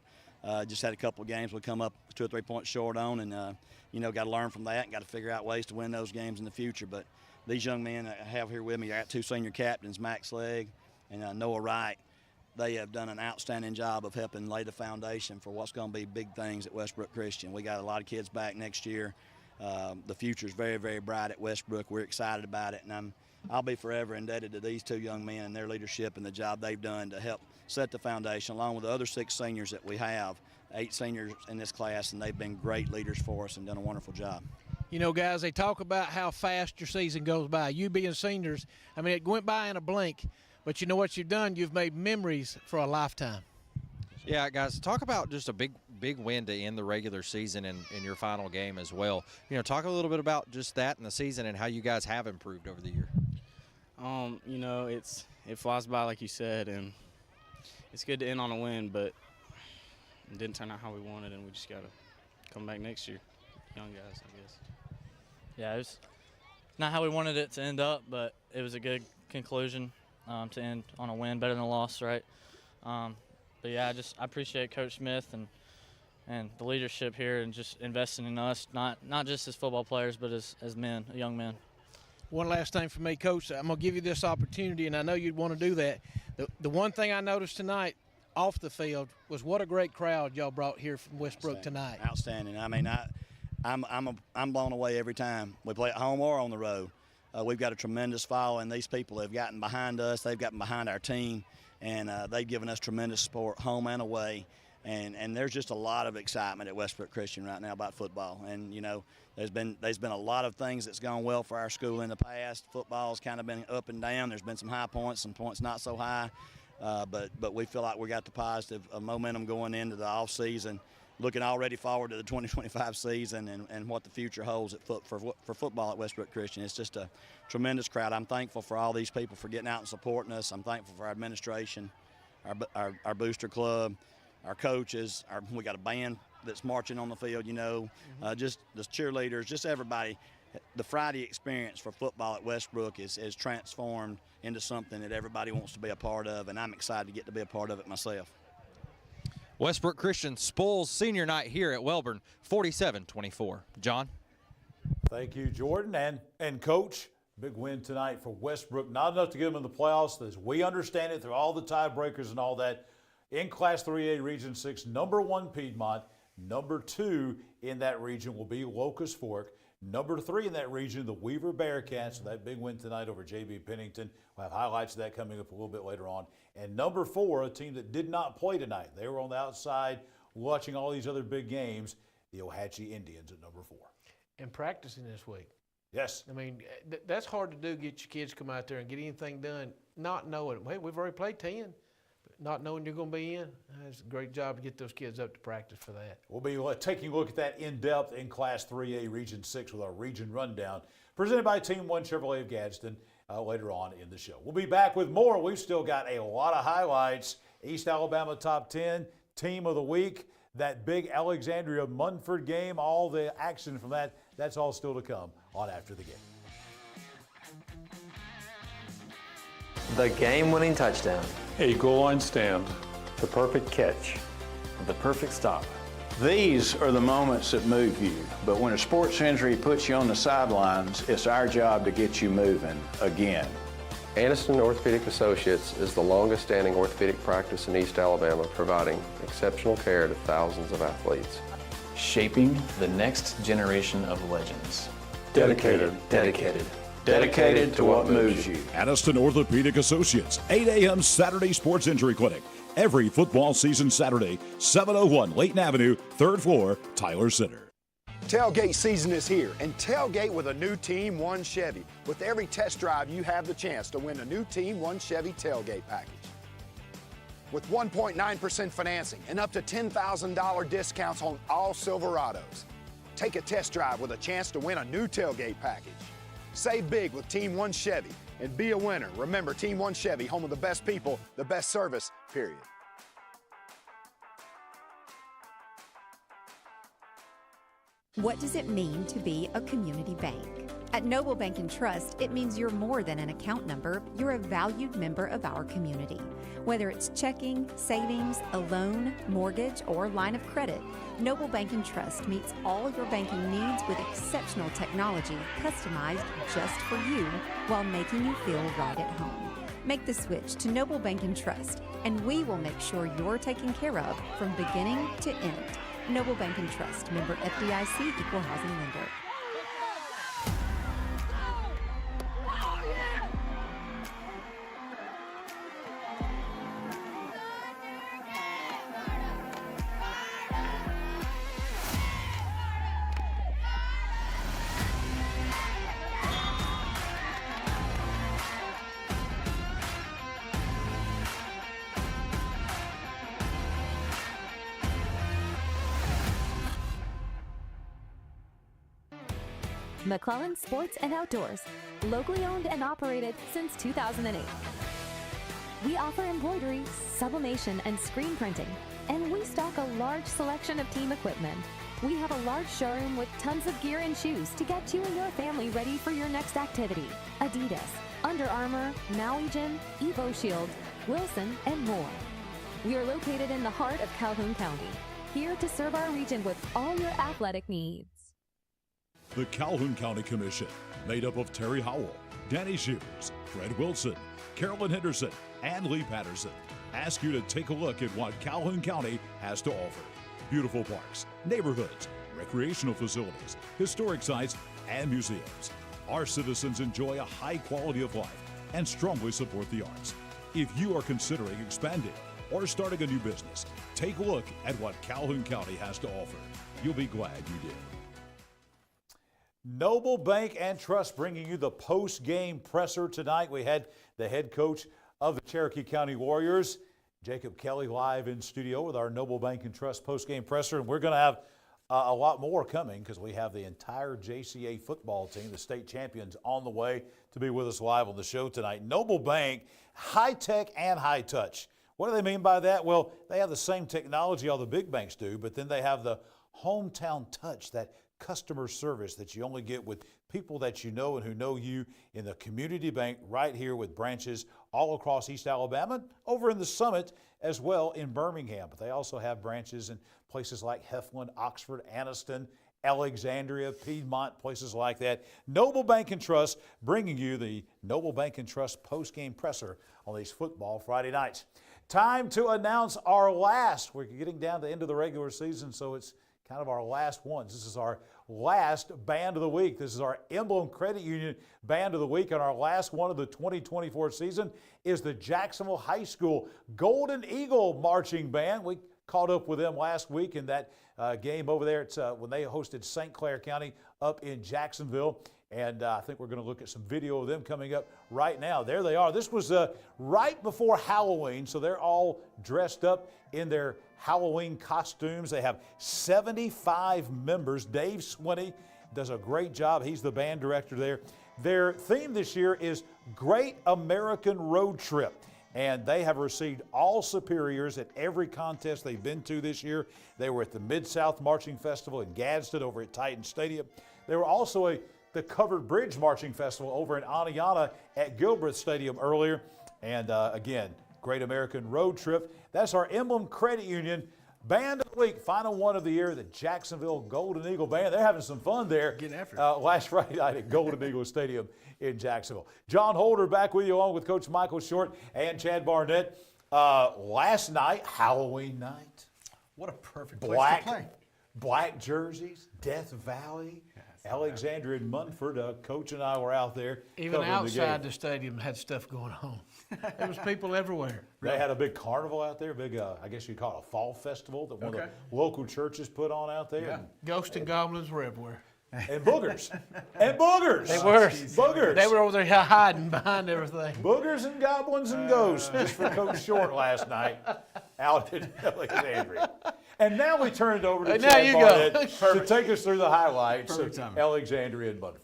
Just had a couple of games we come up 2 or 3 points short on, and you know, got to learn from that and got to figure out ways to win those games in the future. But these young men I have here with me, I got 2 senior captains, Max Legg and Noah Wright. they have done an outstanding job of helping lay the foundation for what's going to be big things at Westbrook Christian. We got a lot of kids back next year. The future's very, very bright at Westbrook. We're excited about it, and I'll be forever indebted to these 2 young men and their leadership and the job they've done to help set the foundation, along with the other 6 seniors that we have, 8 seniors in this class, and they've been great leaders for us and done a wonderful job. You know, guys, they talk about how fast your season goes by. You being seniors, I mean, it went by in a blink, but you know what you've done? You've made memories for a lifetime. Yeah, guys, talk about just a big win to end the regular season and in your final game as well. You know, talk a little bit about just that in the season and how you guys have improved over the year. You know, it flies by like you said, and it's good to end on a win, but it didn't turn out how we wanted, and we just got to come back next year. Young guys, I guess. Yeah, it was not how we wanted it to end up, but it was a good conclusion to end on a win, better than a loss, right? But yeah, I appreciate Coach Smith and the leadership here and just investing in us, not just as football players, but as men, young men. One last thing for me, Coach. I'm going to give you this opportunity, and I know you'd want to do that. The one thing I noticed tonight off the field was what a great crowd y'all brought here from Westbrook tonight. Outstanding. I mean, I'm blown away every time we play at home or on the road. We've got a tremendous following. These people have gotten behind us. They've gotten behind our team, and they've given us tremendous support home and away. And there's just a lot of excitement at Westbrook Christian right now about football. And, you know, there's been a lot of things that's gone well for our school in the past. Football's kind of been up and down. There's been some high points, some points not so high. But we feel like we got the positive momentum going into the off season, looking already forward to the 2025 season and what the future holds for football at Westbrook Christian. It's just a tremendous crowd. I'm thankful for all these people for getting out and supporting us. I'm thankful for our administration, our booster club, our coaches. We got a band that's marching on the field, you know, just the cheerleaders, just everybody. The Friday experience for football at Westbrook is transformed into something that everybody wants to be a part of, and I'm excited to get to be a part of it myself. Westbrook Christian spoils senior night here at Welborn, 47-24. John? Thank you, Jordan. And Coach, big win tonight for Westbrook. Not enough to get them in the playoffs, as we understand it, through all the tiebreakers and all that. In Class 3A Region 6, number 1 Piedmont. Number 2 in that region will be Locust Fork. Number 3 in that region, the Weaver Bearcats. So that big win tonight over J.B. Pennington. We'll have highlights of that coming up a little bit later on. And number 4, a team that did not play tonight. They were on the outside watching all these other big games, the Ohatchee Indians at number 4. And practicing this week. Yes. I mean, that's hard to do, get your kids to come out there and get anything done, not knowing, hey, we've already played 10. Not knowing you're going to be in, it's a great job to get those kids up to practice for that. We'll be taking a look at that in depth in Class 3A Region 6 with our region rundown, presented by Team 1 Chevrolet of Gadsden later on in the show. We'll be back with more. We've still got a lot of highlights. East Alabama Top 10, Team of the Week, that big Alexandria Munford game, all the action from that, that's all still to come on After the Game. The game-winning touchdown. A goal line stand. The perfect catch. The perfect stop. These are the moments that move you, but when a sports injury puts you on the sidelines, it's our job to get you moving again. Aniston Orthopedic Associates is the longest-standing orthopedic practice in East Alabama, providing exceptional care to thousands of athletes. Shaping the next generation of legends. Dedicated. Dedicated to what moves you. Aniston Orthopedic Associates, 8 a.m. Saturday Sports Injury Clinic. Every football season Saturday, 701 Layton Avenue, 3rd floor, Tyler Center. Tailgate season is here, and tailgate with a new Team 1 Chevy. With every test drive, you have the chance to win a new Team 1 Chevy tailgate package. With 1.9% financing and up to $10,000 discounts on all Silverados. Take a test drive with a chance to win a new tailgate package. Save big with Team 1 Chevy and be a winner. Remember, Team 1 Chevy, home of the best people, the best service, period. What does it mean to be a community bank? At Noble Bank and Trust, it means you're more than an account number, you're a valued member of our community. Whether it's checking, savings, a loan, mortgage, or line of credit, Noble Bank and Trust meets all your banking needs with exceptional technology customized just for you while making you feel right at home. Make the switch to Noble Bank and Trust, and we will make sure you're taken care of from beginning to end. Noble Bank and Trust, member FDIC, equal housing lender. McClellan Sports and Outdoors, locally owned and operated since 2008. We offer embroidery, sublimation, and screen printing, and we stock a large selection of team equipment. We have a large showroom with tons of gear and shoes to get you and your family ready for your next activity. Adidas, Under Armour, Maui Gym, Evo Shield, Wilson, and more. We are located in the heart of Calhoun County, here to serve our region with all your athletic needs. The Calhoun County Commission, made up of Terry Howell, Danny Shears, Fred Wilson, Carolyn Henderson, and Lee Patterson, ask you to take a look at what Calhoun County has to offer. Beautiful parks, neighborhoods, recreational facilities, historic sites, and museums. Our citizens enjoy a high quality of life and strongly support the arts. If you are considering expanding or starting a new business, take a look at what Calhoun County has to offer. You'll be glad you did. Noble Bank and Trust bringing you the post-game presser tonight. We had the head coach of the Cherokee County Warriors, Jacob Kelly, live in studio with our Noble Bank and Trust post-game presser. And we're going to have a lot more coming because we have the entire JCA football team, the state champions, on the way to be with us live on the show tonight. Noble Bank, high-tech and high-touch. What do they mean by that? Well, they have the same technology all the big banks do, but then they have the hometown touch, that customer service that you only get with people that you know and who know you in the community bank right here with branches all across East Alabama, over in the Summit as well in Birmingham. But they also have branches in places like Heflin, Oxford, Aniston, Alexandria, Piedmont, places like that. Noble Bank and Trust bringing you the Noble Bank and Trust post-game presser on these football Friday nights. Time to announce our last. We're getting down to the end of the regular season, so it's kind of our last ones. This is our last Band of the Week. This is our Emblem Credit Union Band of the Week, and our last one of the 2024 season is the Jacksonville High School Golden Eagle Marching Band. We caught up with them last week in that game over there when they hosted St. Clair County up in Jacksonville. And I think we're going to look at some video of them coming up right now. There they are. This was right before Halloween, so they're all dressed up in their Halloween costumes. They have 75 members. Dave Swinney does a great job. He's the band director there. Their theme this year is Great American Road Trip. And they have received all superiors at every contest they've been to this year. They were at the Mid-South Marching Festival in Gadsden over at Titan Stadium. They were also the Covered Bridge Marching Festival over in Aniana at Gilbreth Stadium earlier. And again, Great American Road Trip. That's our Emblem Credit Union Band of the Week, final one of the year, the Jacksonville Golden Eagle Band. They're having some fun there last Friday night at Golden Eagle Stadium in Jacksonville. Jon Holder back with you along with Coach Michael Short and Chad Barnett. Last night, Halloween night. What a perfect place to play. Black jerseys, Death Valley. Alexandria and Munford, Coach and I were out there. Even outside the stadium had stuff going on. There was people everywhere. They had a big carnival out there, big, I guess you'd call it a fall festival that one of the local churches put on out there. Yeah. Ghosts and goblins were everywhere. And boogers. And boogers. They were. Boogers. They were over there hiding behind everything. Boogers and goblins and ghosts, just for Coach Short last night out in Alexandria. And now we turn it over to Chad Barnett to take us through the highlights of Alexandria and Munford.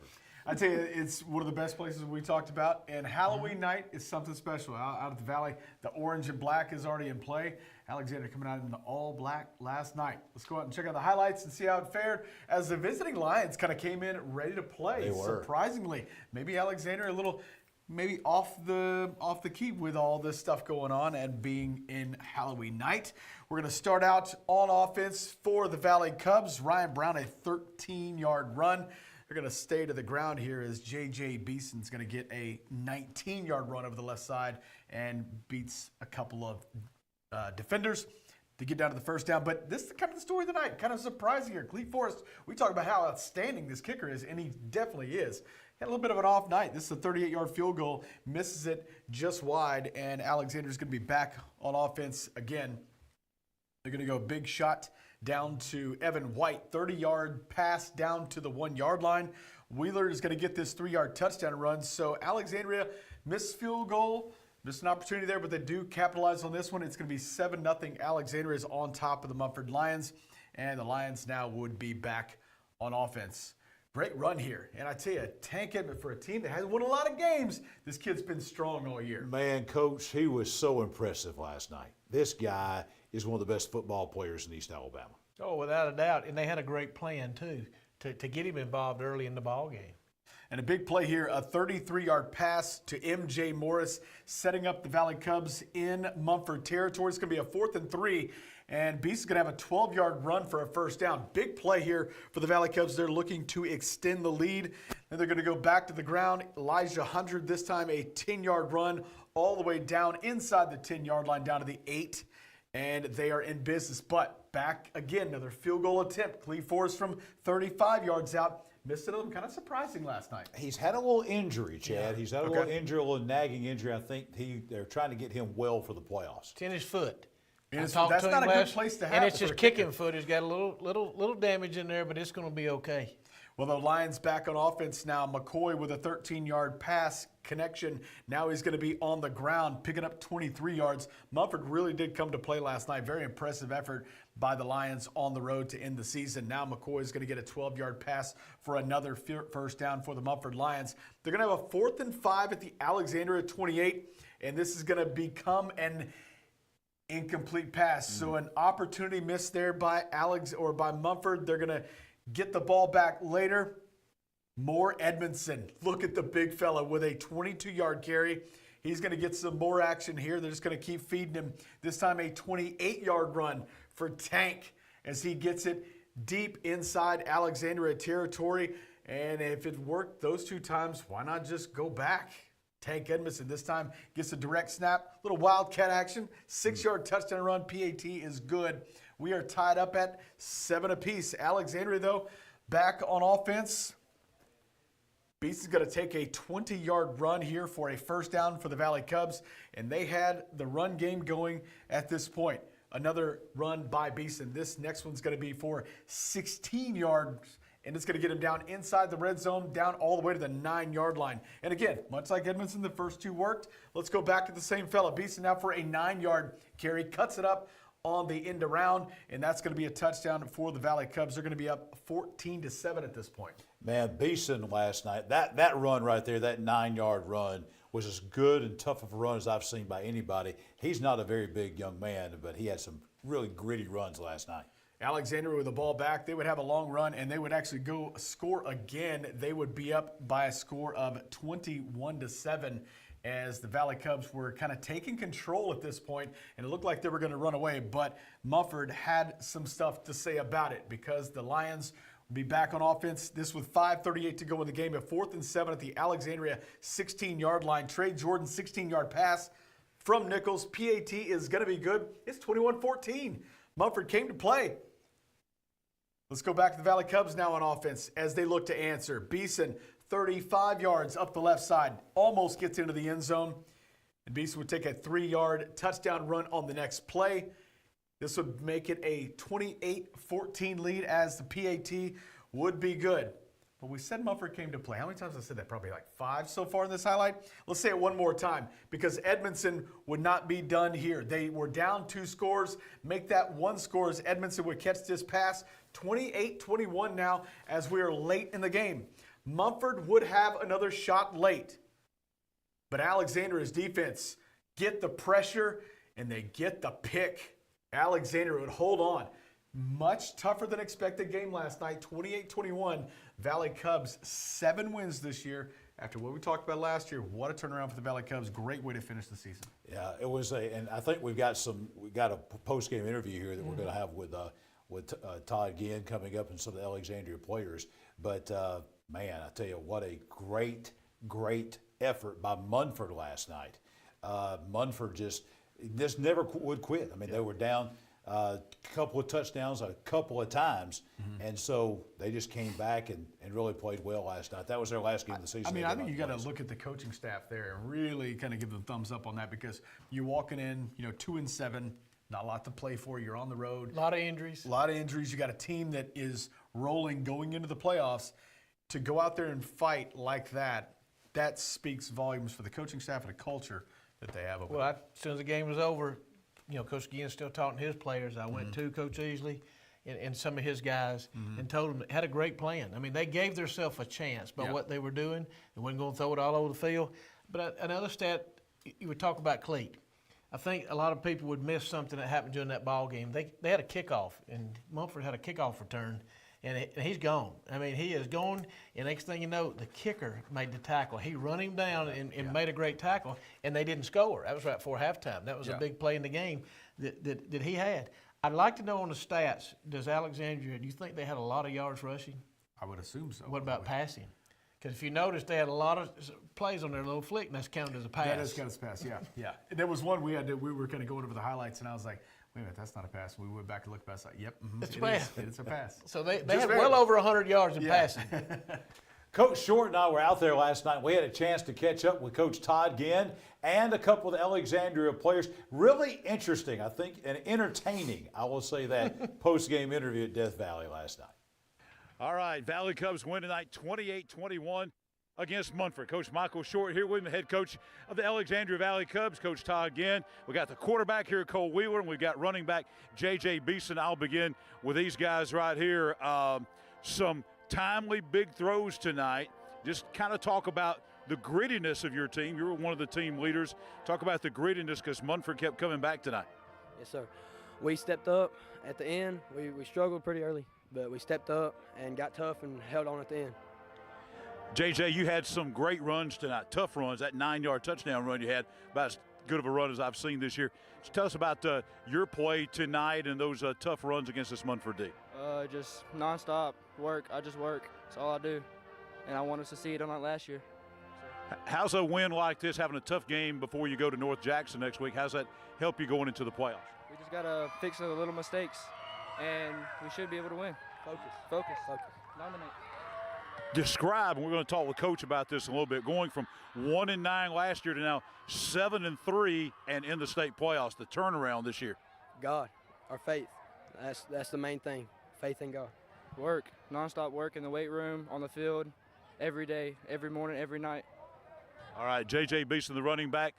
I tell you, it's one of the best places we talked about, and Halloween night is something special. Out at the Valley, the orange and black is already in play. Alexandria coming out in the all black last night. Let's go out and check out the highlights and see how it fared as the visiting Lions kind of came in ready to play. They were. Surprisingly, maybe Alexandria a little off the key with all this stuff going on and being in Halloween night. We're going to start out on offense for the Valley Cubs. Ryan Brown, a 13-yard run. They're going to stay to the ground here as J.J. Beeson's going to get a 19-yard run over the left side and beats a couple of defenders to get down to the first down. But this is kind of the story of the night. Kind of surprising here. Cleve Forrest, we talk about how outstanding this kicker is, and he definitely is. Had a little bit of an off night. This is a 38-yard field goal. Misses it just wide, and Alexandria's going to be back on offense again. They're going to go big shot down to Evan White. 30-yard pass down to the 1-yard line. Wheeler is going to get this 3-yard touchdown run. So Alexandria missed field goal. Missed an opportunity there, but they do capitalize on this one. It's going to be 7-0. Alexandria is on top of the Mumford Lions, and the Lions now would be back on offense. Great run here. And I tell you, Tank Edmond, for a team that hasn't won a lot of games, this kid's been strong all year. Man, Coach, he was so impressive last night. This guy is one of the best football players in East Alabama. Oh, without a doubt. And they had a great plan, too, to get him involved early in the ball game. And a big play here, a 33-yard pass to M.J. Morris, setting up the Valley Cubs in Mumford territory. It's going to be a 4th and 3. And Beast is going to have a 12-yard run for a first down. Big play here for the Valley Cubs. They're looking to extend the lead. Then they're going to go back to the ground. Elijah Hundred, this time a 10-yard run all the way down inside the 10-yard line down to the 8. And they are in business. But back again, another field goal attempt. Cleve Forrest from 35 yards out. Missed another one, kind of surprising last night. He's had a little injury, Chad. Yeah. He's had a little injury, a little nagging injury. I think they're trying to get him well for the playoffs. It's in his foot. That's not a good place to have. And it's his kicking foot. He's got a little damage in there, but it's going to be okay. Well, the Lions back on offense now. McCoy with a 13-yard pass connection. Now he's going to be on the ground, picking up 23 yards. Mumford really did come to play last night. Very impressive effort by the Lions on the road to end the season. Now McCoy is going to get a 12-yard pass for another first down for the Mumford Lions. They're going to have a 4th and 5 at the Alexandria 28, and this is going to become an incomplete pass. So an opportunity missed there by Mumford. They're going to get the ball back later. Moore Edmondson, look at the big fella with a 22-yard carry. He's going to get some more action here. They're just going to keep feeding him. This time a 28-yard run for Tank as he gets it deep inside Alexandria territory. And if it worked those 2 times, why not just go back? Tank Edmondson this time gets a direct snap, little wildcat action, 6-yard touchdown run. PAT is good. We are tied up at 7 apiece. Alexandria, though, back on offense. Beast is going to take a 20-yard run here for a first down for the Valley Cubs, and they had the run game going at this point. Another run by Beeson. This next one's going to be for 16 yards, and it's going to get him down inside the red zone, down all the way to the 9-yard line. And again, much like Edmondson, the first 2 worked. Let's go back to the same fella. Beeson now for a 9-yard carry, cuts it up on the end around, and that's going to be a touchdown for the Valley Cubs. They're going to be up 14-7 at this point. Man, Beeson last night, that run right there, that 9-yard run, was as good and tough of a run as I've seen by anybody. He's not a very big young man, but he had some really gritty runs last night. Alexandria with the ball back, they would have a long run, and they would actually go score again. They would be up by a score of 21-7 as the Valley Cubs were kind of taking control at this point, and it looked like they were going to run away, but Mumford had some stuff to say about it because the Lions will be back on offense. This with 5:38 to go in the game, a 4th and 7 at the Alexandria 16-yard line. Trey Jordan, 16-yard pass from Nichols. PAT is going to be good. It's 21-14. Mumford came to play. Let's go back to the Valley Cubs now on offense as they look to answer. Beeson, 35 yards up the left side, almost gets into the end zone. And Beeson would take a 3-yard touchdown run on the next play. This would make it a 28-14 lead as the PAT would be good. But we said Mumford came to play. How many times have I said that? Probably like 5 so far in this highlight. Let's say it one more time because Edmondson would not be done here. They were down 2 scores. Make that 1 score as Edmondson would catch this pass. 28-21 now as we are late in the game. Mumford would have another shot late. But Alexandria's defense get the pressure and they get the pick. Alexandria would hold on. Much tougher than expected game last night, 28-21. Valley Cubs, 7 wins this year. After what we talked about last year, what a turnaround for the Valley Cubs. Great way to finish the season. Yeah, it was and I think we got a post-game interview here that we're going to have with Todd Ginn coming up and some of the Alexandria players. But Man, I tell you, what a great effort by Munford last night. Munford just never would quit. I mean, they were down a couple of touchdowns a couple of times, and so they just came back and really played well last night. That was their last game of the season. I mean, I think you got to look at the coaching staff there and really kind of give them thumbs up on that, because you're walking in, 2-7, not a lot to play for. You're on the road. A lot of injuries. You got a team that is rolling going into the playoffs. To go out there and fight like that speaks volumes for the coaching staff and the culture that they have over there. Well, as soon as the game was over, Coach Ginn's still talking to his players. I went to Coach Easley and some of his guys and told them had a great plan. I mean, they gave themselves a chance by what they were doing. They wasn't going to throw it all over the field. But another stat, you would talk about Cleat. I think a lot of people would miss something that happened during that ball game. They had a kickoff, and Mumford had a kickoff return. And he's gone. I mean, he is gone. And next thing you know, the kicker made the tackle. He run him down and made a great tackle, and they didn't score. That was right before halftime. That was a big play in the game that he had. I'd like to know on the stats, do you think they had a lot of yards rushing? I would assume so. What about passing? Because if you notice, they had a lot of plays on their little flick, and that's counted as a pass. That is counted as a pass, yeah. There was one we were kind of going over the highlights, and I was like, wait a minute, that's not a pass. We went back and looked past that. Yep, it's a pass. It's a pass. So they had well over 100 yards in passing. Coach Short and I were out there last night. We had a chance to catch up with Coach Todd Ginn and a couple of the Alexandria players. Really interesting, I think, and entertaining, I will say that, post-game interview at Death Valley last night. All right, Valley Cubs win tonight 28-21 against Munford. Coach Michael Short here with me, the head coach of the Alexandria Valley Cubs, Coach Todd Ginn. We got the quarterback here, Cole Wheeler, and we've got running back J.J. Beeson. I'll begin with these guys right here. Some timely big throws tonight. Just kind of talk about the grittiness of your team. You're one of the team leaders. Talk about the grittiness, because Munford kept coming back tonight. Yes, sir. We stepped up at the end. We struggled pretty early, but we stepped up and got tough and held on at the end. JJ, you had some great runs tonight, tough runs. That 9-yard touchdown run you had, about as good of a run as I've seen this year. Just tell us about your play tonight and those tough runs against this Munford D. Just nonstop work. I just work. That's all I do. And I want us to see it on that last year. How's a win like this, having a tough game before you go to North Jackson next week, how's that help you going into the playoffs? We just got to fix the little mistakes, and we should be able to win. Focus. Dominate. Describe, and we're going to talk with Coach about this a little bit, going from 1-9 last year to now 7-3 and in the state playoffs, the turnaround this year. God, our faith. That's the main thing, faith in God. Work, nonstop work in the weight room, on the field, every day, every morning, every night. All right, J.J. Beeson, the running back.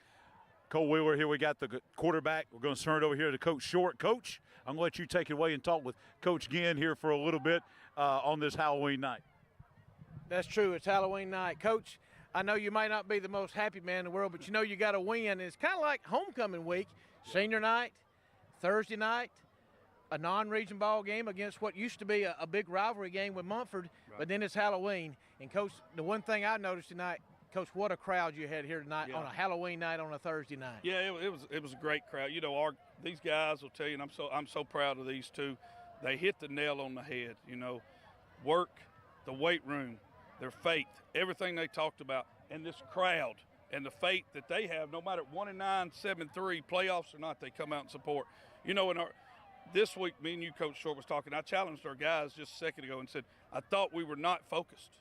Cole Wheeler here. We got the quarterback. We're going to turn it over here to Coach Short. Coach, I'm going to let you take it away and talk with Coach Ginn here for a little bit on this Halloween night. That's true. It's Halloween night. Coach, I know you might not be the most happy man in the world, but you know you got to win. And it's kind of like homecoming week, senior night, Thursday night, a non-region ball game against what used to be a big rivalry game with Munford, but then it's Halloween. And, Coach, the one thing I noticed tonight, Coach, what a crowd you had here tonight on a Halloween night on a Thursday night. Yeah, it was a great crowd. You know, these guys will tell you, and I'm so proud of these two. They hit the nail on the head. You know, work, the weight room, their faith, everything they talked about, and this crowd and the faith that they have. No matter 1-9, 7-3, playoffs or not, they come out and support. You know, this week, me and you, Coach Short, was talking. I challenged our guys just a second ago and said, I thought we were not focused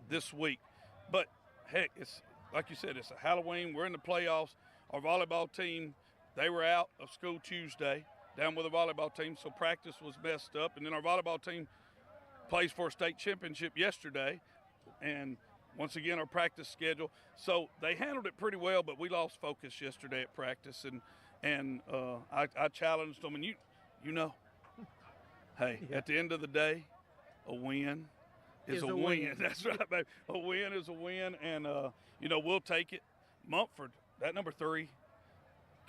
this week, but heck, it's like you said, it's a Halloween. We're in the playoffs. Our volleyball team, they were out of school Tuesday down with the volleyball team, so practice was messed up. And then our volleyball team plays for a state championship yesterday. And once again, our practice schedule. So they handled it pretty well, but we lost focus yesterday at practice. And I challenged them. And you know, hey, at the end of the day, a win is a win. That's right, baby. A win is a win, and you know, we'll take it. Munford, that number 3,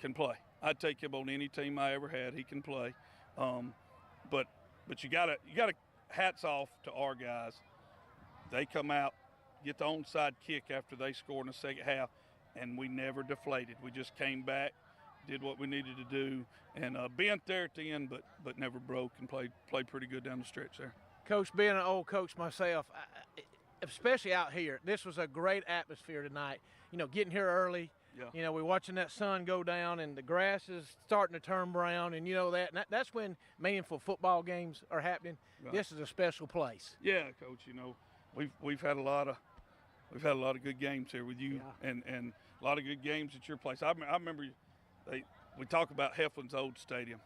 can play. I'd take him on any team I ever had. He can play, but you gotta hats off to our guys. They come out, get the onside kick after they score in the second half, and we never deflated. We just came back, did what we needed to do, and bent there at the end, but never broke, and played pretty good down the stretch there. Coach, being an old coach myself, especially out here, this was a great atmosphere tonight. You know, getting here early. Yeah. You know, we're watching that sun go down and the grass is starting to turn brown, and you know that. And that's when meaningful football games are happening. Right. This is a special place. Yeah, Coach. You know, we've had a lot of good games here with you, and a lot of good games at your place. I remember we talk about Heflin's old stadium.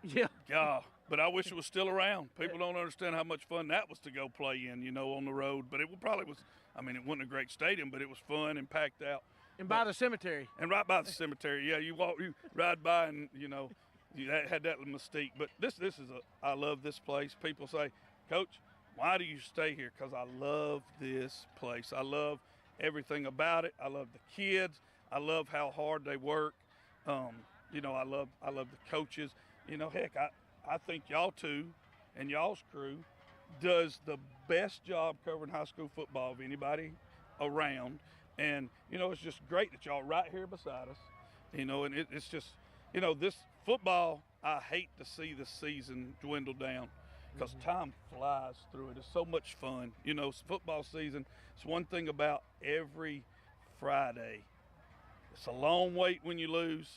Yeah. God, but I wish it was still around. People don't understand how much fun that was to go play in, you know, on the road. But it probably was. I mean, it wasn't a great stadium, but it was fun and packed out. And by the cemetery. And right by the cemetery, yeah. You ride by, and you know, you had that mystique. But I love this place. People say, Coach, why do you stay here? Because I love this place. I love everything about it. I love the kids. I love how hard they work. You know, I love the coaches. You know, heck, I think y'all two and y'all's crew does the best job covering high school football of anybody around. And, you know, it's just great that y'all right here beside us, you know, and it's just, you know, this football, I hate to see the season dwindle down because time flies through it. It's so much fun. You know, football season, it's one thing about every Friday. It's a long wait when you lose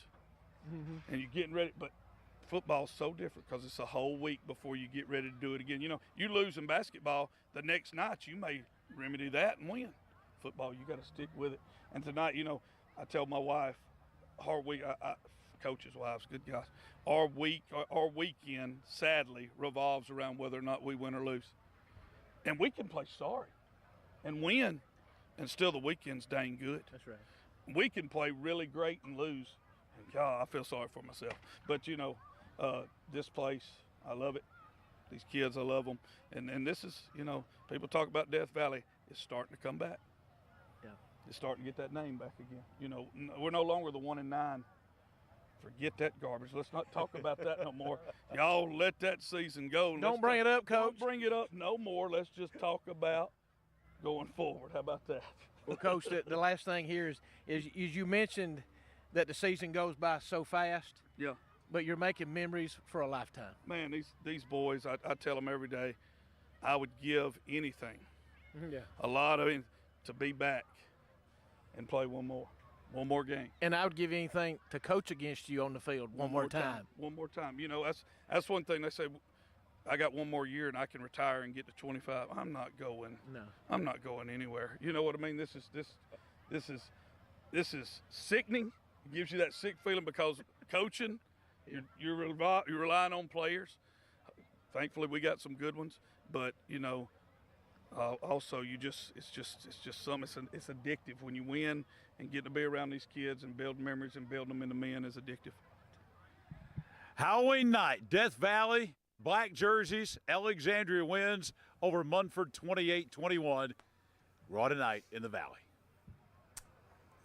and you're getting ready, but football's so different because it's a whole week before you get ready to do it again. You know, you lose in basketball, the next night you may remedy that and win. Football, you got to stick with it. And tonight, you know, I tell my wife, our week, coaches' wives, good guys, our weekend, sadly, revolves around whether or not we win or lose. And we can play sorry and win, and still the weekend's dang good. That's right. We can play really great and lose. And God, I feel sorry for myself. But, you know, this place, I love it. These kids, I love them. And this is, you know, people talk about Death Valley. It's starting to come back. Yeah. It's starting to get that name back again. You know, we're no longer the 1-9. Forget that garbage. Let's not talk about that no more. Y'all let that season go. Don't bring it up, Coach. Don't bring it up no more. Let's just talk about going forward. How about that? Well, Coach, the last thing here is you mentioned that the season goes by so fast. Yeah. But you're making memories for a lifetime. Man, these boys, I tell them every day, I would give anything. Yeah. A lot of it to be back and play one more game. And I would give anything to coach against you on the field one more time. One more time. You know, that's one thing they say. I got one more year and I can retire and get to 25. I'm not going. No. I'm not going anywhere. You know what I mean? This is sickening. It gives you that sick feeling because coaching, you're relying on players. Thankfully, we got some good ones, but you know, also it's just something. It's addictive when you win and get to be around these kids and build memories and build them into men is addictive. Halloween night, Death Valley, black jerseys, Alexandria wins over Munford 28-21. Raw tonight in the Valley.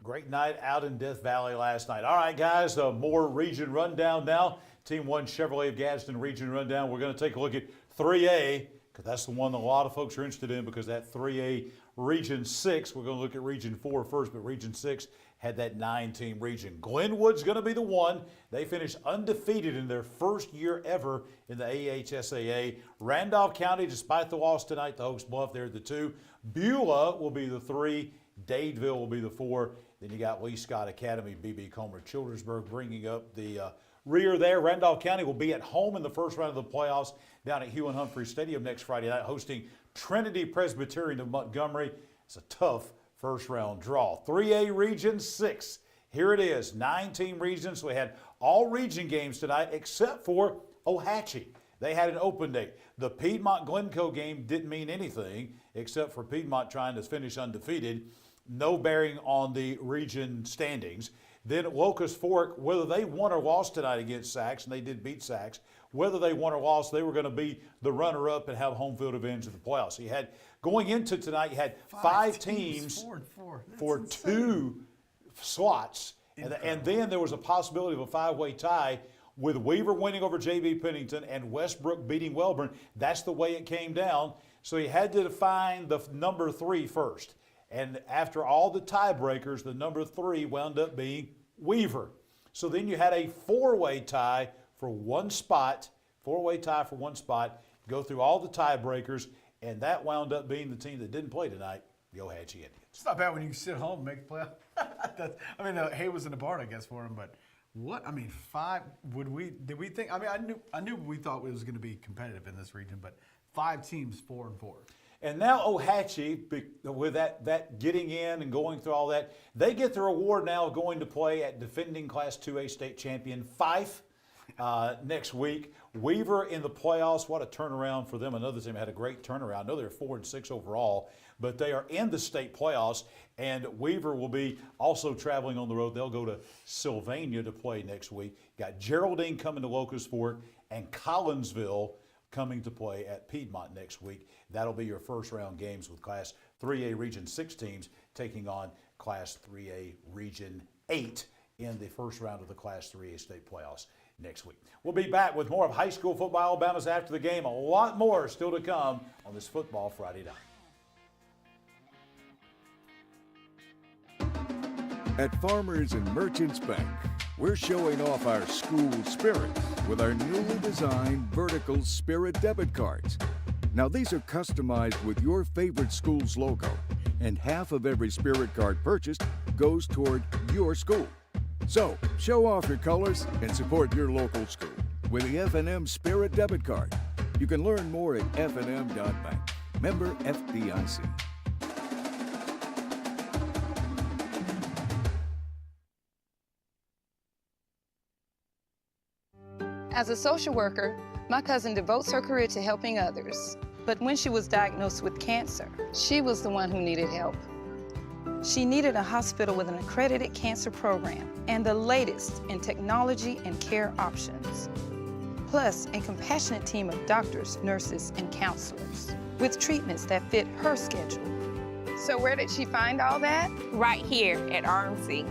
Great night out in Death Valley last night. All right, guys, more region rundown now. Team 1 Chevrolet of Gadsden region rundown. We're going to take a look at 3A because that's the one that a lot of folks are interested in because that 3A Region 6, we're going to look at Region 4 first, but Region 6 had that 9-team region. Glenwood's going to be the one. They finished undefeated in their first year ever in the AHSAA. Randolph County, despite the loss tonight, the Hokes Bluff, they're the 2. Beulah will be the 3. Dadeville will be the 4. Then you got Lee Scott Academy, B.B. Comer, Childersburg bringing up the rear there. Randolph County will be at home in the first round of the playoffs down at Hugh and Humphrey Stadium next Friday night, hosting Trinity Presbyterian of Montgomery. It's a tough first round draw. 3A Region 6. Here it is, 9-team regions. We had all region games tonight except for Ohatchee. They had an open date. The Piedmont-Glencoe game didn't mean anything except for Piedmont trying to finish undefeated. No bearing on the region standings. Then at Locust Fork, whether they won or lost tonight against Sachs, and they did beat Sachs, whether they won or lost, they were going to be the runner-up and have home field advantage of the playoffs. So you had, going into tonight, you had five teams 4 and 4. for 2 slots. And then there was a possibility of a 5-way tie with Weaver winning over J.B. Pennington and Westbrook beating Welborn. That's the way it came down. So you had to find the number 3 first. And after all the tiebreakers, the number 3 wound up being Weaver. So then you had a 4-way tie for one spot, 4-way tie for one spot, go through all the tiebreakers, and that wound up being the team that didn't play tonight, the Ohatchee Indians. It's not bad when you can sit home and make the playoff. Hay was in the barn, I guess, for him, but what? I mean, 5, did we think, I knew we thought it was going to be competitive in this region, but 5 teams, 4-4. And now Ohatchee, with that getting in and going through all that, they get the reward now of going to play at defending Class 2A state champion Fife next week. Weaver in the playoffs, what a turnaround for them. Another team had a great turnaround. I know they're 4-6 overall, but they are in the state playoffs, and Weaver will be also traveling on the road. They'll go to Sylvania to play next week. Got Geraldine coming to Locust Fork and Collinsville coming to play at Piedmont next week. That'll be your first round games with Class 3A Region 6 teams taking on Class 3A Region 8 in the first round of the Class 3A state playoffs next week. We'll be back with more of high school football Alabama's after the game. A lot more still to come on this Football Friday night. At Farmers and Merchants Bank, we're showing off our school spirit with our newly designed vertical Spirit debit cards. Now these are customized with your favorite school's logo, and half of every Spirit card purchased goes toward your school. So show off your colors and support your local school with the F&M Spirit debit card. You can learn more at fnm.bank. Member FDIC. As a social worker, my cousin devotes her career to helping others. But when she was diagnosed with cancer, she was the one who needed help. She needed a hospital with an accredited cancer program and the latest in technology and care options. Plus, a compassionate team of doctors, nurses, and counselors with treatments that fit her schedule. So where did she find all that? Right here at RMC.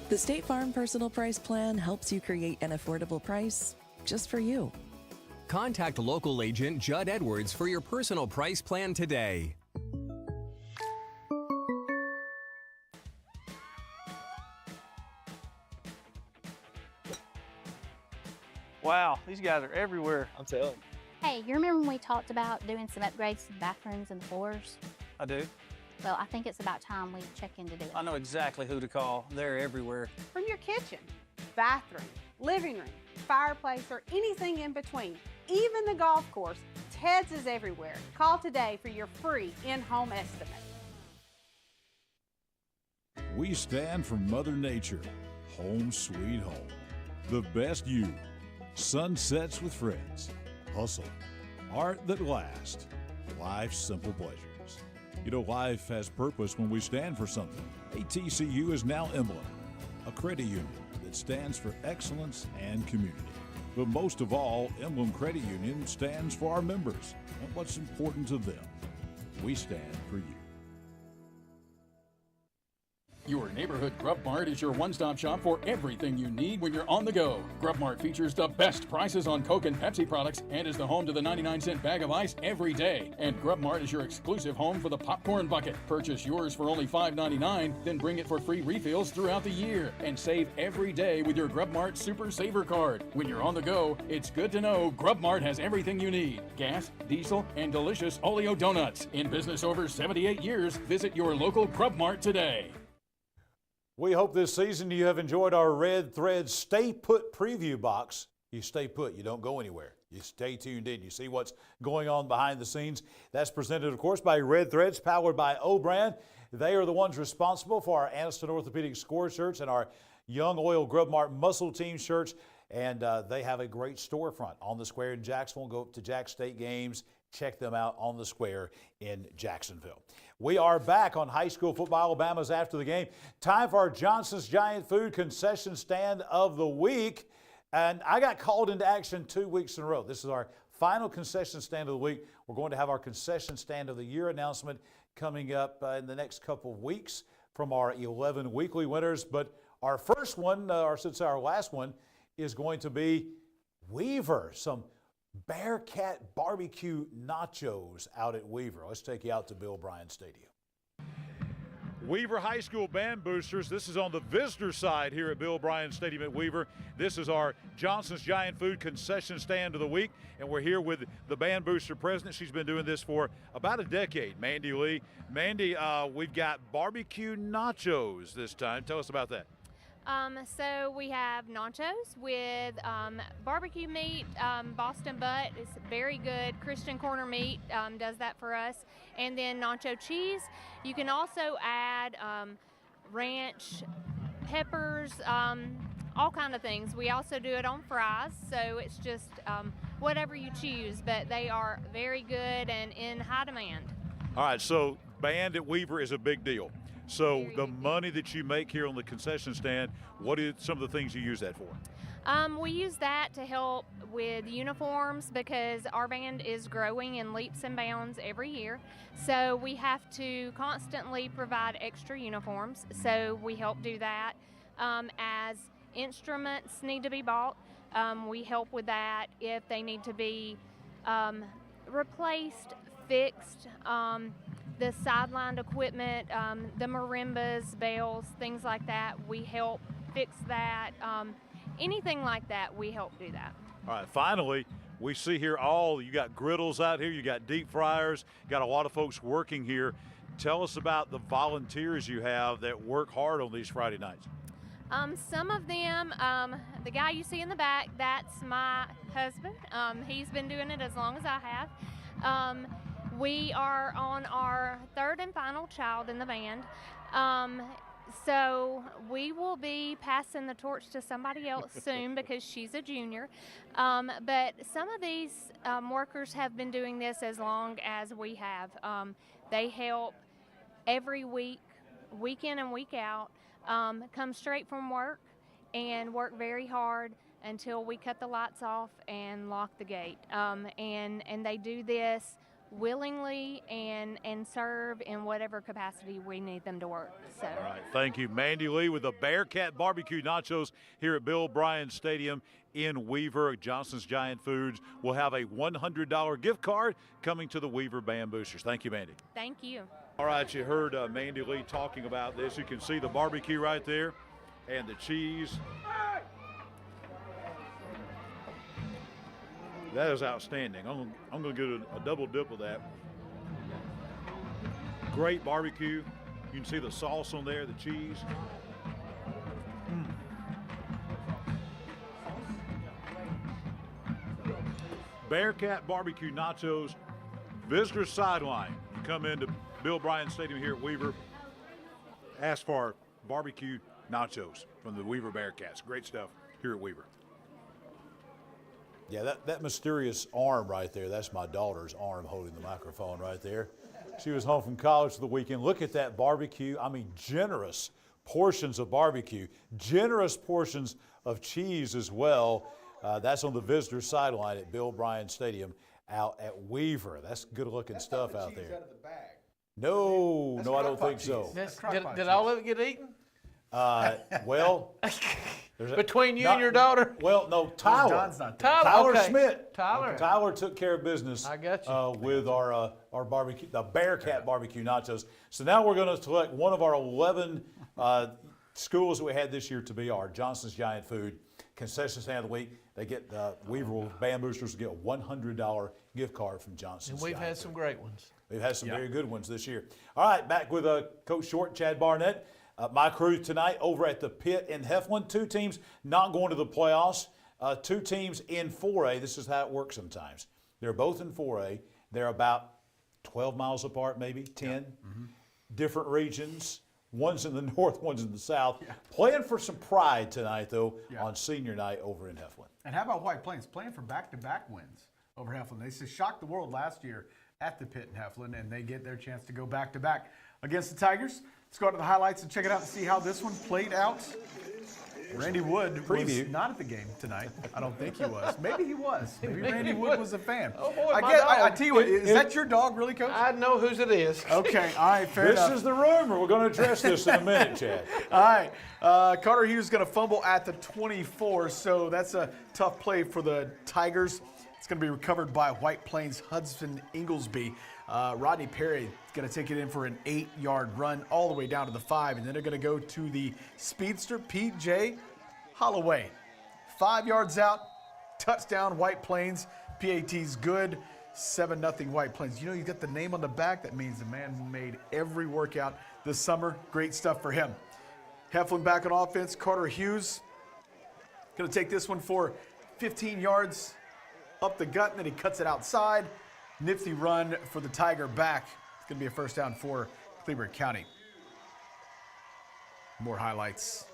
The State Farm Personal Price Plan helps you create an affordable price just for you. Contact local agent Judd Edwards for your personal price plan today. Wow, these guys are everywhere. I'm telling you. Hey, you remember when we talked about doing some upgrades to the bathrooms and the floors? I do. Well, I think it's about time we check in to do it. I know exactly who to call. They're everywhere. From your kitchen, bathroom, living room, fireplace, or anything in between, even the golf course, Ted's is everywhere. Call today for your free in-home estimate. We stand for Mother Nature, home sweet home. The best you, sunsets with friends, hustle, art that lasts, life's simple pleasures. You know, life has purpose when we stand for something. ATCU is now Emblem, a credit union that stands for excellence and community. But most of all, Emblem Credit Union stands for our members and what's important to them. We stand for you. Your neighborhood Grub Mart is your one-stop shop for everything you need when you're on the go. Grub Mart features the best prices on Coke and Pepsi products and is the home to the 99-cent bag of ice every day. And Grub Mart is your exclusive home for the popcorn bucket. Purchase yours for only $5.99, then bring it for free refills throughout the year. And save every day with your Grub Mart Super Saver card. When you're on the go, it's good to know Grub Mart has everything you need. Gas, diesel, and delicious Oleo donuts. In business over 78 years, visit your local Grub Mart today. We hope this season you have enjoyed our Red Thread Stay Put preview box. You stay put, you don't go anywhere. You stay tuned in. You see what's going on behind the scenes. That's presented, of course, by Red Threads, powered by O-Brand. They are the ones responsible for our Aniston Orthopedic score shirts and our Young Oil Grub Mart Muscle Team shirts. And they have a great storefront on the square in Jacksonville. Go up to Jack State games. Check them out on the square in Jacksonville. We are back on high school football Alabama's after the game. Time for our Johnson's Giant Food Concession Stand of the Week. And I got called into action 2 weeks in a row. This is our final concession stand of the week. We're going to have our concession stand of the year announcement coming up in the next couple of weeks from our 11 weekly winners. But our first one, or since our last one, is going to be Weaver. Some Bearcat barbecue nachos out at Weaver. Let's take you out to Bill Bryan Stadium. Weaver High School Band Boosters. This is on the visitor side here at Bill Bryan Stadium at Weaver. This is our Johnson's Giant Food concession stand of the week, and we're here with the Band Booster president. She's been doing this for about a decade, Mandy Lee. Mandy, we've got barbecue nachos this time. Tell us about that. So we have nachos with barbecue meat, Boston butt is very good. Christian Corner Meat does that for us. And then nacho cheese. You can also add ranch, peppers, all kind of things. We also do it on fries, so it's just whatever you choose, but they are very good and in high demand. All right, so Band at Weaver is a big deal. So the money that you make here on the concession stand, what are some of the things you use that for? We use that to help with uniforms because our band is growing in leaps and bounds every year. So we have to constantly provide extra uniforms. So we help do that. As instruments need to be bought, we help with that. If they need to be replaced, fixed, the sidelined equipment, the marimbas, bells, things like that, we help fix that. Anything like that, we help do that. All right, finally, we see here you got griddles out here, you got deep fryers, got a lot of folks working here. Tell us about the volunteers you have that work hard on these Friday nights. Some of them, the guy you see in the back, that's my husband. He's been doing it as long as I have. We are on our third and final child in the band. So we will be passing the torch to somebody else soon because she's a junior. But some of these workers have been doing this as long as we have. They help every week, week in and week out, come straight from work and work very hard until we cut the lights off and lock the gate. And they do this willingly and serve in whatever capacity we need them to work. So. All right, thank you. Mandy Lee with the Bearcat Barbecue Nachos here at Bill Bryan Stadium in Weaver. Johnson's Giant Foods will have a $100 gift card coming to the Weaver Band Boosters. Thank you, Mandy. Thank you. All right, you heard Mandy Lee talking about this. You can see the barbecue right there and the cheese. That is outstanding. I'm going to get a double dip of that. Great barbecue. You can see the sauce on there, the cheese. Bearcat Barbecue Nachos, visitor sideline. You come into Bill Bryan Stadium here at Weaver, ask for barbecue nachos from the Weaver Bearcats. Great stuff here at Weaver. Yeah, that mysterious arm right there, that's my daughter's arm holding the microphone right there. She was home from college for the weekend. Look at that barbecue. I mean, generous portions of barbecue, generous portions of cheese as well. That's on the visitor sideline at Bill Bryan Stadium out at Weaver. That's good-looking stuff out there. Out of the bag. No, I don't think so. Did all of it get eaten? Well, between you and your daughter? Well, no, Tyler. Don's not there. Tyler okay. Schmidt. Tyler. Tyler took care of business. I got you. With our barbecue, the Bearcat barbecue nachos. So now we're going to select one of our 11 schools that we had this year to be our Johnson's Giant Food concession stand of the week. They get Weaver Band Boosters get a $100 gift card from Johnson's. And we've Giant had Food. some great ones. We've had some very good ones this year. All right, back with Coach Short, Chad Barnett. My crew tonight over at the pit in Heflin. 2 teams not going to the playoffs. 2 teams in 4A. This is how it works sometimes. They're both in 4A. They're about 12 miles apart, maybe 10. Yeah. Different regions. One's in the north, one's in the south. Yeah. Playing for some pride tonight, though, on senior night over in Heflin. And how about White Plains? Playing for back-to-back wins over Heflin. They shocked the world last year at the pit in Heflin, and they get their chance to go back-to-back against the Tigers. Let's go to the highlights and check it out and see how this one played out. Randy Wood was not at the game tonight. I don't think he was. Maybe he was. Maybe Randy Wood was a fan. Oh, boy, I tell you what, is that your dog really, Coach? I know whose it is. Okay, all right, fair enough. This is the rumor. We're going to address this in a minute, Chad. All right, Carter Hughes going to fumble at the 24, so that's a tough play for the Tigers. It's going to be recovered by White Plains Hudson Inglesby. Rodney Perry is going to take it in for an 8-yard run all the way down to the 5, and then they're going to go to the speedster, P.J. Holloway. 5 yards out, touchdown, White Plains. PAT's good, 7-0 White Plains. You know, you got the name on the back. That means the man made every workout this summer. Great stuff for him. Heflin back on offense. Carter Hughes going to take this one for 15 yards up the gut, and then he cuts it outside. Nifty run for the Tiger back. It's going to be a first down for Cleveland County. More highlights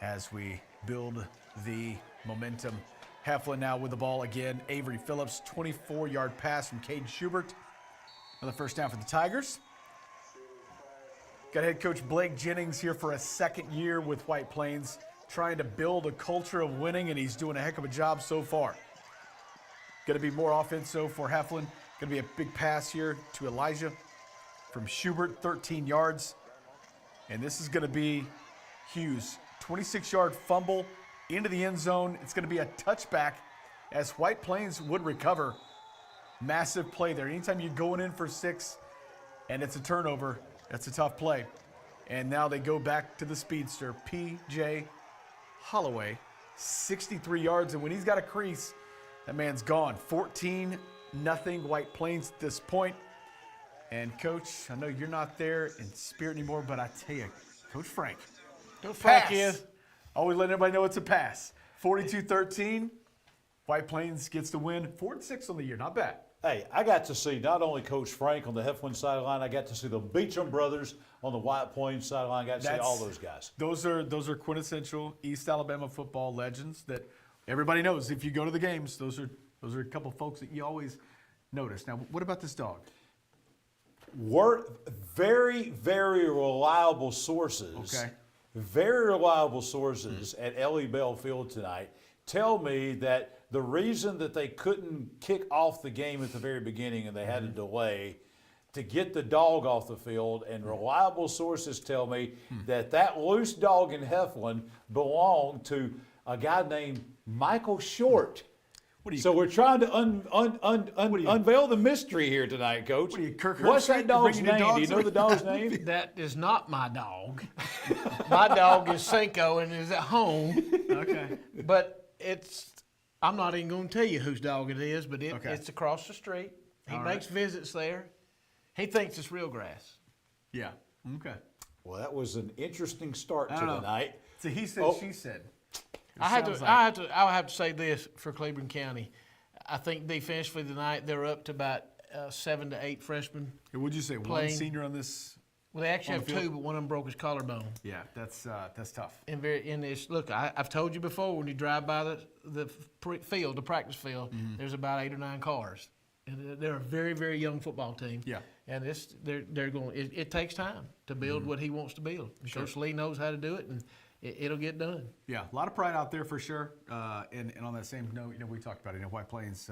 as we build the momentum. Heflin now with the ball again. Avery Phillips, 24-yard pass from Cade Schubert. Another first down for the Tigers. Got head coach Blake Jennings here for a second year with White Plains, trying to build a culture of winning, and he's doing a heck of a job so far. Going to be more offense, so for Heflin. Going to be a big pass here to Elijah from Schubert, 13 yards. And this is going to be Hughes. 26-yard fumble into the end zone. It's going to be a touchback as White Plains would recover. Massive play there. Anytime you're going in for 6 and it's a turnover, that's a tough play. And now they go back to the speedster, P.J. Holloway, 63 yards. And when he's got a crease, that man's gone. 14-0 White Plains at this point. And, Coach, I know you're not there in spirit anymore, but I tell you, Coach Frank. Coach Frank is. Always letting everybody know it's a pass. 42-13. White Plains gets the win. 4-6 on the year. Not bad. Hey, I got to see not only Coach Frank on the Heflin sideline, I got to see the Beecham brothers on the White Plains sideline. I got to see all those guys. Those are quintessential East Alabama football legends that everybody knows. If you go to the games, those are a couple folks that you always notice. Now, what about this dog? Very, very reliable sources. Okay. Very reliable sources at Ellie Bell Field tonight tell me that the reason that they couldn't kick off the game at the very beginning and they had a delay to get the dog off the field, and reliable sources tell me that loose dog in Heflin belonged to a guy named Michael Short. So we're trying to unveil the mystery here tonight, Coach. What are you, Kirk What's that Herbstreit, dog's bringing name? your Do you know the dog's name? That is not my dog. My dog is Cinco and is at home. Okay. But I'm not even going to tell you whose dog it is, but it's across the street. He makes visits there. He thinks it's real grass. Yeah. Okay. Well, that was an interesting start to the night. So he said, she said. I have to say this for Cleveland County. I think defensively tonight they're up to about 7 to 8 freshmen. Hey, what'd you say? Playing. One senior on this? Well, they actually on have the field? 2, but one of them broke his collarbone. Yeah, that's tough. And look, I've told you before, when you drive by the practice field, there's about 8 or 9 cars. And they're a very, very young football team. Yeah. And they're going. It takes time to build what he wants to build. Sure. Coach Lee knows how to do it, and it'll get done. Yeah, a lot of pride out there for sure. And on that same note, we talked about it. White Plains,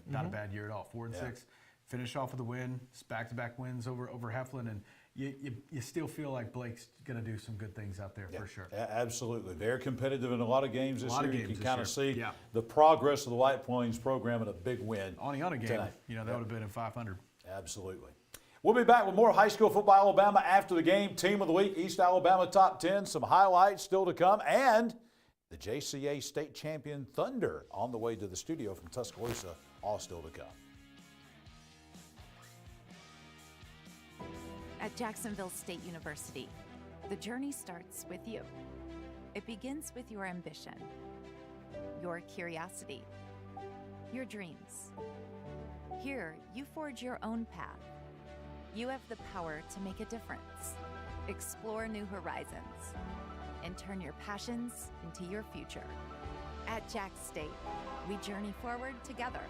not a bad year at all. 4-6, finish off with a win, back-to-back wins over Heflin, and you still feel like Blake's going to do some good things out there for sure. Absolutely, they're competitive in a lot of games this year. You can kind of see Yeah. the progress of the White Plains program and a big win. On a game, tonight. that would have been in 500. Absolutely. We'll be back with more high school football Alabama after the game. Team of the week, East Alabama Top 10. Some highlights still to come. And the JCA State Champion Thunder on the way to the studio from Tuscaloosa. All still to come. At Jacksonville State University, the journey starts with you. It begins with your ambition, your curiosity, your dreams. Here, you forge your own path. You have the power to make a difference, explore new horizons, and turn your passions into your future. At Jack State, we journey forward together.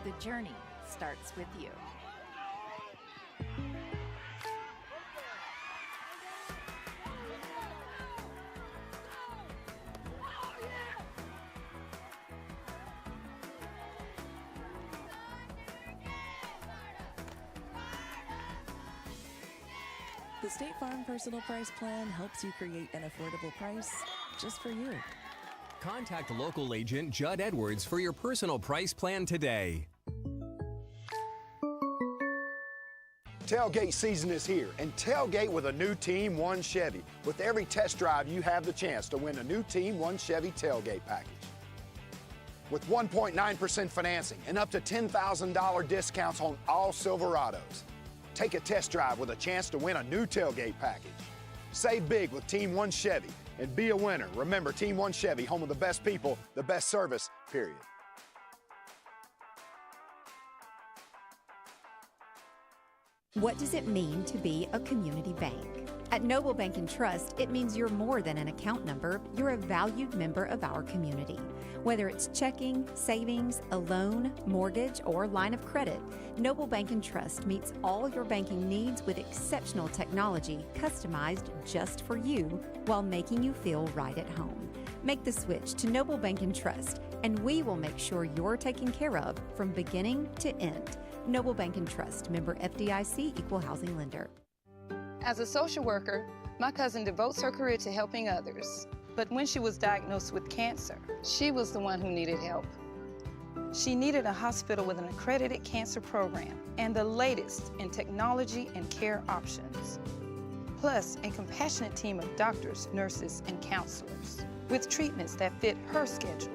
The journey starts with you. The State Farm Personal Price Plan helps you create an affordable price just for you. Contact local agent Judd Edwards for your personal price plan today. Tailgate season is here, and tailgate with a new Team 1 Chevy. With every test drive, you have the chance to win a new Team 1 Chevy tailgate package. With 1.9% financing and up to $10,000 discounts on all Silverados. Take a test drive with a chance to win a new tailgate package. Save big with Team 1 Chevy and be a winner. Remember, Team 1 Chevy, home of the best people, the best service, period. What does it mean to be a community bank? At Noble Bank and Trust, it means you're more than an account number, you're a valued member of our community. Whether it's checking, savings, a loan, mortgage, or line of credit, Noble Bank and Trust meets all your banking needs with exceptional technology customized just for you while making you feel right at home. Make the switch to Noble Bank and Trust, and we will make sure you're taken care of from beginning to end. Noble Bank and Trust, member FDIC, equal housing lender. As a social worker, my cousin devotes her career to helping others. But when she was diagnosed with cancer, she was the one who needed help. She needed a hospital with an accredited cancer program and the latest in technology and care options. Plus, a compassionate team of doctors, nurses, and counselors with treatments that fit her schedule.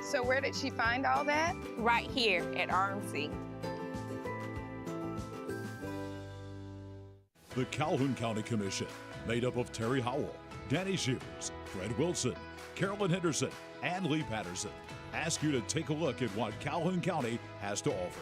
So where did she find all that? Right here at RMC. The Calhoun County Commission, made up of Terry Howell, Danny Shears, Fred Wilson, Carolyn Henderson, and Lee Patterson, ask you to take a look at what Calhoun County has to offer.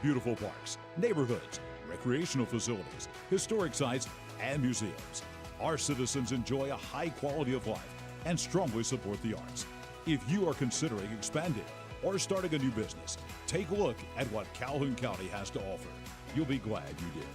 Beautiful parks, neighborhoods, recreational facilities, historic sites, and museums. Our citizens enjoy a high quality of life and strongly support the arts. If you are considering expanding or starting a new business, take a look at what Calhoun County has to offer. You'll be glad you did.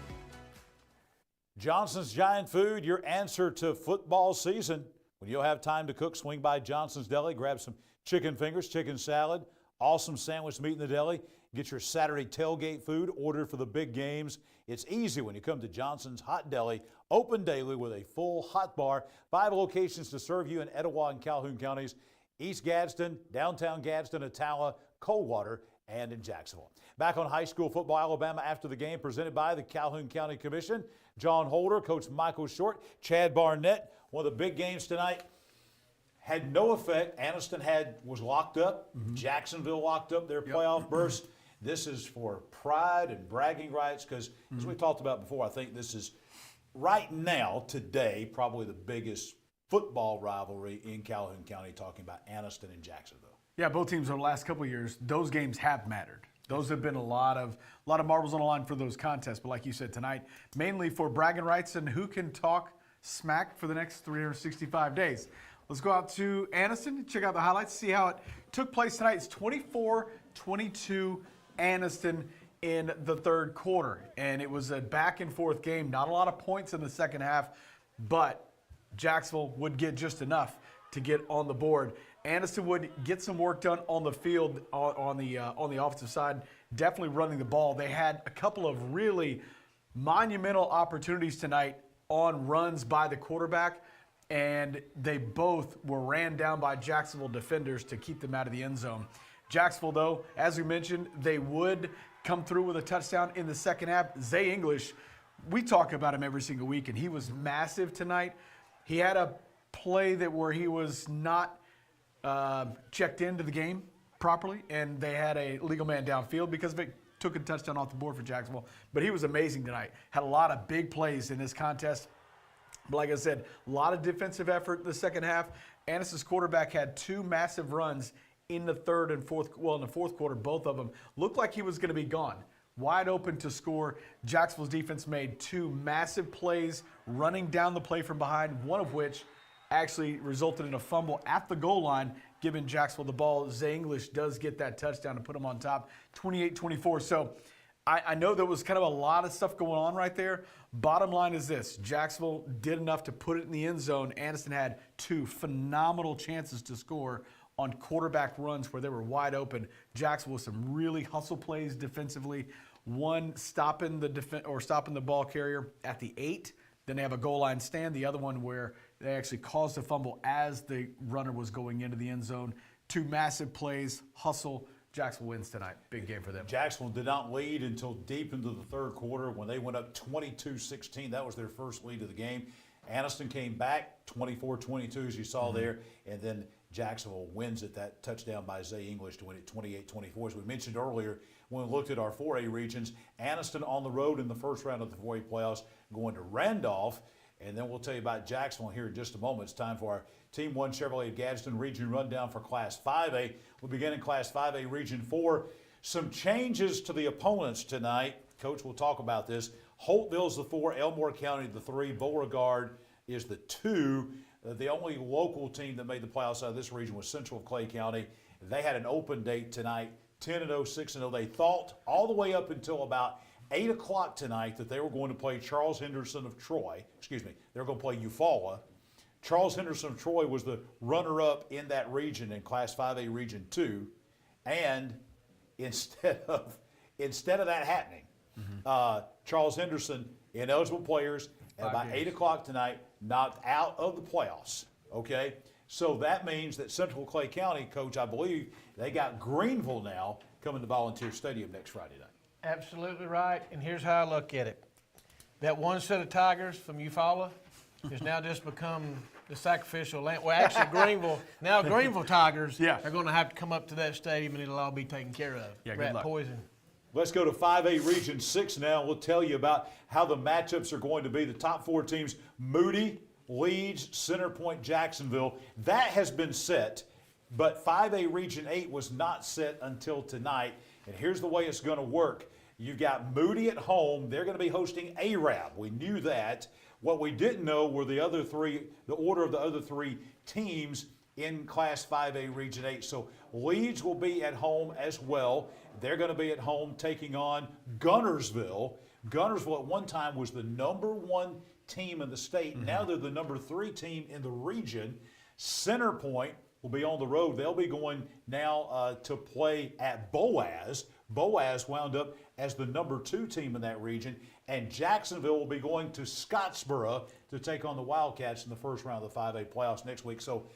Johnson's Giant Food, your answer to football season. When you'll have time to cook, swing by Johnson's Deli, grab some chicken fingers, chicken salad, awesome sandwich meat in the deli. Get your Saturday tailgate food ordered for the big games. It's easy when you come to Johnson's Hot Deli, open daily with a full hot bar. 5 locations to serve you in Etowah and Calhoun counties, East Gadsden, downtown Gadsden, Attala, Coldwater, and in Jacksonville. Back on high school football, Alabama after the game, presented by the Calhoun County Commission. Jon Holder, Coach Michael Short, Chad Barnett. One of the big games tonight had no effect. Aniston was locked up. Jacksonville locked up their playoff berth. This is for pride and bragging rights because, as we talked about before, I think this is right now, today, probably the biggest football rivalry in Calhoun County, talking about Aniston and Jacksonville. Yeah, both teams over the last couple of years, those games have mattered. Those have been a lot of marbles on the line for those contests. But like you said tonight, mainly for bragging rights and who can talk smack for the next 365 days. Let's go out to Aniston, check out the highlights, see how it took place tonight. It's 24-22 Aniston in the third quarter. And it was a back and forth game. Not a lot of points in the second half, but Jacksonville would get just enough to get on the board. Aniston would get some work done on the field on the offensive side, definitely running the ball. They had a couple of really monumental opportunities tonight on runs by the quarterback, and they both were ran down by Jacksonville defenders to keep them out of the end zone. Jacksonville, though, as we mentioned, they would come through with a touchdown in the second half. Zay English, we talk about him every single week, and he was massive tonight. He had a play where he was not checked into the game properly, and they had a legal man downfield because of it. Took a touchdown off the board for Jacksonville. But he was amazing tonight. Had a lot of big plays in this contest. But like I said, a lot of defensive effort in the second half. Aniston's quarterback had 2 massive runs in the third and fourth. Well, in the fourth quarter, both of them looked like he was going to be gone. Wide open to score. Jacksonville's defense made 2 massive plays running down the play from behind, one of which actually resulted in a fumble at the goal line, giving Jacksonville the ball. Zay English does get that touchdown to put them on top, 28-24. So I know there was kind of a lot of stuff going on right there. Bottom line is this: Jacksonville did enough to put it in the end zone. Aniston had 2 phenomenal chances to score on quarterback runs where they were wide open. Jacksonville with some really hustle plays defensively. One stopping the ball carrier at the 8. Then they have a goal line stand, the other one where they actually caused a fumble as the runner was going into the end zone. 2 massive plays, hustle. Jacksonville wins tonight. Big game for them. Jacksonville did not lead until deep into the third quarter when they went up 22-16. That was their first lead of the game. Aniston came back 24-22, as you saw there, and then Jacksonville wins it. That touchdown by Zay English to win it 28-24. As we mentioned earlier, when we looked at our 4A regions, Aniston on the road in the first round of the 4A playoffs, going to Randolph, and then we'll tell you about Jacksonville here in just a moment. It's time for our Team 1 Chevrolet Gadsden Region Rundown for Class 5A. We'll begin in Class 5A Region 4. Some changes to the opponents tonight. Coach will talk about this. Holtville's the 4, Elmore County the 3, Beauregard is the 2. The only local team that made the playoffs out of this region was Central Clay County. They had an open date tonight, 10-0, 6-0. They thought all the way up until about 8 o'clock tonight that they were going to play Charles Henderson of Troy. Excuse me, they were going to play Eufaula. Charles Henderson of Troy was the runner-up in that region in Class 5A Region 2. And instead of that happening, Charles Henderson, ineligible players, at about 8 o'clock tonight, knocked out of the playoffs, okay? So that means that Central Clay County, Coach, I believe they got Greenville now coming to Volunteer Stadium next Friday night. Absolutely right, and here's how I look at it. That one set of Tigers from Eufaula has now just become the sacrificial lamb. Well, actually, Greenville Tigers are going to have to come up to that stadium, and it'll all be taken care of. Yeah, Rat poison. Let's go to 5A Region 6 now. We'll tell you about how the matchups are going to be. The top 4 teams, Moody, Leeds, Centerpoint, Jacksonville. That has been set, but 5A Region 8 was not set until tonight. And here's the way it's going to work. You've got Moody at home. They're going to be hosting Arab. We knew that. What we didn't know were the other 3, the order of the other 3 teams in Class 5A Region 8. So Leeds will be at home as well. They're going to be at home taking on Gunnersville. Gunnersville at one time was the #1 team in the state. Now they're the #3 team in the region. Centerpoint will be on the road. They'll be going now to play at Boaz. Boaz wound up as the #2 team in that region. And Jacksonville will be going to Scottsboro to take on the Wildcats in the first round of the 5A playoffs next week. So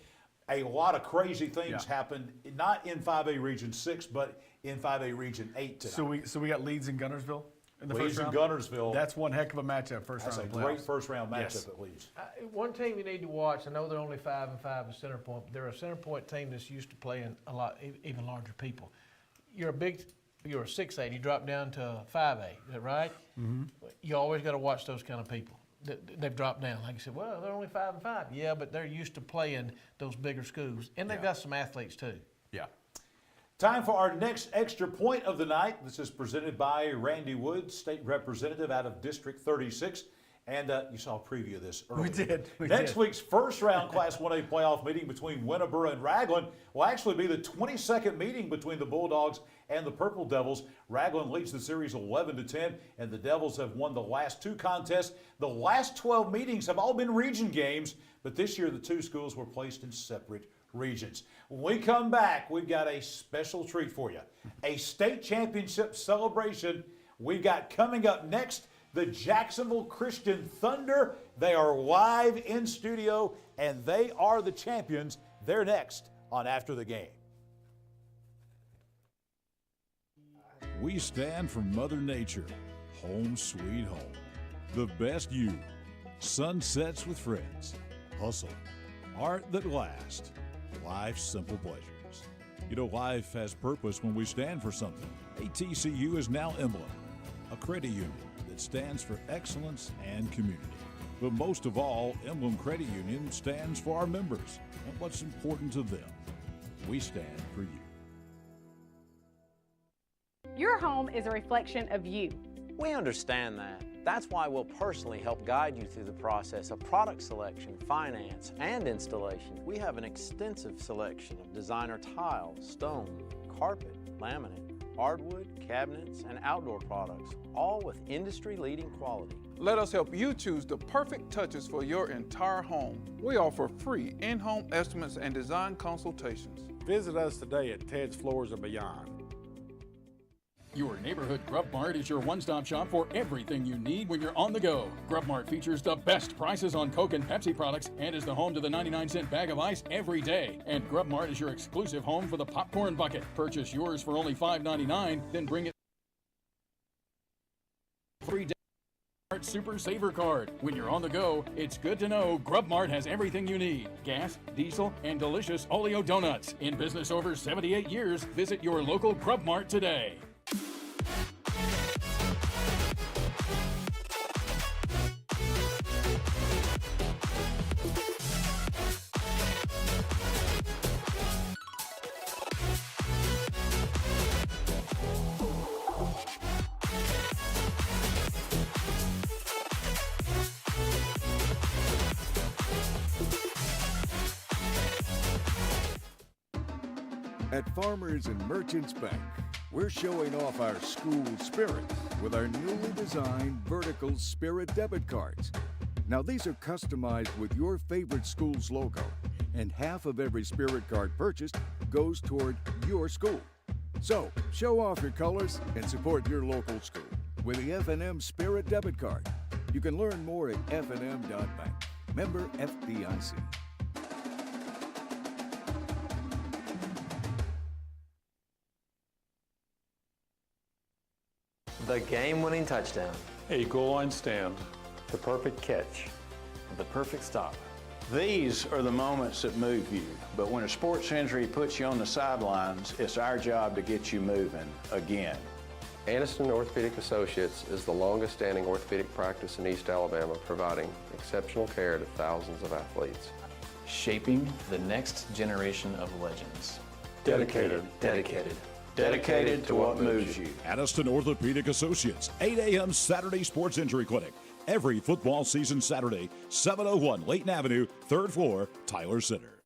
a lot of crazy things happened, not in 5A Region 6, but in 5A Region 8 tonight. So we got Leeds and Gunnersville in the Leeds first round? and Gunnersville. That's one heck of a matchup, first round of That's a playoffs. great first round matchup at Leeds. One team you need to watch, I know they're only 5-5 at Centerpoint, but they're a Centerpoint team that's used to playing a lot, even larger people. You're a 6A, you drop down to 5A, is that right? You always got to watch those kind of people. They've dropped down. Like you said, well, they're only 5-5. Yeah, but they're used to playing those bigger schools. And they've got some athletes too. Yeah. Time for our next extra point of the night. This is presented by Randy Woods, state representative out of District 36. And you saw a preview of this earlier. We did. Next week's first round Class 1A playoff meeting between Winterboro and Raglan will actually be the 22nd meeting between the Bulldogs and the Purple Devils. Raglan leads the series 11-10, and the Devils have won the last 2 contests. The last 12 meetings have all been region games, but this year the 2 schools were placed in separate regions. When we come back, we've got a special treat for you. A state championship celebration we've got coming up next. The Jacksonville Christian Thunder. They are live in studio, and they are the champions. They're next on After the Game. We stand for Mother Nature, home sweet home. The best you, sunsets with friends, hustle, art that lasts, life's simple pleasures. You know, life has purpose when we stand for something. ATCU is now Emblem, a credit union that stands for excellence and community. But most of all, Emblem Credit Union stands for our members and what's important to them. We stand for you. Your home is a reflection of you. We understand that. That's why we'll personally help guide you through the process of product selection, finance, and installation. We have an extensive selection of designer tile, stone, carpet, laminate, hardwood, cabinets, and outdoor products, all with industry-leading quality. Let us help you choose the perfect touches for your entire home. We offer free in-home estimates and design consultations. Visit us today at Ted's Floors and Beyond. Your neighborhood Grub Mart is your one-stop shop for everything you need when you're on the go. Grub Mart features the best prices on Coke and Pepsi products and is the home to the 99-cent bag of ice every day. And Grub Mart is your exclusive home for the popcorn bucket. Purchase yours for only $5.99, then bring it free Super Saver Card. When you're on the go, it's good to know Grub Mart has everything you need. Gas, diesel, and delicious Oleo donuts. In business over 78 years, visit your local Grub Mart today. At Farmers and Merchants Bank, we're showing off our school spirit with our newly designed vertical Spirit debit cards. Now these are customized with your favorite school's logo, and half of every Spirit card purchased goes toward your school. So show off your colors and support your local school with the F&M Spirit debit card. You can learn more at fnm.bank. Member FDIC. The game-winning touchdown. A goal line stand. The perfect catch. The perfect stop. These are the moments that move you, but when a sports injury puts you on the sidelines, it's our job to get you moving again. Aniston Orthopedic Associates is the longest-standing orthopedic practice in East Alabama, providing exceptional care to thousands of athletes. Shaping the next generation of legends. Dedicated. Dedicated to what moves you. Aniston Orthopedic Associates, 8 a.m. Saturday Sports Injury Clinic. Every football season Saturday, 701 Layton Avenue, 3rd floor, Tyler Center.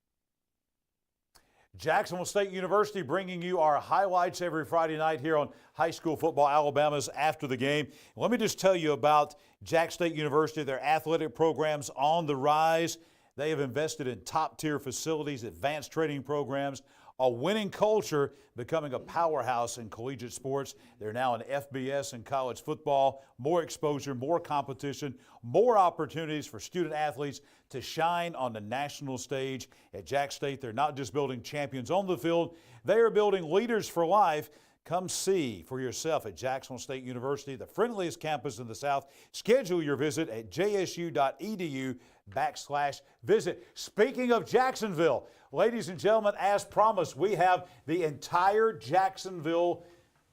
Jacksonville State University bringing you our highlights every Friday night here on High School Football Alabama's After the Game. Let me just tell you about Jack State University, their athletic programs on the rise. They have invested in top-tier facilities, advanced training programs, a winning culture, becoming a powerhouse in collegiate sports. They're now in FBS and college football. More exposure, more competition, more opportunities for student athletes to shine on the national stage. At Jack State, they're not just building champions on the field, they are building leaders for life. Come see for yourself at Jacksonville State University, the friendliest campus in the South. Schedule your visit at jsu.edu/visit. Speaking of Jacksonville, ladies and gentlemen, as promised, we have the entire Jacksonville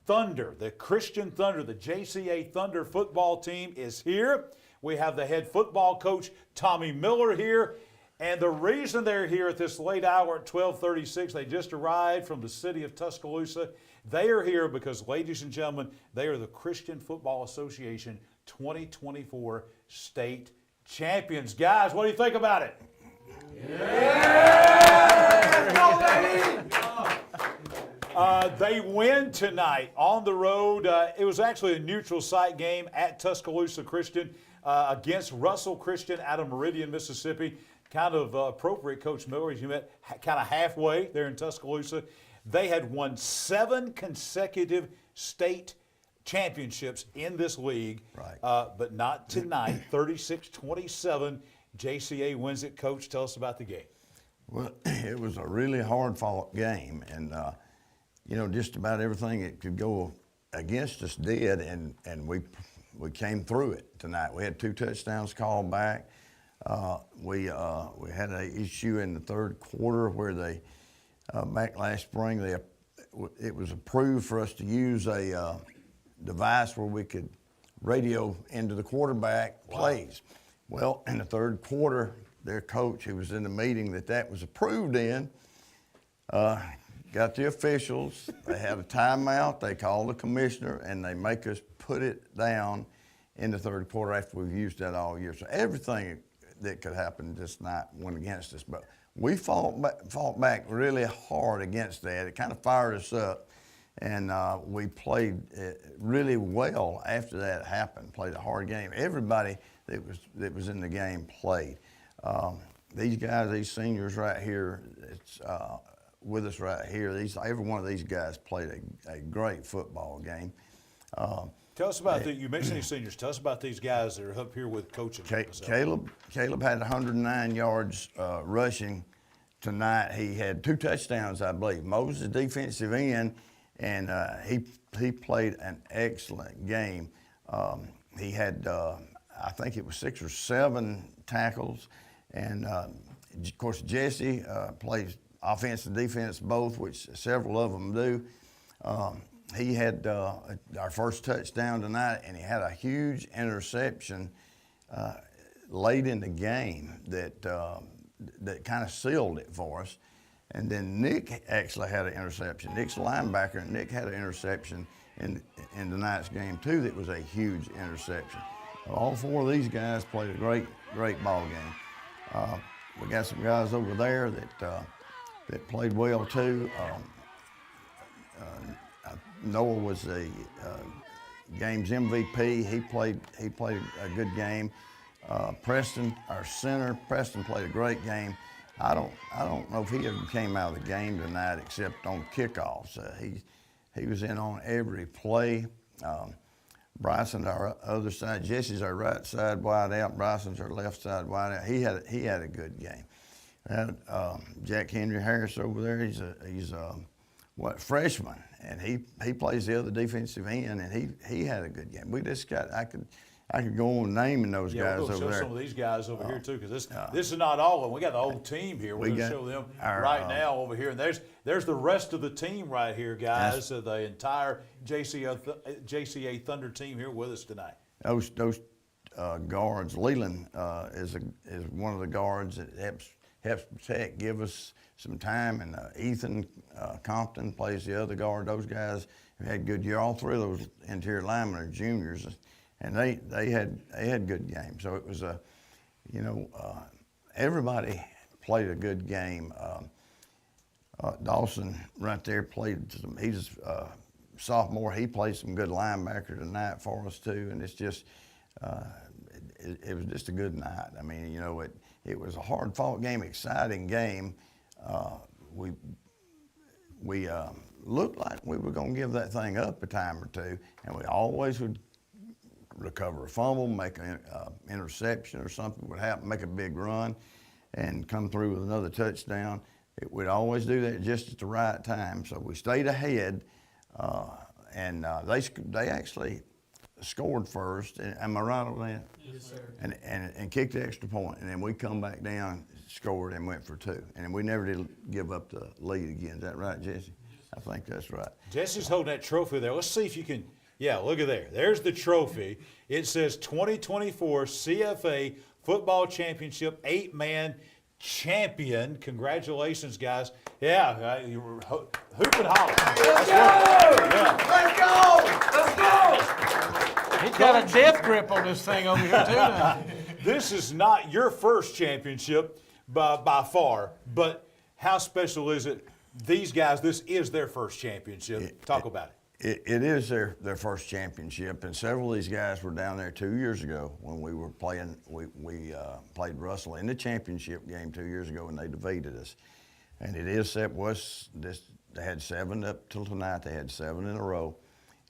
Thunder, the Christian Thunder, the JCA Thunder football team is here. We have the head football coach, Tommy Miller, here. And the reason they're here at this late hour at 12:36, they just arrived from the city of Tuscaloosa. They are here because, ladies and gentlemen, they are the Christian Football Association 2024 state champions. Guys, what do you think about it? They win tonight on the road. It was actually a neutral site game at Tuscaloosa Christian against Russell Christian out of Meridian, Mississippi. Kind of appropriate, Coach Miller, as you met kind of halfway there in Tuscaloosa. They had won 7 consecutive state championships in this league, right. But not tonight. 36-27, JCA wins it. Coach, tell us about the game. Well, it was a really hard-fought game, and you know, just about everything that could go against us did, and we came through it tonight. We had 2 touchdowns called back. We had an issue in the third quarter where they back last spring it was approved for us to use a device where we could radio into the quarterback plays. Well, in the third quarter, their coach, who was in the meeting that was approved in, got the officials. They had a timeout. They called the commissioner, and they make us put it down in the third quarter after we've used that all year. So everything that could happen this night went against us. But we fought back really hard against that. It kind of fired us up. And we played really well after that happened, played a hard game. Everybody that was in the game played. These guys, these seniors right here, with us right here, every one of these guys played a great football game. Tell us about you mentioned these seniors. Tell us about these guys that are up here with coaching. Caleb had 109 yards rushing tonight. He had 2 touchdowns, I believe. Moses, defensive end, and he played an excellent game. He had, I think it was 6 or 7 tackles, and of course Jesse plays offense and defense both, which several of them do. He had our first touchdown tonight, and he had a huge interception late in the game that kind of sealed it for us. And then Nick actually had an interception. Nick's a linebacker, and Nick had an interception in tonight's game too. That was a huge interception. All 4 of these guys played a great ball game. We got some guys over there that played well too. Noah was the game's MVP. He played a good game. Preston, our center, played a great game. I don't know if he ever came out of the game tonight except on kickoffs. He was in on every play. Bryson's our other side. Jesse's our right side wide out. Bryson's our left side wide out. He had a good game. And Jack Henry Harris over there. He's a freshman, and he plays the other defensive end, and he had a good game. We just got I could go on naming those guys we'll over show there. some of these guys over here too, because this is not all of them. We got the whole team here. We're going to show them right now over here, and there's the rest of the team right here, guys. The entire JCA Thunder team here with us tonight. Those guards. Leland is one of the guards that helps protect, give us some time, and Ethan Compton plays the other guard. Those guys have had good year. All 3 of those interior linemen are juniors, and they had good games. So it was everybody played a good game. Dawson right there played he's a sophomore. He played some good linebacker tonight for us too, and it's just it was just a good night. I mean, it was a hard-fought game, exciting game. We looked like we were going to give that thing up a time or two, and we always would recover a fumble, make an interception or something would happen, make a big run, and come through with another touchdown. We'd always do that just at the right time. So we stayed ahead, and they actually scored first. Am I right on that? Yes, sir. And kicked the extra point, and then we come back down, scored, and went for 2. And we never did give up the lead again. Is that right, Jesse? I think that's right. Jesse's holding that trophy there. Let's see if you can. Yeah, look at there. There's the trophy. It says 2024 CFA Football Championship 8-man champion. Congratulations, guys. Yeah, you were hoop and holler. Let's go! He's got a death grip on this thing over here, too, now. This is not your first championship by far, but how special is it? These guys, this is their first championship. Talk about it. It is their first championship, and several of these guys were down there 2 years ago when we were playing. We played Russell in the championship game 2 years ago, and they defeated us. And it is they had 7 up till tonight. They had 7 in a row,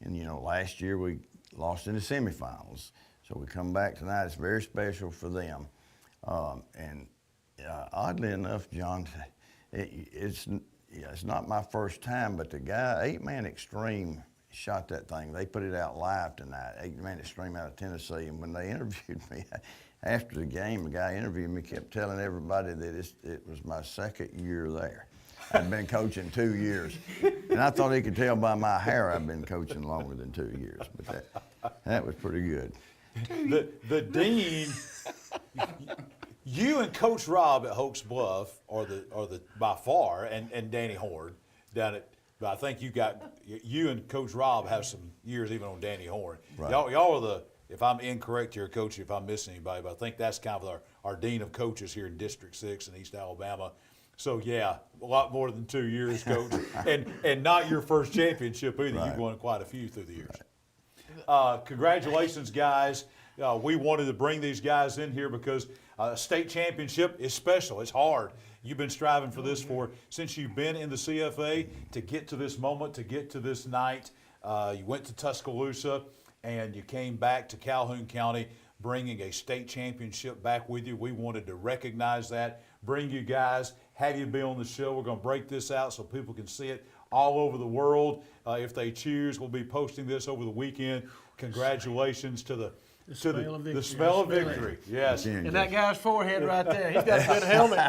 and last year we lost in the semifinals. So we come back tonight. It's very special for them, and oddly enough, John, it's not my first time, but the guy, 8-Man Extreme, shot that thing. They put it out live tonight, 8-Man Extreme out of Tennessee. And when they interviewed me after the game, the guy interviewed me, kept telling everybody that it was my 2nd year there. I'd been coaching 2 years. And I thought he could tell by my hair I'd been coaching longer than 2 years. But that was pretty good. The dean, you and Coach Rob at Hokes Bluff are the by far, and Danny Horn down at. But I think you and Coach Rob have some years even on Danny Horn. Right. Y'all are the. If I'm incorrect here, Coach, if I'm missing anybody, but I think that's kind of our dean of coaches here in District 6 in East Alabama. So yeah, a lot more than 2 years, Coach, and not your first championship either. Right. You've won quite a few through the years. Right. Congratulations, guys. We wanted to bring these guys in here because state championship is special. It's hard. You've been striving for this since you've been in the CFA to get to this moment, to get to this night. You went to Tuscaloosa, and you came back to Calhoun County, bringing a state championship back with you. We wanted to recognize that, bring you guys, have you be on the show. We're going to break this out so people can see it all over the world. If they choose, we'll be posting this over the weekend. Congratulations to the smell of victory. Yes. And that guy's forehead right there. He's got a good helmet.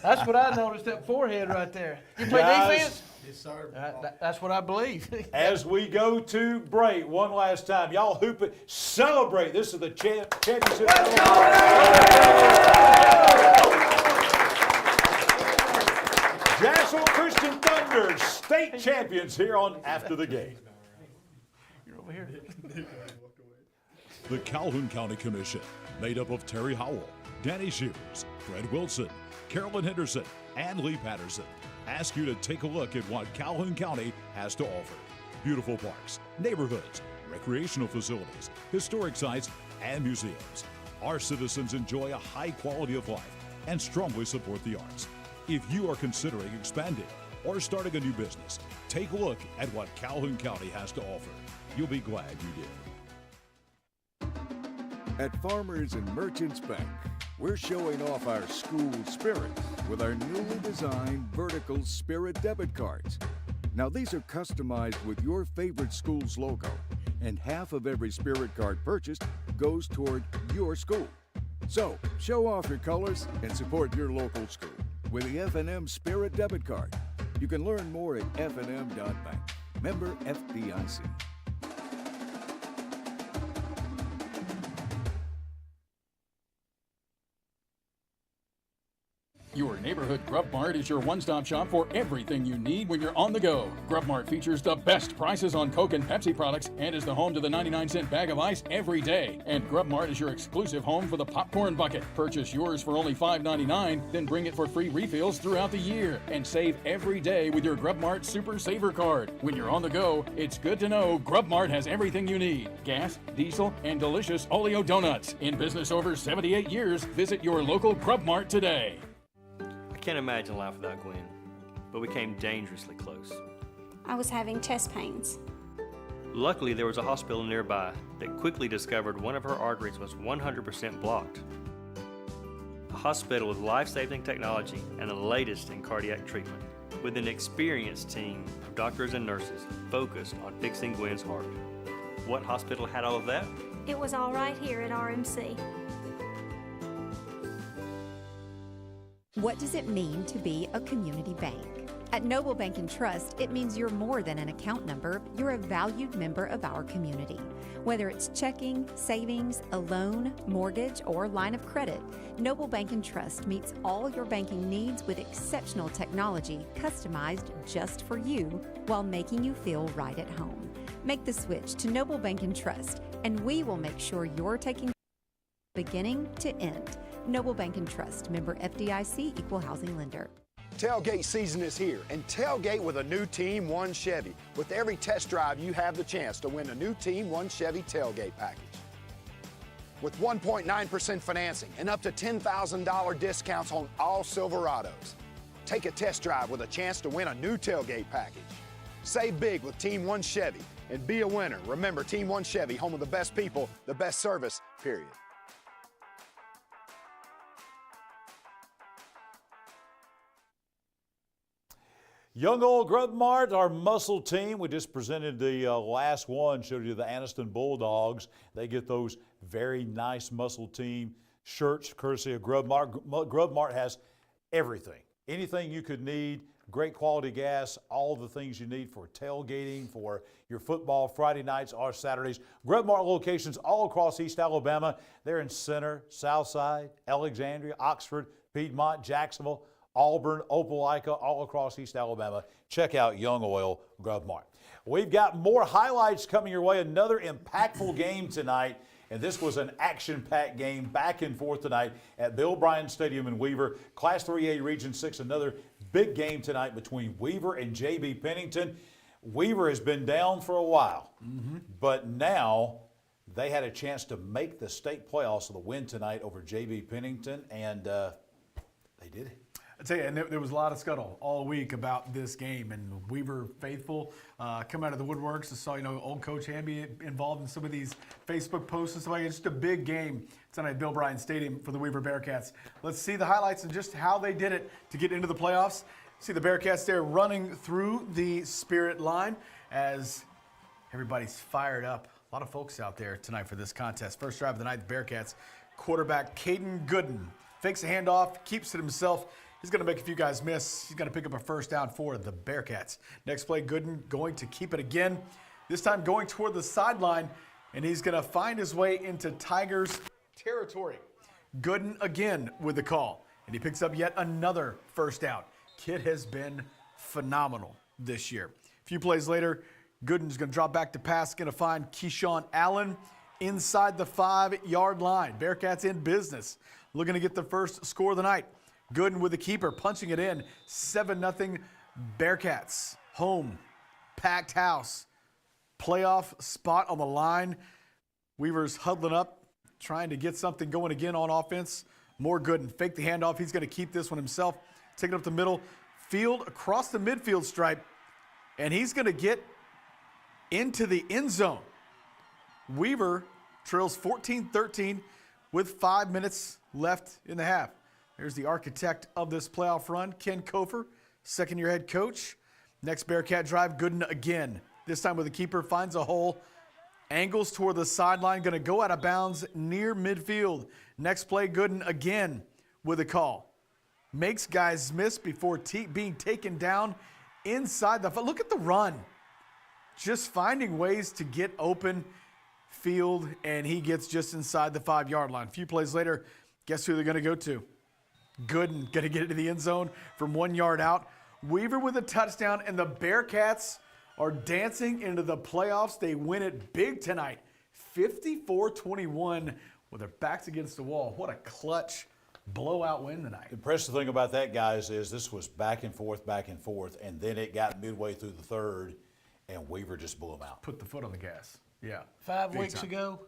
That's what I noticed, that forehead right there. You play defense? Yes, sir. That's what I believe. As we go to break, one last time, y'all hoop it, celebrate. This is the championship. Jacksonville Christian Thunder, state champions here on After the Game. You're over here. The Calhoun County Commission, made up of Terry Howell, Danny Shears, Fred Wilson, Carolyn Henderson, and Lee Patterson, ask you to take a look at what Calhoun County has to offer. Beautiful parks, neighborhoods, recreational facilities, historic sites, and museums. Our citizens enjoy a high quality of life and strongly support the arts. If you are considering expanding or starting a new business, take a look at what Calhoun County has to offer. You'll be glad you did. At Farmers and Merchants Bank, we're showing off our school spirit with our newly designed vertical Spirit debit cards. Now these are customized with your favorite school's logo, and half of every Spirit card purchased goes toward your school. So show off your colors and support your local school with the F&M Spirit debit card. You can learn more at fnm.bank. Member FDIC. Your neighborhood Grub Mart is your one-stop shop for everything you need when you're on the go. Grub Mart features the best prices on Coke and Pepsi products and is the home to the 99-cent bag of ice every day. And Grub Mart is your exclusive home for the popcorn bucket. Purchase yours for only $5.99, then bring it for free refills throughout the year. And save every day with your Grub Mart Super Saver card. When you're on the go, it's good to know Grub Mart has everything you need. Gas, diesel, and delicious Oleo donuts. In business over 78 years, visit your local Grub Mart today. I can't imagine life without Gwen, but we came dangerously close. I was having chest pains. Luckily, there was a hospital nearby that quickly discovered one of her arteries was 100% blocked. A hospital with life-saving technology and the latest in cardiac treatment, with an experienced team of doctors and nurses focused on fixing Gwen's heart. What hospital had all of that? It was all right here at RMC. What does it mean to be a community bank? At Noble Bank and Trust, it means you're more than an account number, you're a valued member of our community. Whether it's checking, savings, a loan, mortgage, or line of credit, Noble Bank and Trust meets all your banking needs with exceptional technology customized just for you while making you feel right at home. Make the switch to Noble Bank and Trust, and we will make sure you're taking beginning to end. Noble Bank and Trust, member FDIC, equal housing lender. Tailgate season is here, and tailgate with a new Team 1 Chevy. With every test drive, you have the chance to win a new Team 1 Chevy tailgate package. With 1.9% financing and up to $10,000 discounts on all Silverados. Take a test drive with a chance to win a new tailgate package. Save big with Team 1 Chevy and be a winner. Remember, Team 1 Chevy, home of the best people, the best service, period. Young Oil Grub Mart, our muscle team. We just presented the last one, showed you the Aniston Bulldogs. They get those very nice muscle team shirts courtesy of Grub Mart. Grub Mart has everything. Anything you could need, great quality gas, all the things you need for tailgating, for your football Friday nights or Saturdays. Grub Mart locations all across East Alabama. They're in Center, Southside, Alexandria, Oxford, Piedmont, Jacksonville, Auburn, Opelika, all across East Alabama. Check out Young Oil Grub Mart. We've got more highlights coming your way. Another impactful game tonight, and this was an action-packed game back and forth tonight at Bill Bryan Stadium in Weaver. Class 3A Region 6, another big game tonight between Weaver and J.B. Pennington. Weaver has been down for a while, but now they had a chance to make the state playoffs with a win tonight over J.B. Pennington, and they did it. I tell you, and there was a lot of scuttle all week about this game, and Weaver faithful come out of the woodworks. I saw, old Coach Hamby involved in some of these Facebook posts and stuff like that. Just a big game tonight at Bill Bryan Stadium for the Weaver Bearcats. Let's see the highlights and just how they did it to get into the playoffs. See the Bearcats there running through the Spirit line as everybody's fired up. A lot of folks out there tonight for this contest. First drive of the night, the Bearcats quarterback Caden Gooden fakes a handoff, keeps it himself. He's going to make a few guys miss. He's going to pick up a first down for the Bearcats. Next play, Gooden going to keep it again. This time going toward the sideline, and he's going to find his way into Tigers territory. Gooden again with the call, and he picks up yet another first down. Kid has been phenomenal this year. A few plays later, Gooden's going to drop back to pass, going to find Keyshawn Allen inside the 5-yard line. Bearcats in business, looking to get the first score of the night. Gooden with the keeper, punching it in. 7-0 Bearcats. Home, packed house, playoff spot on the line. Weaver's huddling up, trying to get something going again on offense. More Gooden, fake the handoff. He's going to keep this one himself. Take it up the middle, field across the midfield stripe, and he's going to get into the end zone. Weaver trails 14-13 with 5 minutes left in the half. There's the architect of this playoff run, Ken Kofer, second-year head coach. Next Bearcat drive, Gooden again. This time with the keeper, finds a hole, angles toward the sideline, going to go out of bounds near midfield. Next play, Gooden again with a call. Makes guys miss before being taken down inside the – look at the run. Just finding ways to get open field, and he gets just inside the 5-yard line. A few plays later, guess who they're going to go to? Gooden going to get into the end zone from 1 yard out. Weaver with a touchdown, and the Bearcats are dancing into the playoffs. They win it big tonight, 54-21, with their backs against the wall. What a clutch blowout win tonight. The impressive thing about that, guys, is this was back and forth, and then it got midway through the third, and Weaver just blew them out. Put the foot on the gas. Yeah. 5 weeks ago,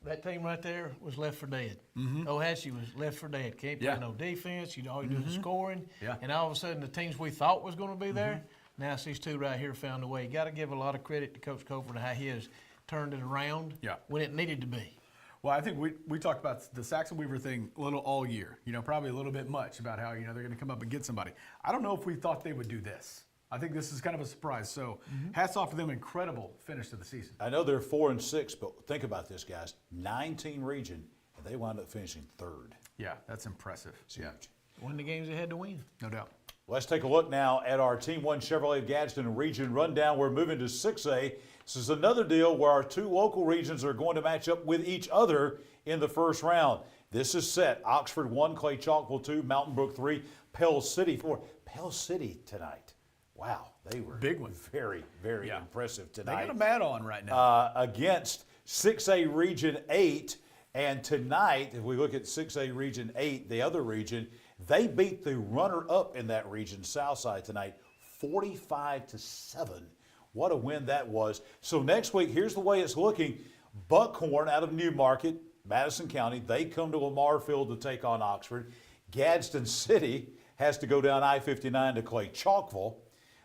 that team right there was left for dead. Ohatchee was left for dead. Can't play no defense. All you do is scoring. Yeah. And all of a sudden, the teams we thought was going to be there, now it's these two right here found a way. You got to give a lot of credit to Coach Kofer and how he has turned it around when it needed to be. Well, I think we talked about the Saxon Weaver thing a little all year. Probably a little bit much about how they're going to come up and get somebody. I don't know if we thought they would do this. I think this is kind of a surprise. So hats off to them. Incredible finish to the season. I know they're 4-6, but think about this, guys. 9-team region, and they wound up finishing third. Yeah, that's impressive. It's huge. Win the games they had to win. No doubt. Let's take a look now at our Team 1 Chevrolet Gadsden region rundown. We're moving to 6A. This is another deal where our two local regions are going to match up with each other in the first round. This is set. Oxford 1, Clay Chalkville 2, Mountain Brook 3, Pell City 4. Pell City tonight. Wow, they were big one. Very, very impressive tonight. They got a mat on right now. Against 6A Region 8. And tonight, if we look at 6A Region 8, the other region, they beat the runner-up in that region, Southside, tonight, 45-7. What a win that was. So next week, here's the way it's looking. Buckhorn out of Newmarket, Madison County, they come to Lamar Field to take on Oxford. Gadsden City has to go down I-59 to Clay Chalkville.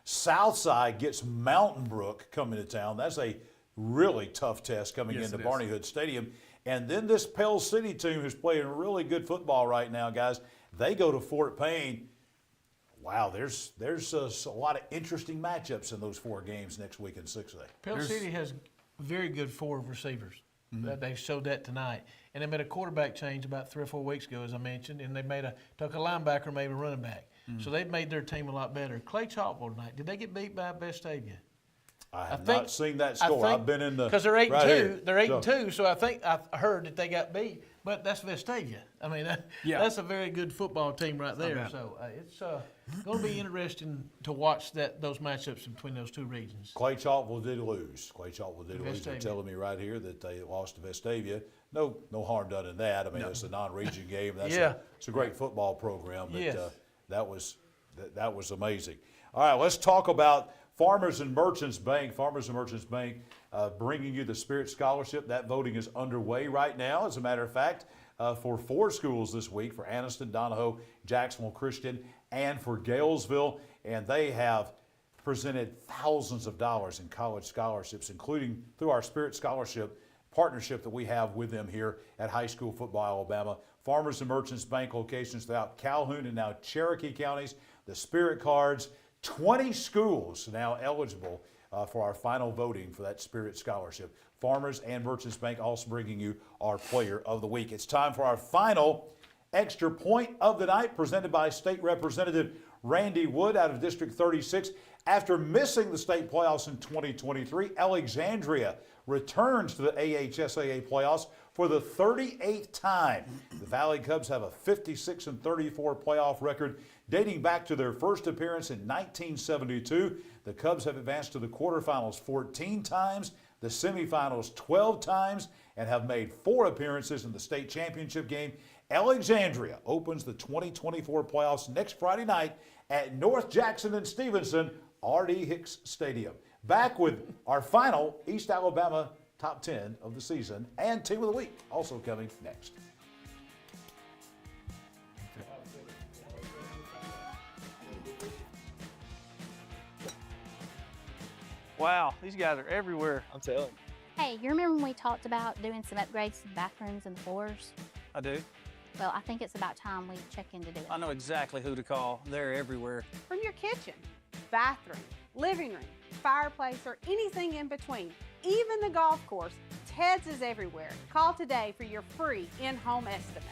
Southside gets Mountain Brook coming to town. That's a really tough test coming into Barney Hood Stadium. And then this Pell City team who's playing really good football right now, guys, they go to Fort Payne. Wow, there's a lot of interesting matchups in those 4 games next week in 6A. Pell City has very good 4 receivers. They showed that tonight. And they made a quarterback change about 3 or 4 weeks ago, as I mentioned, and they took a linebacker, maybe a running back. So they've made their team a lot better. Clay Chalkville tonight, did they get beat by Vestavia? I have not seen that score. I've been in the because they're 8-2. Right they're 8-2. So I heard that they got beat, but that's Vestavia. I mean, that's a very good football team right there. So it's going to be interesting to watch those matchups between those two regions. Clay Chalkville did lose. They're telling me right here that they lost to Vestavia. No harm done in that. I mean, it's a non-region game. That's it's a great football program. But that was amazing. All right, let's talk about Farmers and Merchants Bank. Farmers and Merchants Bank bringing you the Spirit Scholarship. That voting is underway right now. As a matter of fact, for 4 schools this week, for Aniston, Donahoe, Jacksonville Christian, and for Galesville. And they have presented thousands of dollars in college scholarships, including through our Spirit Scholarship partnership that we have with them here at High School Football Alabama. Farmers and Merchants Bank locations throughout Calhoun and now Cherokee counties. The Spirit cards, 20 schools now eligible for our final voting for that Spirit Scholarship. Farmers and Merchants Bank also bringing you our Player of the Week. It's time for our final extra point of the night, presented by State Representative Randy Wood out of District 36. After missing the state playoffs in 2023, Alexandria returns to the AHSAA playoffs for the 38th time. The Valley Cubs have a 56-34 playoff record dating back to their first appearance in 1972. The Cubs have advanced to the quarterfinals 14 times, the semifinals 12 times, and have made 4 appearances in the state championship game. Alexandria opens the 2024 playoffs next Friday night at North Jackson and Stevenson R.D. Hicks Stadium. Back with our final East Alabama top 10 of the season and Team of the Week, also coming next. Wow, these guys are everywhere. I'm telling you. Hey, you remember when we talked about doing some upgrades to the bathrooms and the floors? I do. Well, I think it's about time we check in to do it. I know exactly who to call. They're everywhere. From your kitchen, bathroom, living room, fireplace, or anything in between, even the golf course, Ted's is everywhere. Call today for your free in-home estimate.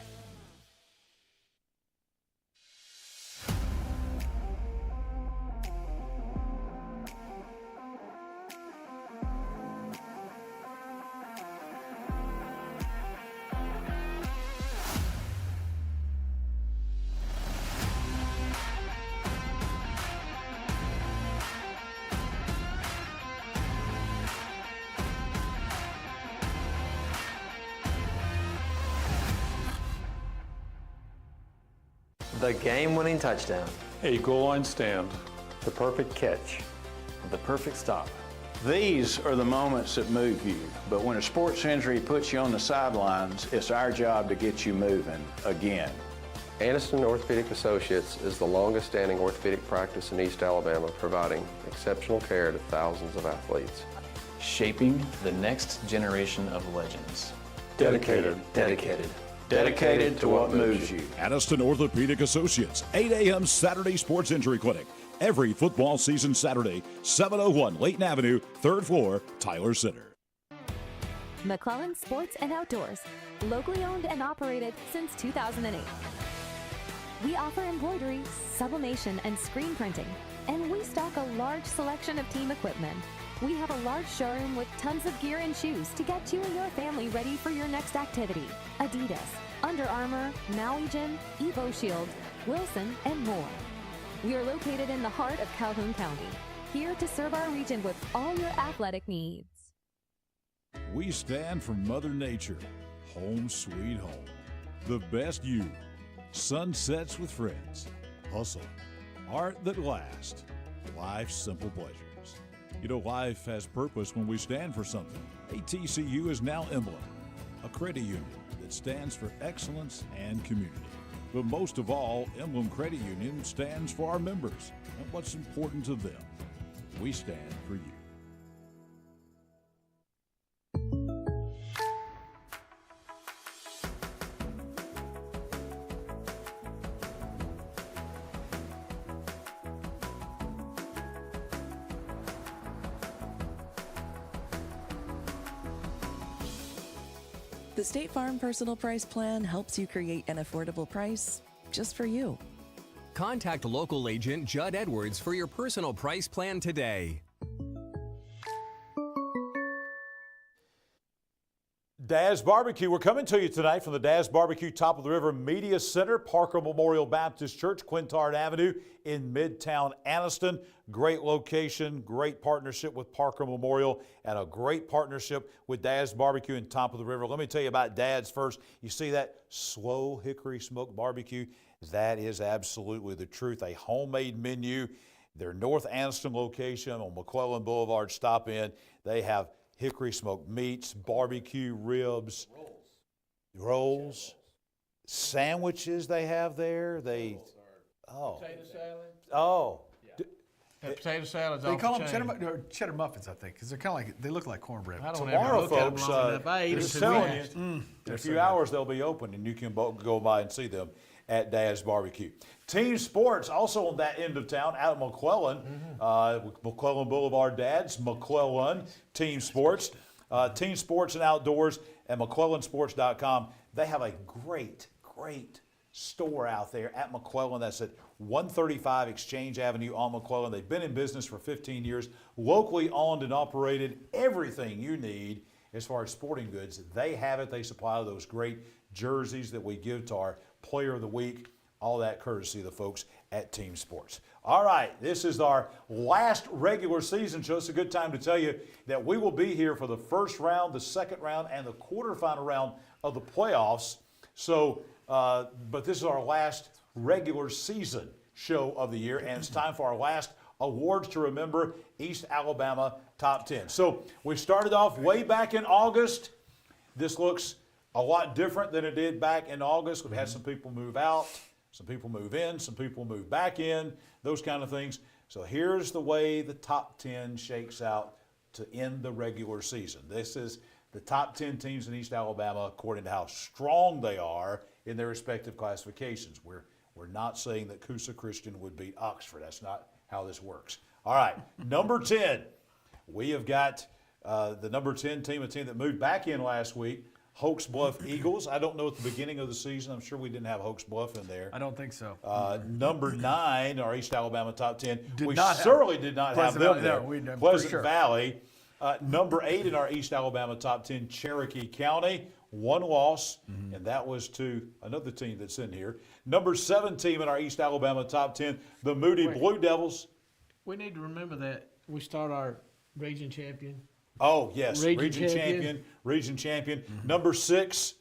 The game-winning touchdown. A goal line stand. The perfect catch. The perfect stop. These are the moments that move you, but when a sports injury puts you on the sidelines, it's our job to get you moving again. Aniston Orthopedic Associates is the longest standing orthopedic practice in East Alabama, providing exceptional care to thousands of athletes. Shaping the next generation of legends. Dedicated. Dedicated to what moves you. Aniston Orthopedic Associates, 8 a.m. Saturday Sports Injury Clinic. Every football season Saturday, 701 Layton Avenue, 3rd floor, Tyler Center. McClellan Sports and Outdoors, locally owned and operated since 2008. We offer embroidery, sublimation, and screen printing, and we stock a large selection of team equipment. We have a large showroom with tons of gear and shoes to get you and your family ready for your next activity. Adidas, Under Armour, Maui Jim, Evo Shield, Wilson, and more. We are located in the heart of Calhoun County, here to serve our region with all your athletic needs. We stand for Mother Nature, home sweet home. The best you, sunsets with friends, hustle, art that lasts, life's simple pleasures. You know, life has purpose when we stand for something. ATCU is now Emblem, a credit union that stands for excellence and community. But most of all, Emblem Credit Union stands for our members and what's important to them. We stand for you. The State Farm Personal Price Plan helps you create an affordable price just for you. Contact local agent Judd Edwards for your personal price plan today. Daz Barbecue. We're coming to you tonight from the Daz Barbecue Top of the River Media Center, Parker Memorial Baptist Church, Quintard Avenue in Midtown Aniston. Great location, great partnership with Parker Memorial, and a great partnership with Daz Barbecue and Top of the River. Let me tell you about Dad's first. You see that slow hickory smoked barbecue? That is absolutely the truth. A homemade menu. Their North Aniston location on McClellan Boulevard, stop in. They have hickory smoked meats, barbecue ribs, rolls, sandwiches they have there. They Potato salad. Oh. That potato salad's They off call the them chain. cheddar muffins, I think, because they're kind of like, they look like cornbread. I don't Tomorrow, ever look at them folks, long enough. I ate just them telling too you, fast. in a They're few so hours they'll be open, and you can go by and see them at Dad's Barbecue. Team Sports, also on that end of town, out of McClellan, McClellan Boulevard Dads, McClellan Team Sports. Team Sports and Outdoors at McClellansports.com. They have a great store out there at McClellan. That's at 135 Exchange Avenue on McClellan. They've been in business for 15 years, locally owned and operated. Everything you need as far as sporting goods, they have it. They supply those great jerseys that we give to our Player of the Week, all that courtesy of the folks at Team Sports. All right, this is our last regular season show. It's a good time to tell you that we will be here for the first round, the second round, and the quarterfinal round of the playoffs. So, but this is our last regular season show of the year, and it's time for our last awards to remember, East Alabama Top 10. So we started off way back in August. This looks a lot different than it did back in August. We've had some people move out, some people move in, some people move back in, those kind of things. So here's the way the top 10 shakes out to end the regular season. This is the top 10 teams in East Alabama according to how strong they are in their respective classifications. We're not saying that Coosa Christian would beat Oxford. That's not how this works. All right, number 10. We have got the number 10 team, a team that moved back in last week, Hokes Bluff Eagles. I don't know at the beginning of the season. I'm sure we didn't have Hokes Bluff in there. I don't think so. Number 9, our East Alabama top 10. We not certainly did not have them there. No, Pleasant Valley. Number 8 in our East Alabama top 10, Cherokee County. 1 loss, and that was to another team that's in here. Number 7 team in our East Alabama top 10, the Moody Blue Devils. We need to remember that we start our region champion. Oh, yes, region champion. Number 6,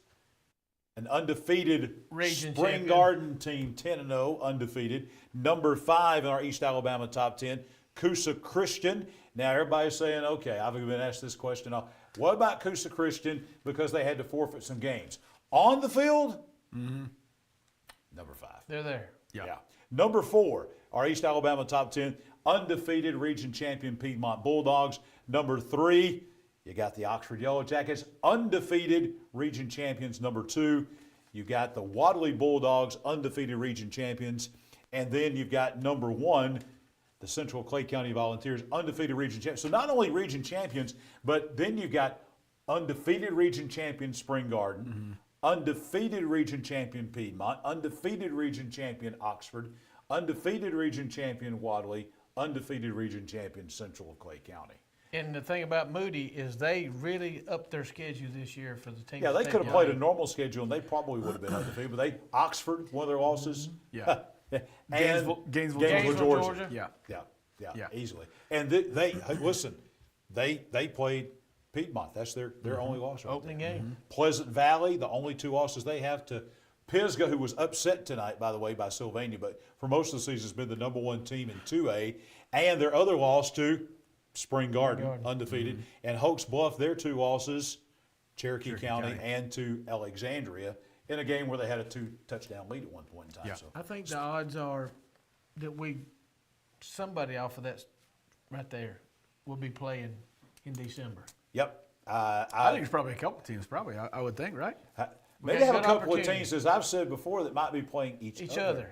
an undefeated Region Spring champion. Garden team, 10-0, undefeated. Number 5 in our East Alabama top 10, Coosa Christian. Now, everybody's saying, okay, I've been asked this question. What about Coosa Christian because they had to forfeit some games? On the field, number 5. They're there. Yeah. Number 4, our East Alabama top 10, undefeated region champion Piedmont Bulldogs. Number 3, you got the Oxford Yellow Jackets, undefeated region champions. Number 2, you got the Wadley Bulldogs, undefeated region champions. And then you've got number 1, the Central Clay County Volunteers, undefeated region champions. So not only region champions, but then you've got undefeated region champion Spring Garden, undefeated region champion Piedmont, undefeated region champion Oxford, undefeated region champion Wadley, undefeated region champion Central Clay County. And the thing about Moody is they really upped their schedule this year for the team. Yeah, they could have played a normal schedule, and they probably would have been undefeated. But Oxford, one of their losses. Yeah. And Gainesville, Georgia. Yeah, easily. And they listen, they played Piedmont. That's their only loss. Right Opening game. Pleasant Valley, the only 2 losses they have to Pisgah, who was upset tonight, by the way, by Sylvania, but for most of the season has been the number 1 team in 2A. And their other loss to Spring Garden, undefeated. And Hokes Bluff, their 2 losses, Cherokee County and to Alexandria, in a game where they had a 2-touchdown lead at one point in time. Yeah. So. I think the odds are that somebody off of that right there will be playing in December. Yep. I think it's probably a couple teams, I would think, right? Maybe have a couple of teams, as I've said before, that might be playing each other.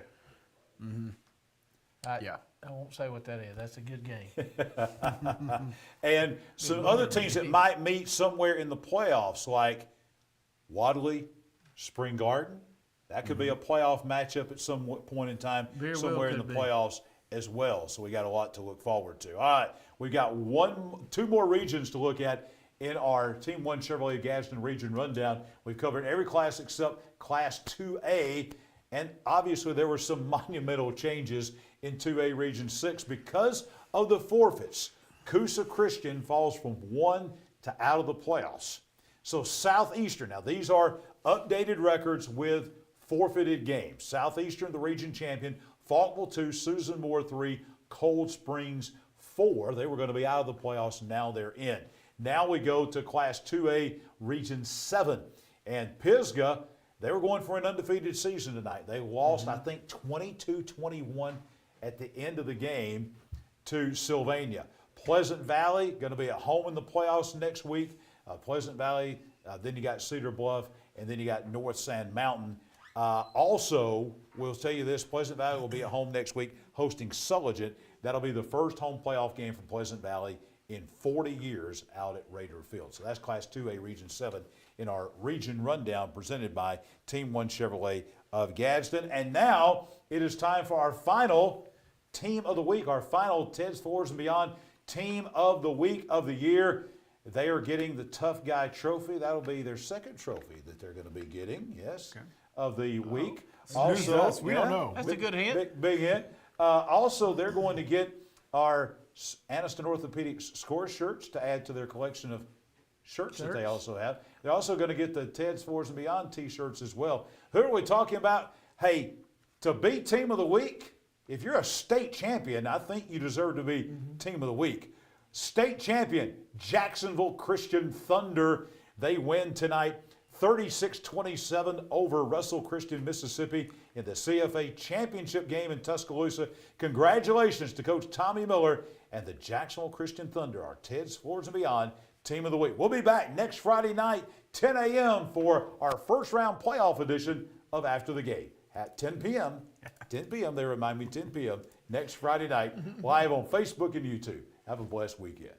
I won't say what that is. That's a good game. And some other teams that might meet somewhere in the playoffs, like Wadley, Spring Garden. That could be a playoff matchup at some point in time, somewhere in the playoffs as well. So we got a lot to look forward to. All right, we've got 2 more regions to look at in our Team 1 Chevrolet Gadsden Region Rundown. We've covered every class except Class 2A, and obviously there were some monumental changes in 2A Region 6 because of the forfeits. Coosa Christian falls from 1 to out of the playoffs. So Southeastern, now these are updated records with forfeited games. Southeastern, the region champion, Faulkville 2, Susan Moore 3, Cold Springs 4. They were going to be out of the playoffs, now they're in. Now we go to Class 2A, Region 7. And Pisgah, They were going for an undefeated season tonight. They lost, I think, 22-21 at the end of the game to Sylvania. Pleasant Valley going to be at home in the playoffs next week. Pleasant Valley, then you got Cedar Bluff, and then you got North Sand Mountain. Also, we'll tell you this, Pleasant Valley will be at home next week hosting Sulligent. That'll be the first home playoff game for Pleasant Valley in 40 years out at Raider Field. So that's Class 2A Region 7 in our region rundown presented by Team 1 Chevrolet of Gadsden. And now it is time for our final Team of the Week, our final Ted's Floors and Beyond Team of the Week of the year. They are getting the Tough Guy Trophy. That'll be their second trophy that they're going to be getting, of the week. Also, we don't know. That's a good hint. Big hint. Also, they're going to get our Aniston Orthopedic score shirts to add to their collection of shirts that they also have. They're also going to get the Ted's Floors and Beyond t-shirts as well. Who are we talking about? Hey, to be Team of the Week, if you're a state champion, I think you deserve to be Team of the Week. State champion, Jacksonville Christian Thunder. They win tonight 36-27 over Russell Christian, Mississippi in the CFA championship game in Tuscaloosa. Congratulations to Coach Tommy Miller and the Jacksonville Christian Thunder, our Ted's Floors and Beyond Team of the Week. We'll be back next Friday night, 10 a.m. for our first round playoff edition of After the Game at 10 p.m. 10 p.m. They remind me, 10 p.m. next Friday night, live on Facebook and YouTube. Have a blessed weekend.